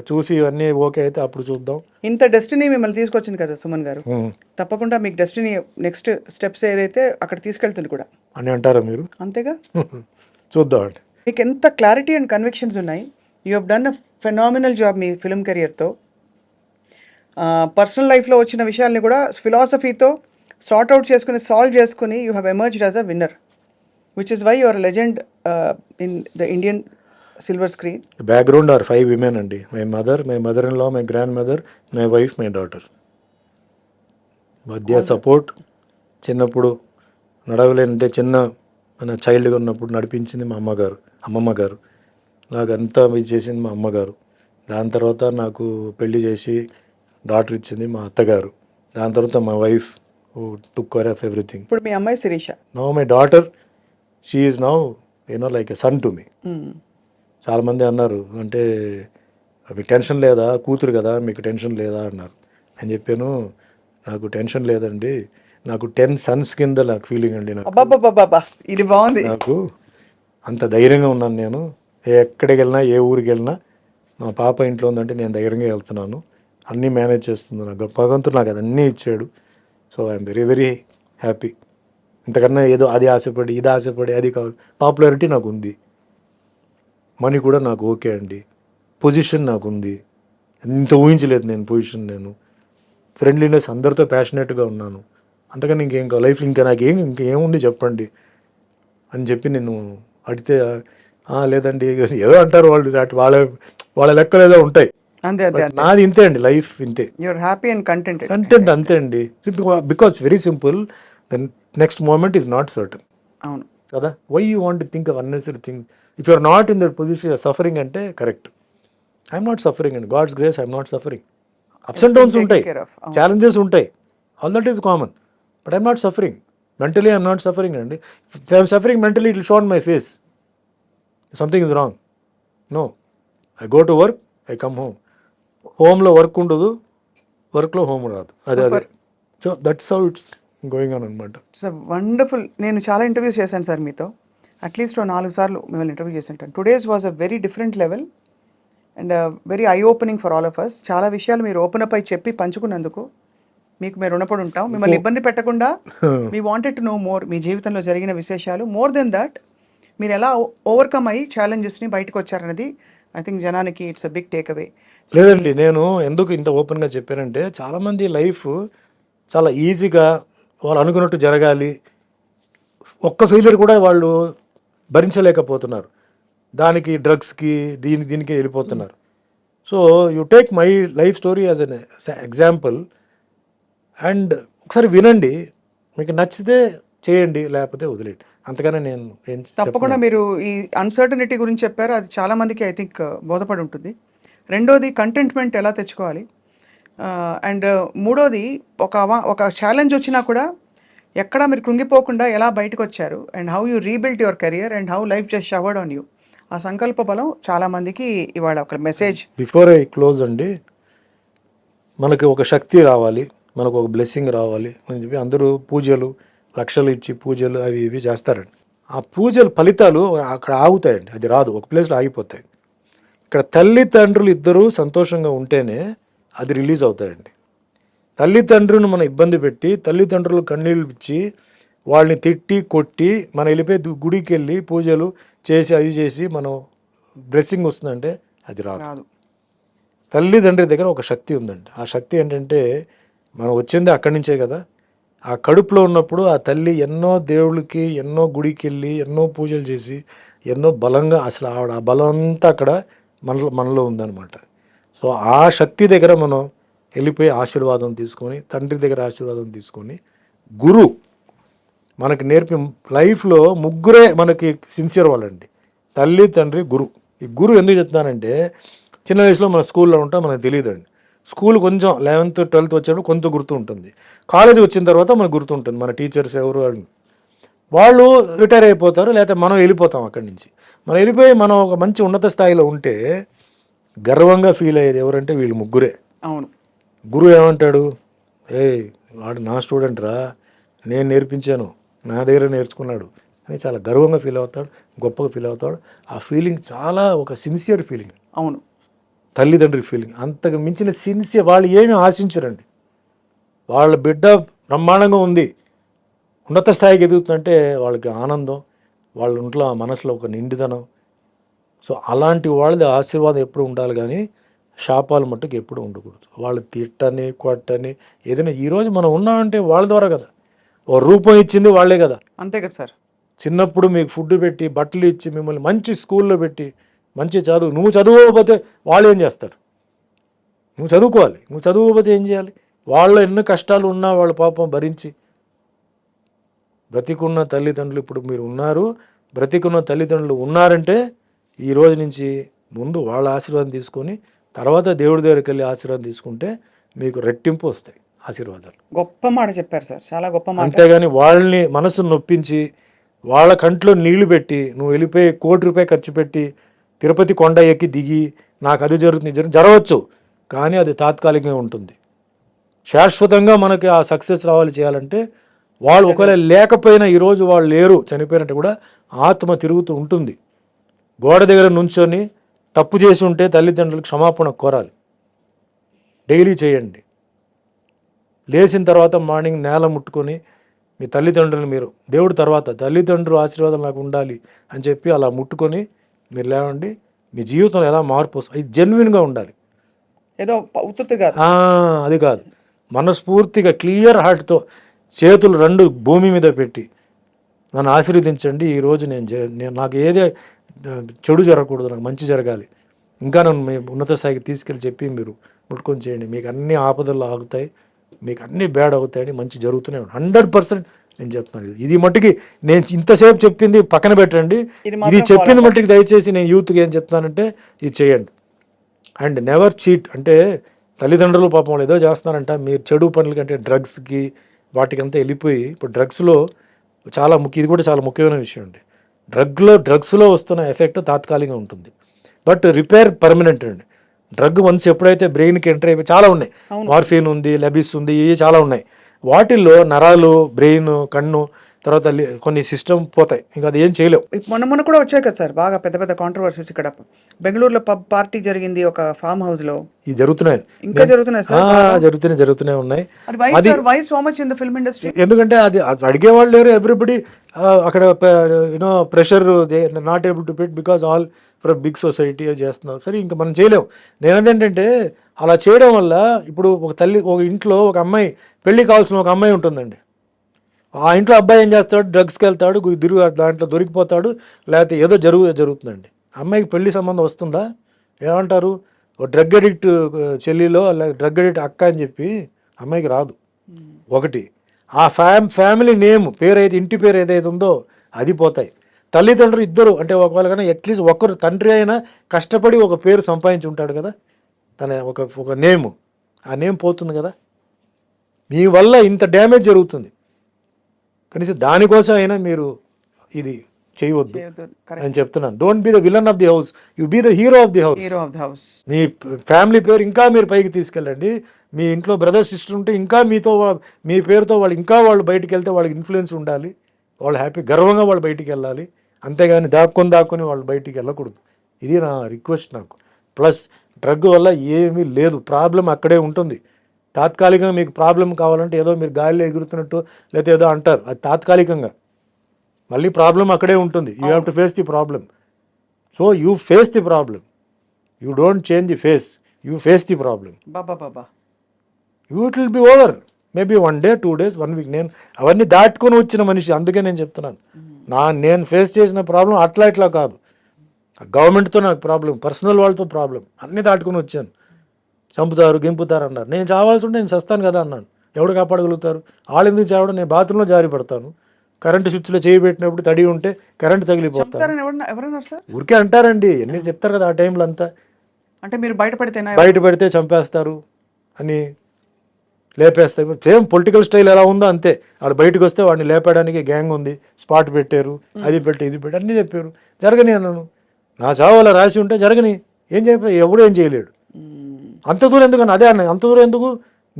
చూసి ఇవన్నీ ఓకే అయితే అప్పుడు చూద్దాం. ఇంత డెస్టినీ మిమ్మల్ని తీసుకొచ్చింది కదా సుమన్ గారు, తప్పకుండా మీకు డెస్టినీ నెక్స్ట్ స్టెప్స్ ఏదైతే అక్కడ తీసుకెళ్తుంది కూడా అని అంటారా మీరు? అంతేగా. చూద్దాం అండి. మీకు ఎంత క్లారిటీ అండ్ కన్విక్షన్స్ ఉన్నాయి. You have done a phenomenal job మీ ఫిల్మ్ కెరియర్తో. పర్సనల్ లైఫ్లో వచ్చిన విషయాల్ని కూడా ఫిలాసఫీతో సాల్వ్ చేసుకుని you have emerged as a winner, which is why you are legend in the Indian silver screen. Background are 5 women అండి. My mother in law, my grand mother, my wife, my daughter. మధ్య support. చిన్నప్పుడు నడవలేనంటే మన చైల్డ్గా ఉన్నప్పుడు నడిపించింది మా అమ్మమ్మ గారు. నాకంతా ఇది చేసింది మా అమ్మగారు. దాని తర్వాత నాకు పెళ్లి చేసి డాటర్ ఇచ్చింది మా అత్తగారు. దాని తర్వాత మా wife took care of everything. ఇప్పుడు మీ అమ్మాయి Shirisha. Now my daughter, she is now like a son to me. చాలామంది అన్నారు, అంటే మీకు టెన్షన్ లేదా, కూతురు కదా మీకు టెన్షన్ లేదా అన్నారు. నేను చెప్పాను, నాకు టెన్షన్ లేదండి, నాకు 10 sons కింద నాకు ఫీలింగ్ అండి. ఇది బాగుంది. నాకు అంత ధైర్యంగా ఉన్నాను నేను. ఎక్కడికి వెళ్ళినా, ఏ ఊరికి వెళ్ళినా, మా పాప ఇంట్లో ఉందంటే నేను ధైర్యంగా వెళ్తున్నాను, అన్నీ మేనేజ్ చేస్తుంది. నాకు భగవంతుడు నాకు అదన్నీ ఇచ్చాడు. So I'm very very happy. ఇంతకన్నా ఏదో అది ఆశపడి ఇది ఆశపడి అది కావాలి. పాపులారిటీ నాకు ఉంది, మనీ కూడా నాకు ఓకే అండి, పొజిషన్ నాకు ఉంది. ఇంత ఊహించలేదు నేను పొజిషన్. నేను ఫ్రెండ్లీనెస్, అందరితో ప్యాషనేట్గా ఉన్నాను. అంతకని ఇంకేం కావాలి లైఫ్లో, ఇంకా నాకు ఇంకేముంది చెప్పండి అని చెప్పి నేను అడిగితే లేదండి ఏదో అంటారు వాళ్ళు, వాళ్ళ లెక్కలు ఏదో ఉంటాయి. నాది ఇంతే అండి, లైఫ్ ఇంతే. హ్యాపీ అండ్ కంటెంట్ అంతే అండి. Because very simple, the next moment is not certain. అవును కదా. Why you want to think of unnecessary things if you are not in that position, you're suffering అంటే కరెక్ట్. ఐఎమ్ నాట్ సఫరింగ్ అండి, God's grace I'm not suffering. Ups and downs ఉంటాయి, challenges ఉంటాయి, all that is common, but I'm not suffering. Mentally I'm not suffering అండి. If I'm suffering mentally it will show on my face something is wrong. No, I go to work, I come home. హోమ్లో work ఉండదు, వర్క్లో home రాదు. అదే so that's how it's going on అనమాట. It's wonderful. నేను చాలా interviews చేశాను sir మీతో, అట్లీస్ట్ 4 సార్లు మిమ్మల్ని ఇంటర్వ్యూ చేసి ఉంటాను. Today's was a very different level and very eye opening for all of us. చాలా విషయాలు మీరు ఓపెన్ అప్ అయి చెప్పి పంచుకున్నందుకు మీకు మేము రుణపడి ఉంటాం. మిమ్మల్ని ఇబ్బంది పెట్టకుండా we wanted to know more, మీ జీవితంలో జరిగిన విశేషాలు. మోర్ దెన్ దట్, మీరు ఎలా ఓవర్కమ్ అయ్యి ఛాలెంజెస్ని బయటకు వచ్చారనేది ఐ థింక్ జనానికి it's a big takeaway. లేదండి, నేను ఎందుకు ఇంత ఓపెన్గా చెప్పానంటే, చాలామంది లైఫ్ చాలా ఈజీగా వాళ్ళు అనుకున్నట్టు జరగాలి, ఒక్క ఫెయిలియర్ కూడా వాళ్ళు భరించలేకపోతున్నారు, దానికి డ్రగ్స్కి దీనికి వెళ్ళిపోతున్నారు. So you take my life story as an example and ఒకసారి వినండి, మీకు నచ్చితే చేయండి, లేకపోతే వదిలేండి. అంతగానే నేను ఏం తప్పకుండా మీరు ఈ అన్సర్టనిటీ గురించి చెప్పారు, అది చాలా మందికి ఐ థింక్ బోధపడి ఉంటుంది. రెండోది కంటెంట్మెంట్ ఎలా తెచ్చుకోవాలి, అండ్ మూడోది ఒక ఛాలెంజ్ వచ్చినా కూడా ఎక్కడా మీరు కృంగిపోకుండా ఎలా బయటకు వచ్చారు, and how you rebuilt your career and how life just showered on you. ఆ సంకల్ప బలం చాలా మందికి ఇవాళ ఒక మెసేజ్. బిఫోర్ ఐ క్లోజ్ అండి, మనకి ఒక శక్తి రావాలి, మనకు ఒక బ్లెస్సింగ్ రావాలి అని చెప్పి అందరూ పూజలు లక్షలు ఇచ్చి పూజలు అవి ఇవి చేస్తారండి. ఆ పూజల ఫలితాలు అక్కడ ఆగుతాయండి, అది రాదు, ఒక ప్లేస్లో ఆగిపోతాయి. ఇక్కడ తల్లిదండ్రులు ఇద్దరూ సంతోషంగా ఉంటేనే అది రిలీజ్ అవుతాయండి. తల్లిదండ్రులను మనం ఇబ్బంది పెట్టి తల్లిదండ్రులు కన్నీళ్ళు ఇచ్చి వాళ్ళని తిట్టి కొట్టి మనం వెళ్ళిపోయి గుడికి వెళ్ళి పూజలు చేసి అవి చేసి మనం బ్లెస్సింగ్ వస్తుందంటే అది రాదు. తల్లిదండ్రి దగ్గర ఒక శక్తి ఉందండి. ఆ శక్తి ఏంటంటే మనం వచ్చింది అక్కడి నుంచే కదా. ఆ కడుపులో ఉన్నప్పుడు ఆ తల్లి ఎన్నో దేవుళ్ళకి ఎన్నో గుడికి వెళ్ళి ఎన్నో పూజలు చేసి ఎన్నో బలంగా అసలు ఆవిడ ఆ బలం అంతా అక్కడ మనలో ఉందన్నమాట. సో ఆ శక్తి దగ్గర మనం వెళ్ళిపోయి ఆశీర్వాదం తీసుకొని తండ్రి దగ్గర ఆశీర్వాదం తీసుకొని గురు మనకి నేర్పి లైఫ్లో ముగ్గురే మనకి సిన్సియర్ వాళ్ళండి, తల్లి తండ్రి గురు. ఈ గురు ఎందుకు చెప్తున్నానంటే చిన్న వయసులో మన స్కూల్లో ఉంటాం, మనకు తెలియదండి. స్కూల్ కొంచెం 11th 12th వచ్చేటప్పుడు కొంత గుర్తు ఉంటుంది. కాలేజీ వచ్చిన తర్వాత మనకు గుర్తుంటుంది మన టీచర్స్ ఎవరు అని. వాళ్ళు రిటైర్ అయిపోతారు, లేకపోతే మనం వెళ్ళిపోతాం అక్కడి నుంచి. మనం వెళ్ళిపోయి మనం ఒక మంచి ఉన్నత స్థాయిలో ఉంటే గర్వంగా ఫీల్ అయ్యేది ఎవరంటే వీళ్ళు ముగ్గురే. అవును. గురువు ఏమంటాడు, వాడు నా స్టూడెంట్ రా, నేను నేర్పించాను, నా దగ్గర నేర్చుకున్నాడు అని చాలా గర్వంగా ఫీల్ అవుతాడు, గొప్పగా ఫీల్ అవుతాడు. ఆ ఫీలింగ్ చాలా ఒక సిన్సియర్ ఫీలింగ్. అవును. తల్లిదండ్రుల ఫీలింగ్ అంతకు మించిన సిన్సియర్. వాళ్ళు ఏమీ ఆశించరండి, వాళ్ళ బిడ్డ బ్రహ్మాండంగా ఉంది, ఉన్నత స్థాయికి ఎదుగుతుందంటే వాళ్ళకి ఆనందం, వాళ్ళ ఇంట్లో ఆ మనసులో ఒక నిండుదనం. సో అలాంటి వాళ్ళది ఆశీర్వాదం ఎప్పుడు ఉండాలి, కానీ శాపాలు మట్టుకు ఎప్పుడు ఉండకూడదు. వాళ్ళు తిట్టని కొట్టని ఏదైనా ఈరోజు మనం ఉన్నామంటే వాళ్ళ ద్వారా కదా, ఓ రూపం ఇచ్చింది వాళ్ళే కదా. అంతే కదా సార్. చిన్నప్పుడు మీకు ఫుడ్ పెట్టి బట్టలు ఇచ్చి మిమ్మల్ని మంచి స్కూల్లో పెట్టి మంచి చదువు, నువ్వు చదువుకోకపోతే వాళ్ళు ఏం చేస్తారు? నువ్వు చదువుకోవాలి, నువ్వు చదువుకోకపోతే ఏం చేయాలి? వాళ్ళు ఎన్ని కష్టాలు ఉన్నా వాళ్ళ పాపం భరించి బ్రతికున్న తల్లిదండ్రులు ఇప్పుడు మీరు ఉన్నారు, బ్రతికున్న తల్లిదండ్రులు ఉన్నారంటే ఈ రోజు నుంచి ముందు వాళ్ళ ఆశీర్వాదం తీసుకొని తర్వాత దేవుడి దగ్గరికి వెళ్ళి ఆశీర్వాదం తీసుకుంటే మీకు రెట్టింపు వస్తాయి ఆశీర్వాదాలు. గొప్ప మాట చెప్పారు సార్, చాలా గొప్ప మాట. అంతేగాని వాళ్ళని మనసును నొప్పించి వాళ్ళ కంట్లో నీళ్లు పెట్టి నువ్వు వెళ్ళిపోయి ₹1 కోటి ఖర్చు పెట్టి తిరుపతి కొండ ఎక్కి దిగి నాకు అది జరుగుతుంది జరగవచ్చు, కానీ అది తాత్కాలికంగా ఉంటుంది. శాశ్వతంగా మనకి ఆ సక్సెస్ రావాలి చేయాలంటే వాళ్ళు ఒకవేళ లేకపోయినా ఈరోజు వాళ్ళు లేరు చనిపోయినట్టు కూడా ఆత్మ తిరుగుతూ ఉంటుంది. గోడ దగ్గర నుంచొని తప్పు చేసి ఉంటే తల్లిదండ్రులకు క్షమాపణ కోరాలి, డైలీ చేయండి. లేచిన తర్వాత మార్నింగ్ నేల ముట్టుకొని మీ తల్లిదండ్రులు మీరు దేవుడి తర్వాత తల్లిదండ్రులు ఆశీర్వాదం నాకు ఉండాలి అని చెప్పి అలా ముట్టుకొని మీరు లేవండి. మీ జీవితంలో ఎలా మార్పు వస్తుంది, అది జెన్యున్గా ఉండాలి, ఏదో ఉత్తుగా అది కాదు. మనస్ఫూర్తిగా క్లియర్ హార్ట్తో చేతులు 2 భూమి మీద పెట్టి నన్ను ఆశీర్వదించండి, ఈరోజు నేను నాకు ఏదే చెడు జరగకూడదు, నాకు మంచి జరగాలి, ఇంకా నన్ను మీ ఉన్నత స్థాయికి తీసుకెళ్ళి చెప్పి మీరు ముట్టుకొని చేయండి. మీకు అన్ని ఆపదలు ఆగుతాయి, మీకు అన్నీ బ్యాడ్ అవుతాయని మంచి జరుగుతూనే ఉంటాయి. 100% నేను చెప్తున్నాను. ఇది మట్టుకి నేను ఇంతసేపు చెప్పింది పక్కన పెట్టండి, ఇది చెప్పింది మట్టుకి దయచేసి నేను యూత్కి ఏం చెప్తున్నానంటే ఇది చేయండి. And never cheat. అంటే తల్లిదండ్రులు పాపం వాళ్ళు ఏదో చేస్తున్నారంట, మీరు చెడు పనుల కంటే డ్రగ్స్కి వాటికంతా వెళ్ళిపోయి ఇప్పుడు డ్రగ్స్లో చాలా ఇది కూడా చాలా ముఖ్యమైన విషయం అండి. డ్రగ్స్లో వస్తున్న ఎఫెక్ట్ తాత్కాలికంగా ఉంటుంది, బట్ రిపేర్ పర్మనెంట్ అండి. డ్రగ్ వన్స్ ఎప్పుడైతే బ్రెయిన్కి ఎంటర్ అయిపోయి చాలా ఉన్నాయి, మార్ఫిన్ ఉంది, లెబిస్ ఉంది, ఇవి చాలా ఉన్నాయి. వాటిల్లో నరాలు, బ్రెయిన్, కన్ను, తర్వాత కొన్ని సిస్టమ్ పోతాయి, ఇంకా అది ఏం చేయలేవు. మొన్న కూడా వచ్చాయి కదా సార్ బాగా పెద్ద పెద్ద కాంట్రవర్సీస్. ఇక్కడ బెంగళూరులో పబ్ పార్టీ జరిగింది ఒక ఫామ్ హౌస్ లో, ఇది జరుగుతున్నాయి, ఇంకా జరుగుతున్నాయి సార్, జరుగుతూనే ఉన్నాయి. Why so much in the film industry? ఎందుకంటే అది అడిగేవాళ్ళు లేరు, ఎవ్రీబడి అక్కడ pressure not able to pit because all for big society చేస్తున్నారు. సరే ఇంకా మనం చేయలేము. నేనదేంటంటే అలా చేయడం వల్ల ఇప్పుడు ఒక ఇంట్లో ఒక అమ్మాయి పెళ్లి కావాల్సిన ఒక అమ్మాయి ఉంటుందండి. ఆ ఇంట్లో అబ్బాయి ఏం చేస్తాడు, డ్రగ్స్కి వెళ్తాడు, దాంట్లో దొరికిపోతాడు, లేకపోతే ఏదో జరుగుతుందండి. అమ్మాయికి పెళ్లి సంబంధం వస్తుందా? ఏమంటారు, ఓ డ్రగ్ అడిక్ట్ చెల్లిలో లేదా డ్రగ్ అడిక్ట్ అక్క అని చెప్పి అమ్మాయికి రాదు. ఒకటి ఆ ఫ్యామిలీ నేమ్ పేరు ఇంటి పేరు ఏదైతే ఉందో అది పోతాయి. తల్లిదండ్రులు ఇద్దరు అంటే ఒకవేళ కానీ అట్లీస్ట్ ఒకరు తండ్రి అయినా కష్టపడి ఒక పేరు సంపాదించి ఉంటాడు కదా, తన ఒక నేమ్, ఆ నేమ్ పోతుంది కదా. మీ వల్ల ఇంత డ్యామేజ్ జరుగుతుంది, కనీసం దానికోసం అయినా మీరు ఇది చేయవద్దు అని చెప్తున్నాను. Don't be the villain of the house, you be the hero of the house. Me family పేరు ఇంకా మీరు పైకి తీసుకెళ్ళండి. మీ ఇంట్లో బ్రదర్ సిస్టర్ ఉంటే ఇంకా మీతో మీ పేరుతో వాళ్ళు బయటికి వెళ్తే వాళ్ళకి ఇన్ఫ్లుయెన్స్ ఉండాలి, వాళ్ళు హ్యాపీ గర్వంగా వాళ్ళు బయటికి వెళ్ళాలి. అంతేగాని దాక్కొని వాళ్ళు బయటికి వెళ్ళకూడదు. ఇది నా రిక్వెస్ట్ నాకు. ప్లస్ డ్రగ్ వల్ల ఏమీ లేదు, ప్రాబ్లం అక్కడే ఉంటుంది. తాత్కాలికంగా మీకు ప్రాబ్లం కావాలంటే ఏదో మీరు గాలిలో ఎగురుతున్నట్టు లేకపోతే ఏదో అంటారు, అది తాత్కాలికంగా. మళ్ళీ ప్రాబ్లం అక్కడే ఉంటుంది. You have to face the problem. So you face the problem, you don't change the face, you face the problem. It will be over. Maybe 1 day 2 days 1 week. నేను అవన్నీ దాటుకొని వచ్చిన మనిషి, అందుకే నేను చెప్తున్నాను. నేను ఫేస్ చేసిన ప్రాబ్లం అట్లా కాదు. గవర్నమెంట్తో నాకు ప్రాబ్లం, పర్సనల్ వాళ్ళతో ప్రాబ్లం, అన్నీ దాటుకొని వచ్చాను. చంపుతారు గింపుతారు అన్నారు, నేను చావాల్సి ఉంటే నేను చస్తాను కదా అన్నాను. ఎవడు కాపాడగలుగుతారు? వాళ్ళు ఎందుకు చావడం? నేను బాత్రూంలో జారి పడతాను, కరెంటు స్విచ్లో చేయి పెట్టినప్పుడు తడి ఉంటే కరెంటు తగిలిపోతాను. ఊరికే అంటారండి, ఎన్ని చెప్తారు కదా ఆ టైంలో అంతా. అంటే మీరు బయటపడితే చంపేస్తారు అని లేపేస్తారు. సేమ్ పొలిటికల్ స్టైల్ ఎలా ఉందో అంతే. వాడు బయటకు వస్తే వాడిని లేపడానికి గ్యాంగ్ ఉంది, స్పాట్ పెట్టారు, అది పెట్టి ఇది పెట్టి అన్నీ చెప్పారు. జరగని అన్నాను, నా చావు అలా రాసి ఉంటే జరగని. ఏం చెప్పి ఎవడు ఏం చేయలేడు. అంత దూరం ఎందుకు అన్న, అదే అన్న, అంత దూరం ఎందుకు?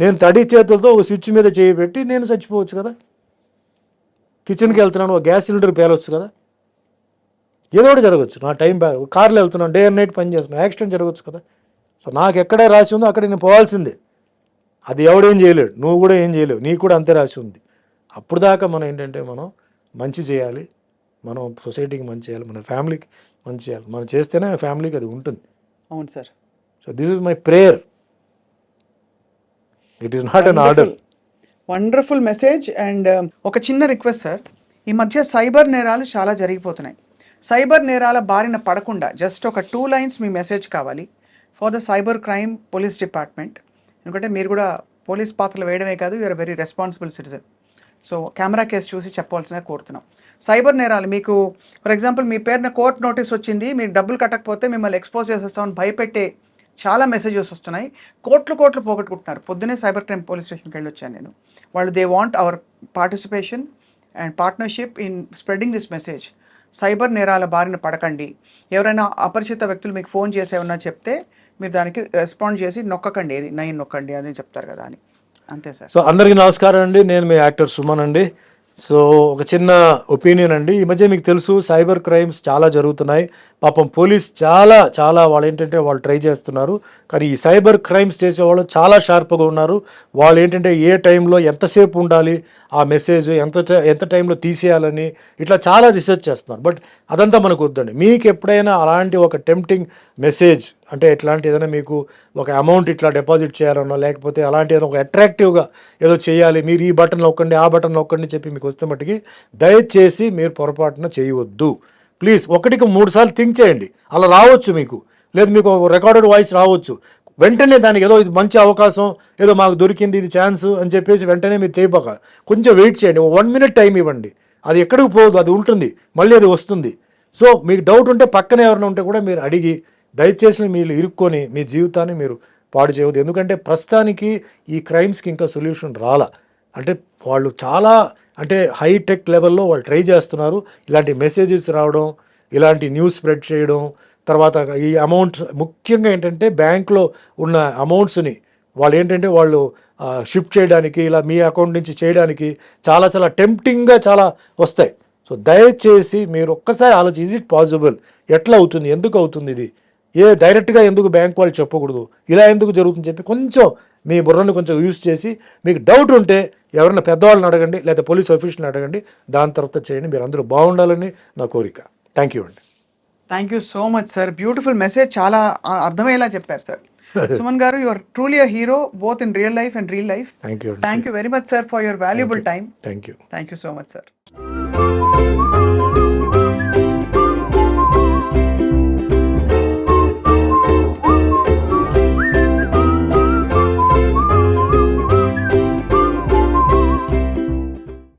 నేను తడి చేతులతో ఒక స్విచ్ మీద చేయి పెట్టి నేను చచ్చిపోవచ్చు కదా. కిచెన్కి వెళ్తున్నాను, ఒక గ్యాస్ సిలిండర్ పేలవచ్చు కదా, ఏదో ఒకటి జరగచ్చు. నా టైం కార్లో వెళ్తున్నాను, డే అండ్ నైట్ పని చేస్తున్నాను, యాక్సిడెంట్ జరగచ్చు కదా. సో నాకు ఎక్కడే రాసి ఉందో అక్కడ నేను పోవాల్సిందే. అది ఎవడేం చేయలేడు, నువ్వు కూడా ఏం చేయలేవు, నీకు కూడా అంతే రాసి ఉంది. అప్పుడు దాకా మనం ఏంటంటే మనం మంచి చేయాలి, మనం సొసైటీకి మంచి చేయాలి, మన ఫ్యామిలీకి మంచి చేయాలి. మనం చేస్తేనే ఫ్యామిలీకి అది ఉంటుంది. అవును sir. So this is my prayer, it is not an order. Wonderful message. And ఒక చిన్న రిక్వెస్ట్ సార్, ఈ మధ్య సైబర్ నేరాలు చాలా జరిగిపోతున్నాయి. సైబర్ నేరాల బారిన పడకుండా జస్ట్ ఒక 2 lines మీ మెసేజ్ కావాలి for the cyber crime police department. ఎందుకంటే మీరు కూడా పోలీస్ పాత్రలు వేయడమే కాదు, you're very responsible citizen. So camera case చూసి చెప్పవలసిన కోరుతున్నాం. సైబర్ నేరాలు, మీకు ఫర్ ఎగ్జాంపుల్ మీ పేరున కోర్టు నోటీస్ వచ్చింది, మీరు డబ్బులు కట్టకపోతే మిమ్మల్ని ఎక్స్పోజ్ చేసేస్తామని భయపెట్టే చాలా మెసేజెస్ వస్తున్నాయి. కోట్లు పోగొట్టుకుంటున్నారు. పొద్దునే సైబర్ క్రైమ్ పోలీస్ స్టేషన్కి వెళ్ళి వచ్చాను నేను. వాళ్ళు they want hour participation and partnership in spreading this message. Cyber నేరాల బారిన పడకండి. ఎవరైనా అపరిచిత వ్యక్తులు మీకు ఫోన్ చేసి ఏమన్నా చెప్తే మీరు దానికి రెస్పాండ్ చేసి నొక్కకండి, ఏది 9 నొక్కండి అని చెప్తారు కదా అని. అంతే సార్. సో అందరికీ నమస్కారం అండి, నేను మీ యాక్టర్ సుమన్ అండి. సో ఒక చిన్న ఒపీనియన్ అండి. ఈ మధ్య మీకు తెలుసు సైబర్ క్రైమ్స్ చాలా జరుగుతున్నాయి. పాపం పోలీస్ చాలా వాళ్ళు ఏంటంటే వాళ్ళు ట్రై చేస్తున్నారు, కానీ ఈ సైబర్ క్రైమ్స్ చేసేవాళ్ళు చాలా షార్ప్గా ఉన్నారు. వాళ్ళు ఏంటంటే ఏ టైంలో ఎంతసేపు ఉండాలి, ఆ మెసేజ్ ఎంత టైంలో తీసేయాలని ఇట్లా చాలా రీసెర్చ్ చేస్తున్నారు. బట్ అదంతా మనకు వద్దండి. మీకు ఎప్పుడైనా అలాంటి ఒక టెంప్టింగ్ మెసేజ్ అంటే ఎట్లాంటి ఏదైనా మీకు ఒక అమౌంట్ ఇట్లా డిపాజిట్ చేయాలన్నా, లేకపోతే అలాంటి ఏదైనా ఒక అట్రాక్టివ్గా ఏదో చేయాలి, మీరు ఈ బటన్ నొక్కండి ఆ బటన్ నొక్కండి చెప్పి మీకు వస్తే మట్టుకి దయచేసి మీరు పొరపాటున చేయవద్దు. ప్లీజ్ 1కి 3 సార్లు థింక్ చేయండి. అలా రావచ్చు మీకు, లేదు మీకు రికార్డెడ్ వాయిస్ రావచ్చు. వెంటనే దానికి ఏదో ఇది మంచి అవకాశం, ఏదో మాకు దొరికింది ఇది ఛాన్స్ అని చెప్పేసి వెంటనే మీరు చేయబోక కొంచెం వెయిట్ చేయండి. 1 minute టైం ఇవ్వండి. అది ఎక్కడికి పోదు, అది ఉంటుంది, మళ్ళీ అది వస్తుంది. సో మీకు డౌట్ ఉంటే పక్కన ఎవరైనా ఉంటే కూడా మీరు అడిగి దయచేసి మీరు ఇరుక్కొని మీ జీవితాన్ని మీరు పాడు చేయవద్దు. ఎందుకంటే ప్రస్తుతానికి ఈ క్రైమ్స్కి ఇంకా సొల్యూషన్ రాలా. అంటే వాళ్ళు చాలా అంటే హైటెక్ లెవెల్లో వాళ్ళు ట్రై చేస్తున్నారు. ఇలాంటి మెసేజెస్ రావడం, ఇలాంటి న్యూస్ స్ప్రెడ్ చేయడం, తర్వాత ఈ అమౌంట్స్ ముఖ్యంగా ఏంటంటే బ్యాంక్లో ఉన్న అమౌంట్స్ని వాళ్ళు ఏంటంటే వాళ్ళు షిఫ్ట్ చేయడానికి, ఇలా మీ అకౌంట్ నుంచి చేయడానికి చాలా టెంప్టింగ్గా చాలా వస్తాయి. సో దయచేసి మీరు ఒక్కసారి ఆలోచి, ఈజ్ ఇట్ పాసిబుల్, ఎట్లా అవుతుంది, ఎందుకు అవుతుంది, ఇది డైరెక్ట్గా ఎందుకు బ్యాంక్ వాళ్ళు చెప్పకూడదు, ఇలా ఎందుకు జరుగుతుంది చెప్పి కొంచెం మీ బుర్రను కొంచెం యూస్ చేసి మీకు డౌట్ ఉంటే ఎవరైనా పెద్దవాళ్ళని అడగండి, లేదా పోలీస్ ఆఫీసర్ని అడగండి, దాని తర్వాత చేయండి. మీరు అందరూ బాగుండాలని నా కోరిక. థ్యాంక్ యూ అండి. Thank you so much sir. Beautiful message, చాలా అర్థమయ్యేలా చెప్పారు సార్. సుమన్ గారు, you are truly a hero both in real life and real life. Thank you very much sir for your valuable time. Thank you so much sir.